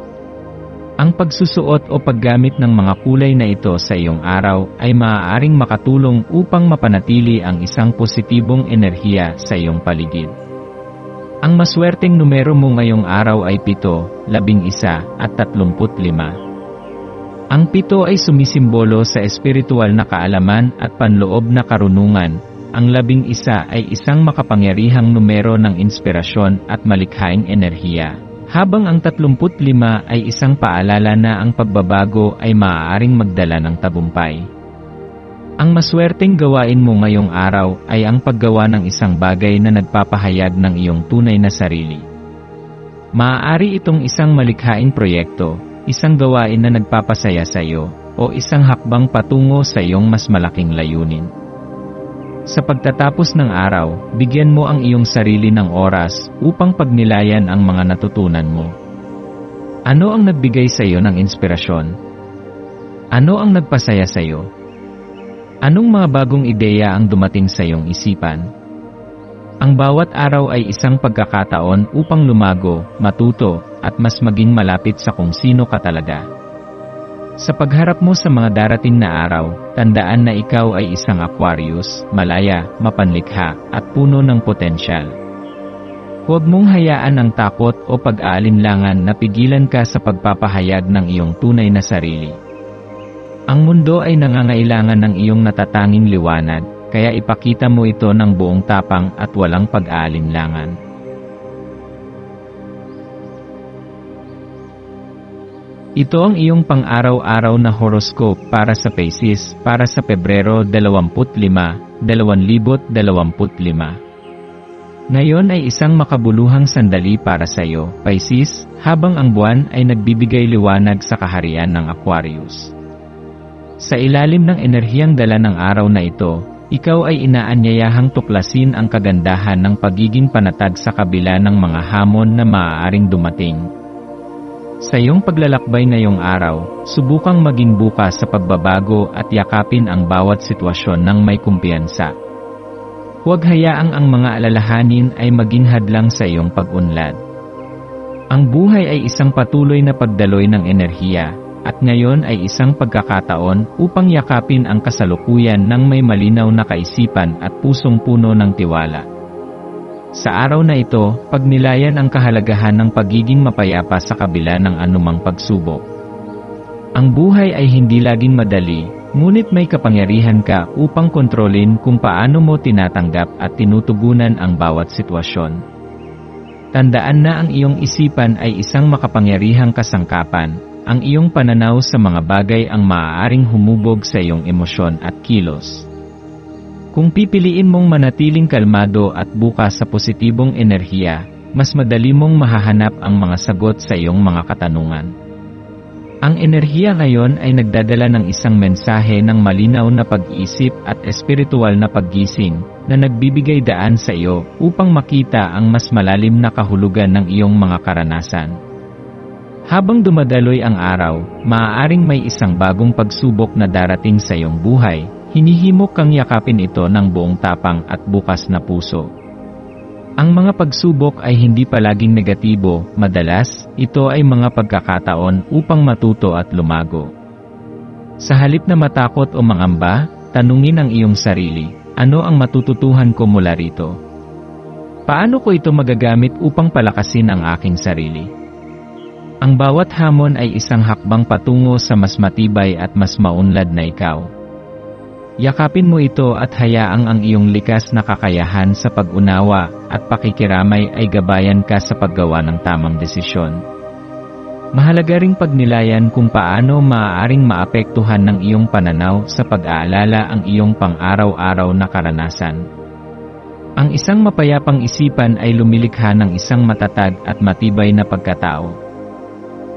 Ang pagsusuot o paggamit ng mga kulay na ito sa iyong araw ay maaaring makatulong upang mapanatili ang isang positibong enerhiya sa iyong paligid. Ang maswerteng numero mo ngayong araw ay 7, 11, at 35. Ang 7 ay sumisimbolo sa espiritual na kaalaman at panloob na karunungan. Ang 11 ay isang makapangyarihang numero ng inspirasyon at malikhaing enerhiya. Habang ang 35 ay isang paalala na ang pagbabago ay maaaring magdala ng tagumpay. Ang maswerteng gawain mo ngayong araw ay ang paggawa ng isang bagay na nagpapahayag ng iyong tunay na sarili. Maaari itong isang malikhaing proyekto, isang gawain na nagpapasaya sa iyo, o isang hakbang patungo sa iyong mas malaking layunin. Sa pagtatapos ng araw, bigyan mo ang iyong sarili ng oras upang pagnilayan ang mga natutunan mo. Ano ang nagbigay sa iyo ng inspirasyon? Ano ang nagpasaya sa iyo? Anong mga bagong ideya ang dumating sa iyong isipan? Ang bawat araw ay isang pagkakataon upang lumago, matuto, at mas maging malapit sa kung sino ka talaga. Sa pagharap mo sa mga darating na araw, tandaan na ikaw ay isang Aquarius, malaya, mapanlikha, at puno ng potensyal. Huwag mong hayaan ang takot o pag-aalinlangan na pigilan ka sa pagpapahayag ng iyong tunay na sarili. Ang mundo ay nangangailangan ng iyong natatanging liwanag, kaya ipakita mo ito ng buong tapang at walang pag-aalinlangan. Ito ang iyong pang-araw-araw na horoscope para sa Pisces para sa Pebrero 25, 2025. Ngayon ay isang makabuluhang sandali para sa iyo, Pisces, habang ang buwan ay nagbibigay liwanag sa kaharian ng Aquarius. Sa ilalim ng enerhiyang dala ng araw na ito, ikaw ay inaanyayahang tuklasin ang kagandahan ng pagiging panatag sa kabila ng mga hamon na maaaring dumating. Sa iyong paglalakbay ngayong araw, subukang maging bukas sa pagbabago at yakapin ang bawat sitwasyon ng may kumpiyansa. Huwag hayaang ang mga alalahanin ay maging hadlang sa iyong pag-unlad. Ang buhay ay isang patuloy na pagdaloy ng enerhiya, at ngayon ay isang pagkakataon upang yakapin ang kasalukuyan ng may malinaw na kaisipan at pusong puno ng tiwala. Sa araw na ito, pagnilayan ang kahalagahan ng pagiging mapayapa sa kabila ng anumang pagsubok. Ang buhay ay hindi laging madali, ngunit may kapangyarihan ka upang kontrolin kung paano mo tinatanggap at tinutugunan ang bawat sitwasyon. Tandaan na ang iyong isipan ay isang makapangyarihang kasangkapan, ang iyong pananaw sa mga bagay ang maaaring humubog sa iyong emosyon at kilos. Kung pipiliin mong manatiling kalmado at bukas sa positibong enerhiya, mas madali mong mahahanap ang mga sagot sa iyong mga katanungan. Ang enerhiya ngayon ay nagdadala ng isang mensahe ng malinaw na pag-iisip at espiritual na paggising na nagbibigay daan sa iyo upang makita ang mas malalim na kahulugan ng iyong mga karanasan. Habang dumadaloy ang araw, maaaring may isang bagong pagsubok na darating sa iyong buhay. Hinihimok kang yakapin ito ng buong tapang at bukas na puso. Ang mga pagsubok ay hindi palaging negatibo, madalas, ito ay mga pagkakataon upang matuto at lumago. Sa halip na matakot o mangamba, tanungin ang iyong sarili, ano ang matututuhan ko mula rito? Paano ko ito magagamit upang palakasin ang aking sarili? Ang bawat hamon ay isang hakbang patungo sa mas matibay at mas maunlad na ikaw. Yakapin mo ito at hayaang ang iyong likas na kakayahan sa pag-unawa at pakikiramay ay gabayan ka sa paggawa ng tamang desisyon. Mahalaga ring pagnilayan kung paano maaaring maapektuhan ng iyong pananaw sa pag-aalala ang iyong pang-araw-araw na karanasan. Ang isang mapayapang isipan ay lumilikha ng isang matatag at matibay na pagkatao.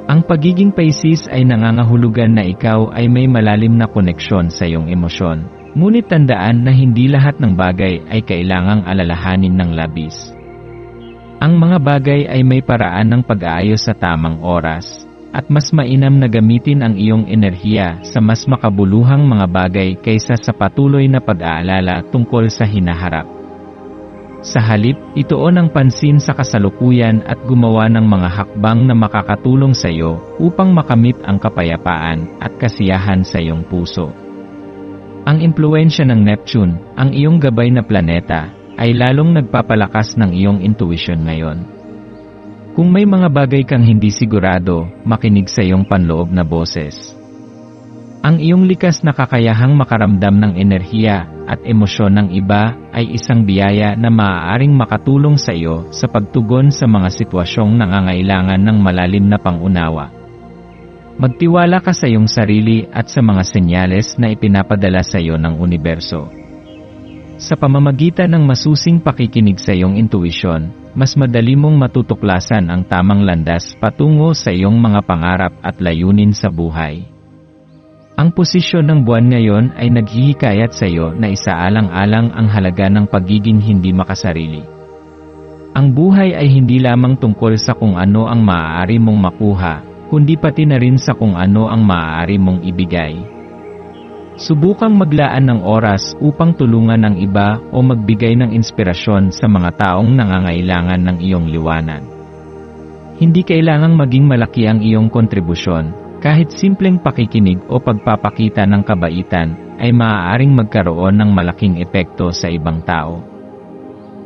Ang pagiging Pisces ay nangangahulugan na ikaw ay may malalim na koneksyon sa iyong emosyon. Ngunit tandaan na hindi lahat ng bagay ay kailangang alalahanin ng labis. Ang mga bagay ay may paraan ng pag-aayos sa tamang oras, at mas mainam na gamitin ang iyong enerhiya sa mas makabuluhang mga bagay kaysa sa patuloy na pag-aalala tungkol sa hinaharap. Sa halip, ituon ang pansin sa kasalukuyan at gumawa ng mga hakbang na makakatulong sa iyo upang makamit ang kapayapaan at kasiyahan sa iyong puso. Ang impluwensya ng Neptune, ang iyong gabay na planeta, ay lalong nagpapalakas ng iyong intuition ngayon. Kung may mga bagay kang hindi sigurado, makinig sa iyong panloob na boses. Ang iyong likas na kakayahang makaramdam ng enerhiya at emosyon ng iba ay isang biyaya na maaaring makatulong sa iyo sa pagtugon sa mga sitwasyong nangangailangan ng malalim na pangunawa. Magtiwala ka sa iyong sarili at sa mga senyales na ipinapadala sa iyo ng universo. Sa pamamagitan ng masusing pakikinig sa iyong intuisyon, mas madali mong matutuklasan ang tamang landas patungo sa iyong mga pangarap at layunin sa buhay. Ang posisyon ng buwan ngayon ay naghihikayat sa iyo na isaalang-alang ang halaga ng pagiging hindi makasarili. Ang buhay ay hindi lamang tungkol sa kung ano ang maaari mong makuha, kundi pati na rin sa kung ano ang maaari mong ibigay. Subukang maglaan ng oras upang tulungan ang iba o magbigay ng inspirasyon sa mga taong nangangailangan ng iyong liwanag. Hindi kailangang maging malaki ang iyong kontribusyon. Kahit simpleng pakikinig o pagpapakita ng kabaitan ay maaaring magkaroon ng malaking epekto sa ibang tao.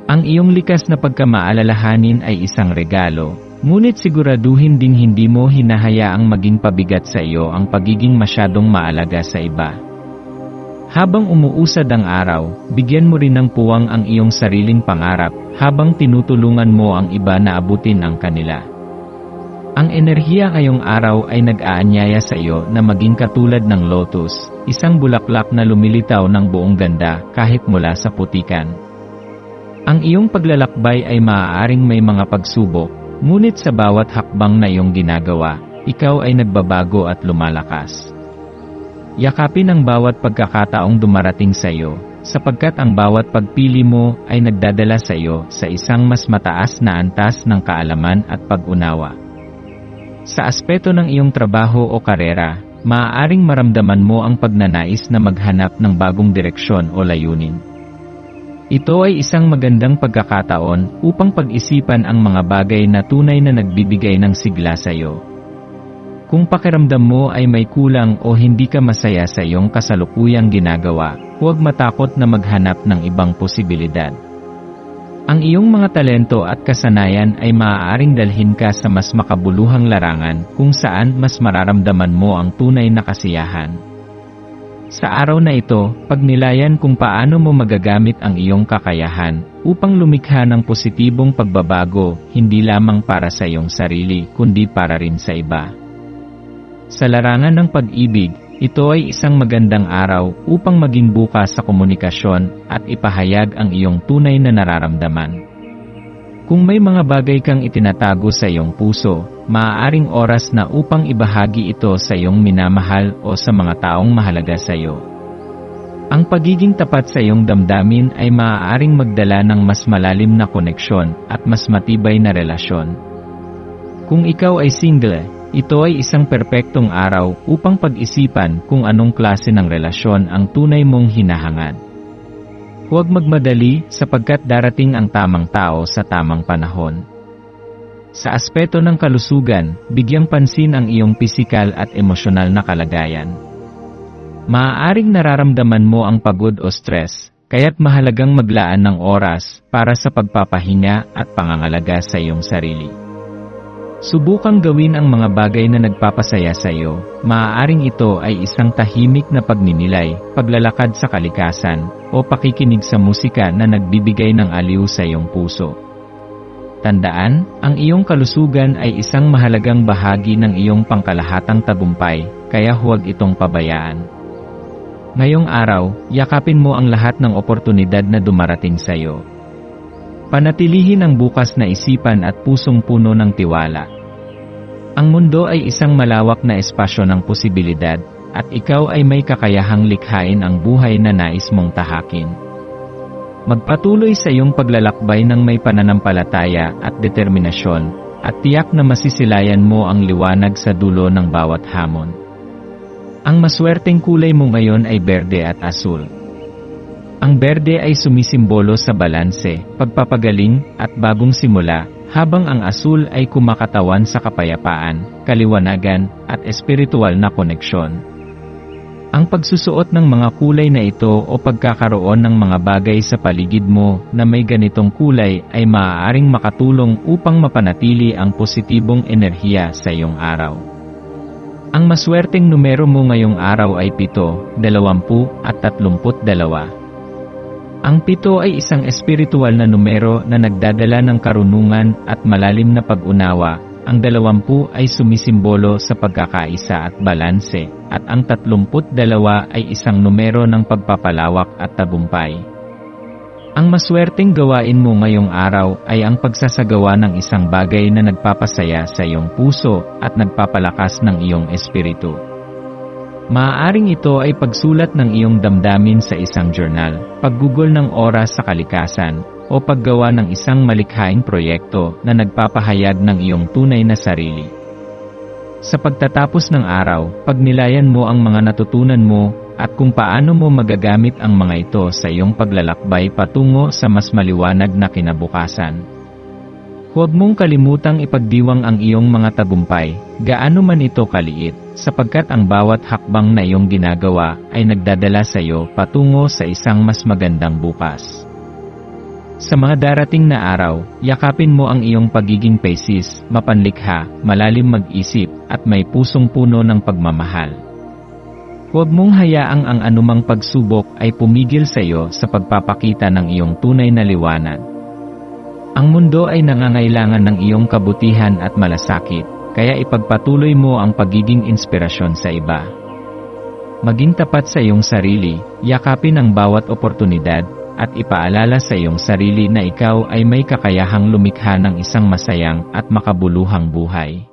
Ang iyong likas na pagkamaalalahanin ay isang regalo, ngunit siguraduhin ding hindi mo hinahayaang maging pabigat sa iyo ang pagiging masyadong maalaga sa iba. Habang umuusad ang araw, bigyan mo rin ng puwang ang iyong sariling pangarap habang tinutulungan mo ang iba na abutin ang kanila. Ang enerhiya ngayong araw ay nag-aanyaya sa iyo na maging katulad ng lotus, isang bulaklak na lumilitaw ng buong ganda kahit mula sa putikan. Ang iyong paglalakbay ay maaaring may mga pagsubok, ngunit sa bawat hakbang na iyong ginagawa, ikaw ay nagbabago at lumalakas. Yakapin ang bawat pagkakataong dumarating sa iyo, sapagkat ang bawat pagpili mo ay nagdadala sa iyo sa isang mas mataas na antas ng kaalaman at pag-unawa. Sa aspeto ng iyong trabaho o karera, maaaring maramdaman mo ang pagnanais na maghanap ng bagong direksyon o layunin. Ito ay isang magandang pagkakataon upang pag-isipan ang mga bagay na tunay na nagbibigay ng sigla sa iyo. Kung pakiramdam mo ay may kulang o hindi ka masaya sa iyong kasalukuyang ginagawa, huwag matakot na maghanap ng ibang posibilidad. Ang iyong mga talento at kasanayan ay maaaring dalhin ka sa mas makabuluhang larangan kung saan mas mararamdaman mo ang tunay na kasiyahan. Sa araw na ito, pagnilayan kung paano mo magagamit ang iyong kakayahan upang lumikha ng positibong pagbabago, hindi lamang para sa iyong sarili kundi para rin sa iba. Sa larangan ng pag-ibig, ito ay isang magandang araw upang maging bukas sa komunikasyon at ipahayag ang iyong tunay na nararamdaman. Kung may mga bagay kang itinatago sa iyong puso, maaaring oras na upang ibahagi ito sa iyong minamahal o sa mga taong mahalaga sa iyo. Ang pagiging tapat sa iyong damdamin ay maaaring magdala ng mas malalim na koneksyon at mas matibay na relasyon. Kung ikaw ay single, ito ay isang perpektong araw upang pag-isipan kung anong klase ng relasyon ang tunay mong hinahangad. Huwag magmadali sapagkat darating ang tamang tao sa tamang panahon. Sa aspeto ng kalusugan, bigyang pansin ang iyong pisikal at emosyonal na kalagayan. Maaaring nararamdaman mo ang pagod o stress, kaya't mahalagang maglaan ng oras para sa pagpapahinga at pangangalaga sa iyong sarili. Subukang gawin ang mga bagay na nagpapasaya sa iyo. Maaaring ito ay isang tahimik na pagninilay, paglalakad sa kalikasan, o pakikinig sa musika na nagbibigay ng aliw sa iyong puso. Tandaan, ang iyong kalusugan ay isang mahalagang bahagi ng iyong pangkalahatang tagumpay, kaya huwag itong pabayaan. Ngayong araw, yakapin mo ang lahat ng oportunidad na dumarating sa iyo. Panatilihin ang bukas na isipan at pusong puno ng tiwala. Ang mundo ay isang malawak na espasyo ng posibilidad, at ikaw ay may kakayahang likhain ang buhay na nais mong tahakin. Magpatuloy sa iyong paglalakbay ng may pananampalataya at determinasyon, at tiyak na masisilayan mo ang liwanag sa dulo ng bawat hamon. Ang maswerteng kulay mo ngayon ay berde at asul. Ang berde ay sumisimbolo sa balanse, pagpapagaling, at bagong simula, habang ang asul ay kumakatawan sa kapayapaan, kaliwanagan, at espiritual na koneksyon. Ang pagsusuot ng mga kulay na ito o pagkakaroon ng mga bagay sa paligid mo na may ganitong kulay ay maaaring makatulong upang mapanatili ang positibong enerhiya sa iyong araw. Ang maswerteng numero mo ngayong araw ay 7, 20 at 32. Ang 7 ay isang espiritual na numero na nagdadala ng karunungan at malalim na pag-unawa. Ang 20 ay sumisimbolo sa pagkakaisa at balanse, at ang 32 ay isang numero ng pagpapalawak at tagumpay. Ang maswerteng gawain mo ngayong araw ay ang pagsasagawa ng isang bagay na nagpapasaya sa iyong puso at nagpapalakas ng iyong espiritu. Maaaring ito ay pagsulat ng iyong damdamin sa isang journal, paggugol ng oras sa kalikasan, o paggawa ng isang malikhaing proyekto na nagpapahayag ng iyong tunay na sarili. Sa pagtatapos ng araw, pagnilayan mo ang mga natutunan mo at kung paano mo magagamit ang mga ito sa iyong paglalakbay patungo sa mas maliwanag na kinabukasan. Huwag mong kalimutang ipagdiwang ang iyong mga tagumpay, gaano man ito kaliit, sapagkat ang bawat hakbang na iyong ginagawa ay nagdadala sa iyo patungo sa isang mas magandang bukas. Sa mga darating na araw, yakapin mo ang iyong pagiging paisis, mapanlikha, malalim mag-isip, at may pusong puno ng pagmamahal. Huwag mong hayaang ang anumang pagsubok ay pumigil sa iyo sa pagpapakita ng iyong tunay na liwanag. Ang mundo ay nangangailangan ng iyong kabutihan at malasakit, kaya ipagpatuloy mo ang pagiging inspirasyon sa iba. Maging tapat sa iyong sarili, yakapin ang bawat oportunidad, at ipaalala sa iyong sarili na ikaw ay may kakayahang lumikha ng isang masayang at makabuluhang buhay.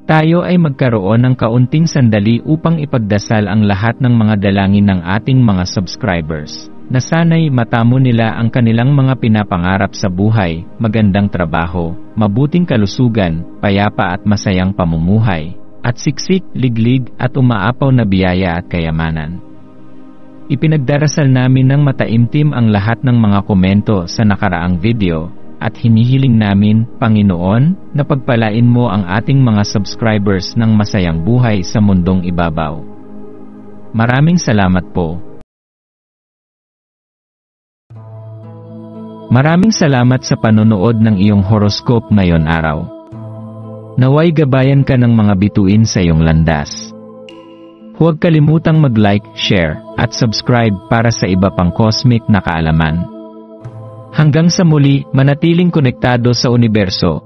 Tayo ay magkaroon ng kaunting sandali upang ipagdasal ang lahat ng mga dalangin ng ating mga subscribers, na sana'y matamo nila ang kanilang mga pinapangarap sa buhay, magandang trabaho, mabuting kalusugan, payapa at masayang pamumuhay, at siksik, liglig at umaapaw na biyaya at kayamanan. Ipinagdarasal namin ng mataimtim ang lahat ng mga komento sa nakaraang video, at hinihiling namin, Panginoon, na pagpalain mo ang ating mga subscribers ng masayang buhay sa mundong ibabaw. Maraming salamat po. Maraming salamat sa panonood ng iyong horoscope ngayon araw. Naway gabayan ka ng mga bituin sa iyong landas. Huwag kalimutang mag-like, share, at subscribe para sa iba pang cosmic na kaalaman. Hanggang sa muli, manatiling konektado sa universo,